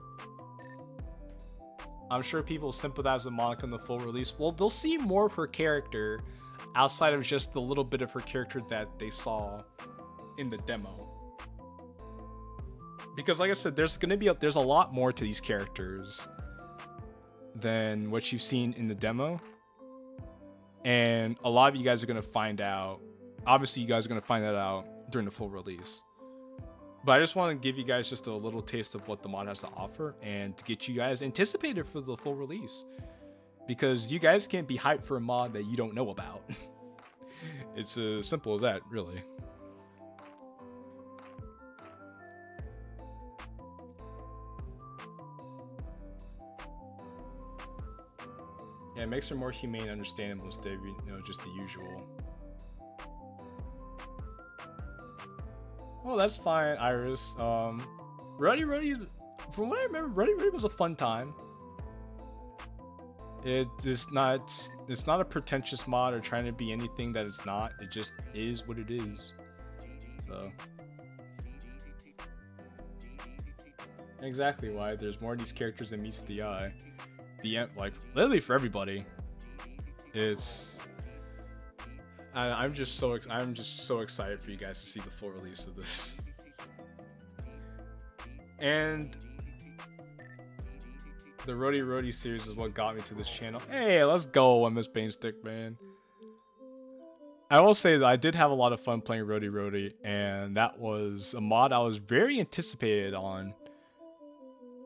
I'm sure people sympathize with Monika in the full release. Well, they'll see more of her character outside of just the little bit of her character that they saw in the demo. Because like I said, there's a lot more to these characters than what you've seen in the demo. And a lot of you guys are going to find out. Obviously, you guys are going to find that out during the full release. But I just want to give you guys just a little taste of what the mod has to offer and to get you guys anticipated for the full release. Because you guys can't be hyped for a mod that you don't know about. It's as simple as that, really. Yeah, it makes her more humane and understandable instead of, just the usual. Well, that's fine, Iris. Ruddy, from what I remember, Ruddy was a fun time. It's not a pretentious mod or trying to be anything that it's not. It just is what it is. So exactly why there's more of these characters than meets the eye. Like literally for everybody. I'm just so excited for you guys to see the full release of this. And the Rody series is what got me to this channel. Hey, let's go, Miss Bainstick, man. I will say that I did have a lot of fun playing Rody, and that was a mod I was very anticipated on.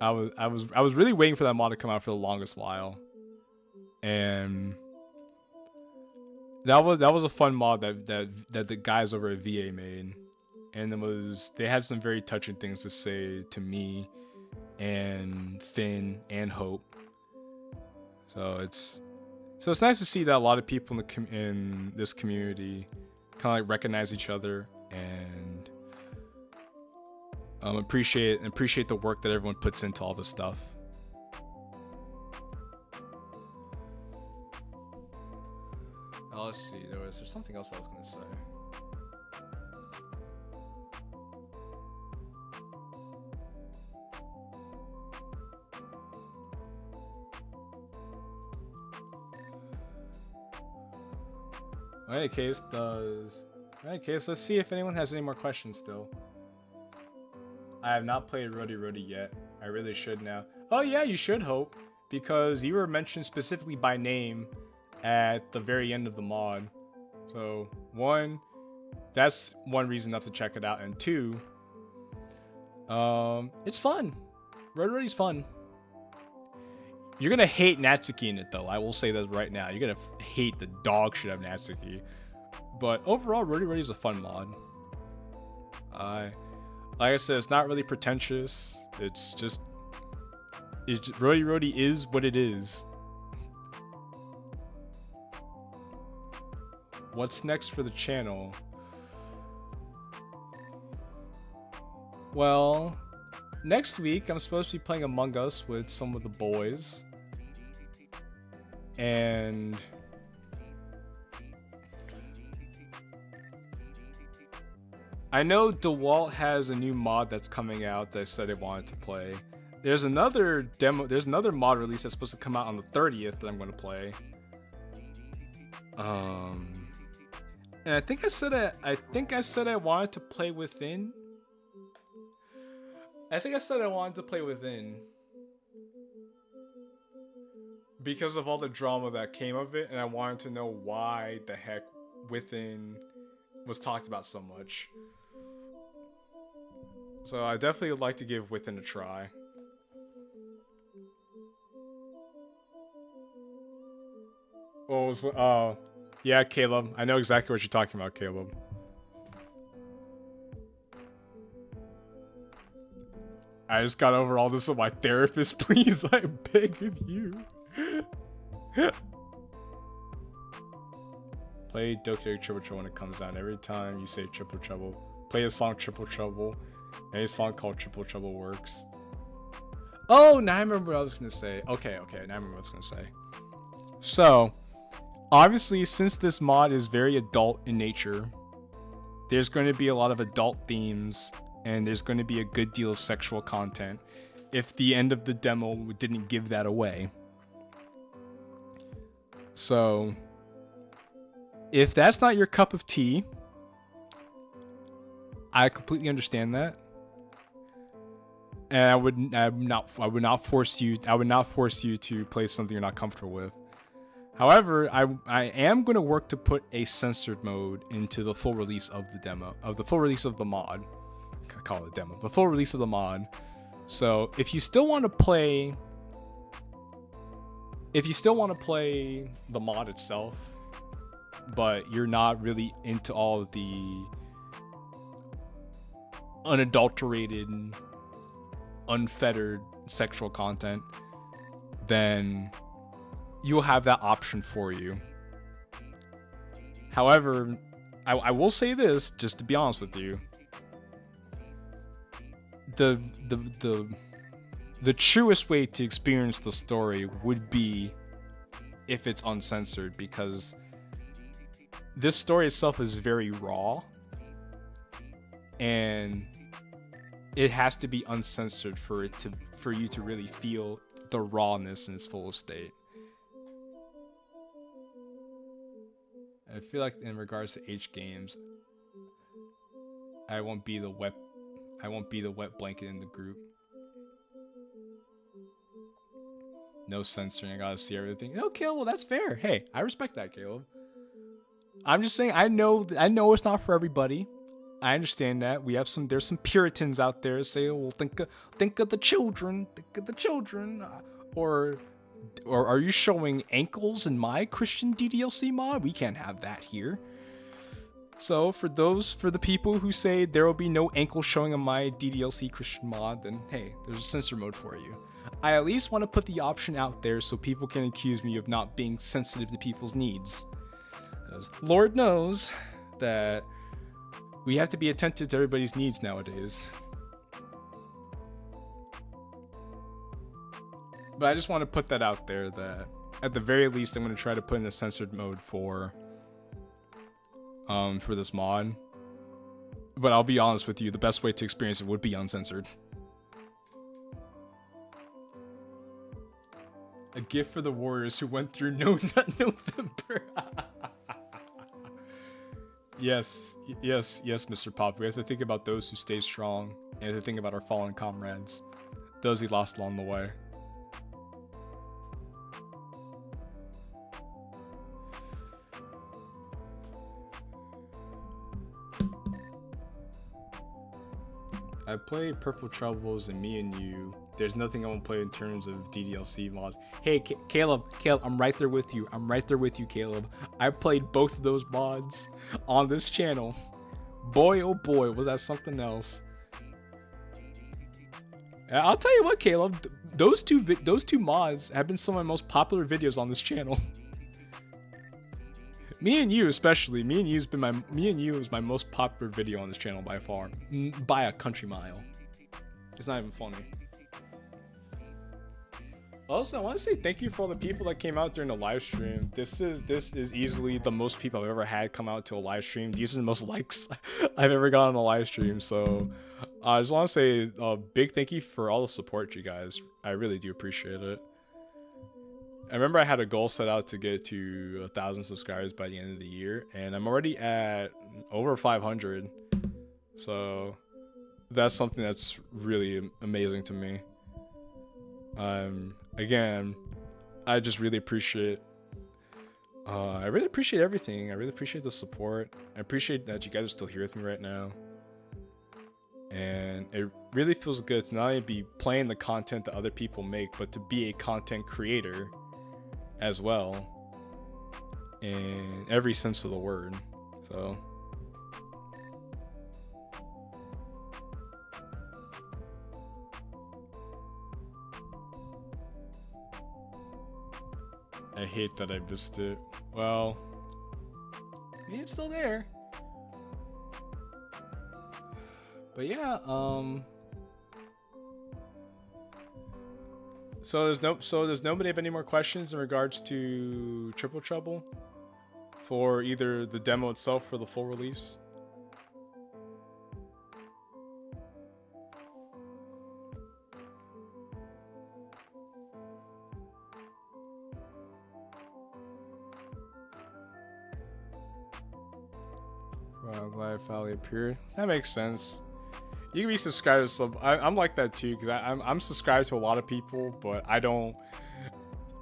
I was really waiting for that mod to come out for the longest while, and that was a fun mod that the guys over at VA made, and they had some very touching things to say to me and Finn and Hope. So it's nice to see that a lot of people in this community kind of like recognize each other and appreciate the work that everyone puts into all this stuff. Oh, let's see. There's something else I was gonna say. In any case, let's see if anyone has any more questions still. I have not played Rody yet. I really should now. Oh yeah, you should, Hope, because you were mentioned specifically by name at the very end of the mod. So one, that's one reason enough to check it out, and two, it's fun. Rody's fun. You're gonna hate Natsuki in it though. I will say that right now. You're gonna hate the dog shit out of Natsuki. But overall, Rody's a fun mod. Like I said, it's not really pretentious. Rody is what it is. What's next for the channel? Well, next week I'm supposed to be playing Among Us with some of the boys. And I know DeWalt has a new mod that's coming out that I said I wanted to play. There's another mod release that's supposed to come out on the 30th that I'm going to play. And I think I said I wanted to play Within. I think I said I wanted to play Within because of all the drama that came of it, and I wanted to know why the heck Within was talked about so much. So I definitely would like to give Within a try. Yeah, Caleb. I know exactly what you're talking about, Caleb. I just got over all this with my therapist. Please, I beg of you. Play Doki Doki Triple Trouble when it comes out. Every time you say Triple Trouble, play a song Triple Trouble. Any song called Triple Trouble works. Oh, now I remember what I was gonna say. Okay, now I remember what I was gonna say. So, obviously, since this mod is very adult in nature, there's going to be a lot of adult themes, and there's going to be a good deal of sexual content if the end of the demo didn't give that away. So, If that's not your cup of tea, I completely understand that. And I would not force you to play something you're not comfortable with. However, I am going to work to put a censored mode into the full release of the demo, of the full release of the mod. I call it a demo. The full release of the mod. So if you still want to play the mod itself, but you're not really into all of the unadulterated, unfettered sexual content, then you'll have that option for you. However, I will say this, just to be honest with you. The truest way to experience the story would be if it's uncensored, because this story itself is very raw, and it has to be uncensored for you to really feel the rawness in its fullest state. I feel like in regards to H games, I won't be the wet blanket in the group. No censoring, I gotta see everything. Okay, well that's fair. Hey, I respect that, Caleb. I'm just saying, I know it's not for everybody. I understand that. There's some Puritans out there say, oh, well, think of the children, or are you showing ankles in my Christian DDLC mod? We can't have that here. So for the people who say there will be no ankle showing on my DDLC Christian mod, then hey, there's a censor mode for you. I at least want to put the option out there so people can accuse me of not being sensitive to people's needs. Because Lord knows that we have to be attentive to everybody's needs nowadays. But I just want to put that out there that at the very least I'm going to try to put in a censored mode for this mod. But I'll be honest with you, the best way to experience it would be uncensored. A gift for the warriors who went through No Nut November. Yes, Mr. Pop. We have to think about those who stay strong, and to think about our fallen comrades, those we lost along the way. I play Purple Troubles and Me and You. There's nothing I won't play in terms of DDLC mods. Hey, Caleb, I'm right there with you. Caleb. I played both of those mods on this channel. Boy, oh boy, was that something else. I'll tell you what, Caleb, those two mods have been some of my most popular videos on this channel. Me and You especially. Me and You is my most popular video on this channel by far, by a country mile. It's not even funny. Also, I want to say thank you for all the people that came out during the live stream. This is easily the most people I've ever had come out to a live stream. These are the most likes I've ever gotten on a live stream. So I just want to say a big thank you for all the support, you guys. I really do appreciate it. I remember I had a goal set out to get to 1,000 subscribers by the end of the year, and I'm already at over 500. So that's something that's really amazing to me. Again, I just really appreciate everything. I really appreciate the support. I appreciate that you guys are still here with me right now. And it really feels good to not only be playing the content that other people make, but to be a content creator as well, in every sense of the word. So I hate that I missed it. Well, it's still there. But yeah, So does nobody have any more questions in regards to Triple Trouble for either the demo itself or the full release? Glad finally appeared. That makes sense. You can be subscribed to some. I'm like that too because I'm subscribed to a lot of people, but I don't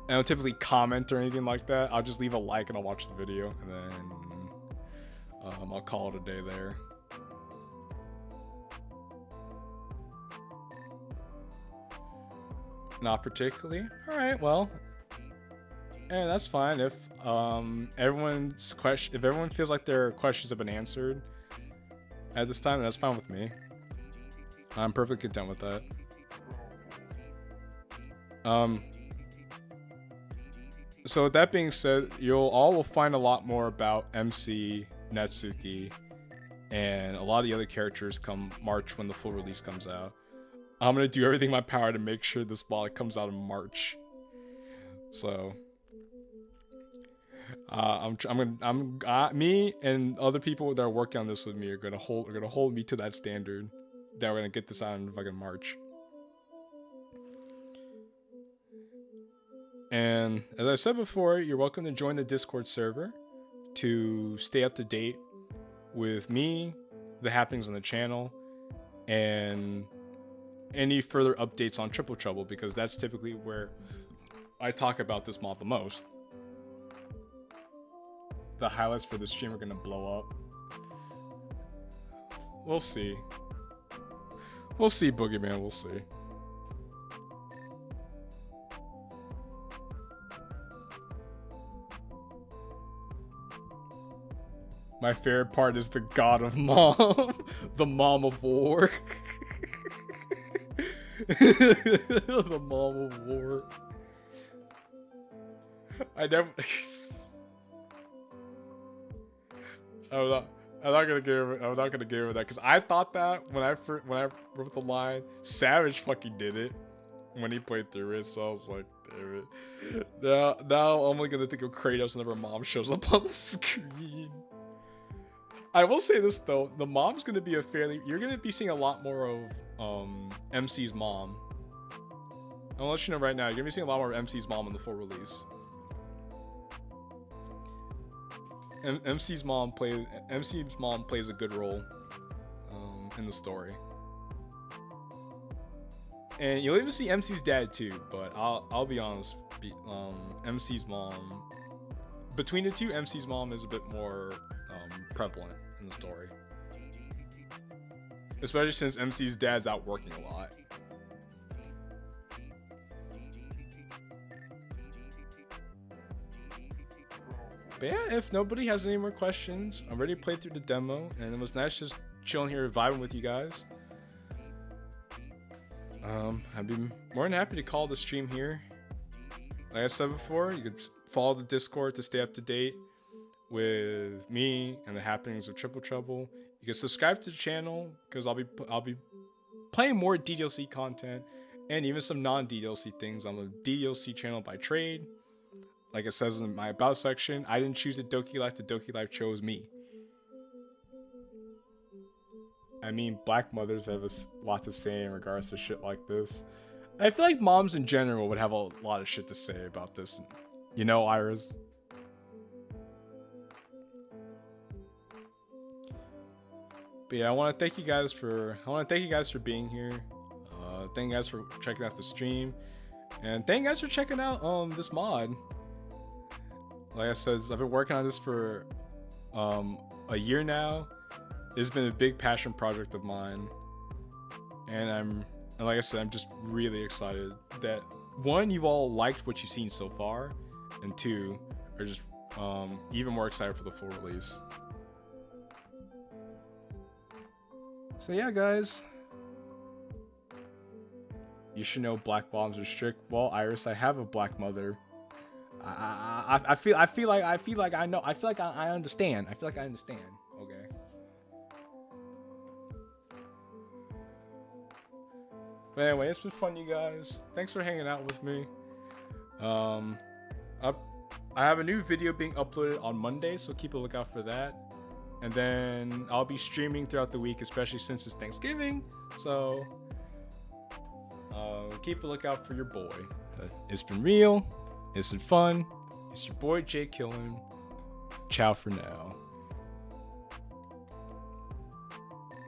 typically comment or anything like that. I'll just leave a like and I'll watch the video, and then I'll call it a day there. Not particularly. All right, well, and that's fine if if everyone feels like their questions have been answered at this time, that's fine with me. I'm perfectly content with that. So with that being said, you'll all will find a lot more about MC, Natsuki, and a lot of the other characters come March when the full release comes out. I'm gonna do everything in my power to make sure this mod comes out in March. So, me and other people that are working on this with me are gonna hold me to that standard. That we're gonna get this out in fucking March. And as I said before, you're welcome to join the Discord server to stay up to date with me, the happenings on the channel, and any further updates on Triple Trouble, because that's typically where I talk about this mod the most. The highlights for the stream are gonna blow up. We'll see. We'll see, Boogeyman, we'll see. My favorite part is the god of mom. The mom of war. The mom of war. I never... I'm not gonna give it that, because I thought that when I wrote the line, Savage fucking did it when he played through it, so I was like, damn it. Now I'm only gonna think of Kratos whenever mom shows up on the screen. I will say this though, the mom's gonna be you're gonna be seeing a lot more of MC's mom. I'll let you know right now, you're gonna be seeing a lot more of MC's mom in the full release. MC's mom plays a good role in the story, and you'll even see MC's dad too. But I'll be honest, MC's mom, between the two, MC's mom is a bit more prevalent in the story, especially since MC's dad's out working a lot. But yeah, if nobody has any more questions, I'm ready to play through the demo, and it was nice just chilling here vibing with you guys. I'd be more than happy to call the stream here. Like I said before, you could follow the Discord to stay up to date with me and the happenings of Triple Trouble. You can subscribe to the channel because I'll be playing more DDLC content and even some non-DDLC things on the DDLC channel by trade. Like it says in my about section, I didn't choose the Doki Life, the Doki Life chose me. I mean, black mothers have a lot to say in regards to shit like this. I feel like moms in general would have a lot of shit to say about this. You know, Iris? But yeah, I want to thank you guys for being here. Thank you guys for checking out the stream, and thank you guys for checking out this mod. Like I said, I've been working on this for a year now. It's been a big passion project of mine, and like I said, I'm just really excited that one, you've all liked what you've seen so far, and two, are just even more excited for the full release. So yeah, guys, you should know black bombs are strict. Well, Iris, I have a black mother. I feel like I know. I feel like I understand. I feel like I understand. Okay. But anyway, it's been fun, you guys. Thanks for hanging out with me. I have a new video being uploaded on Monday, so keep a lookout for that. And then I'll be streaming throughout the week, especially since it's Thanksgiving. So keep a lookout for your boy. It's been real. It's been fun. It's your boy Jake Killen. Ciao for now.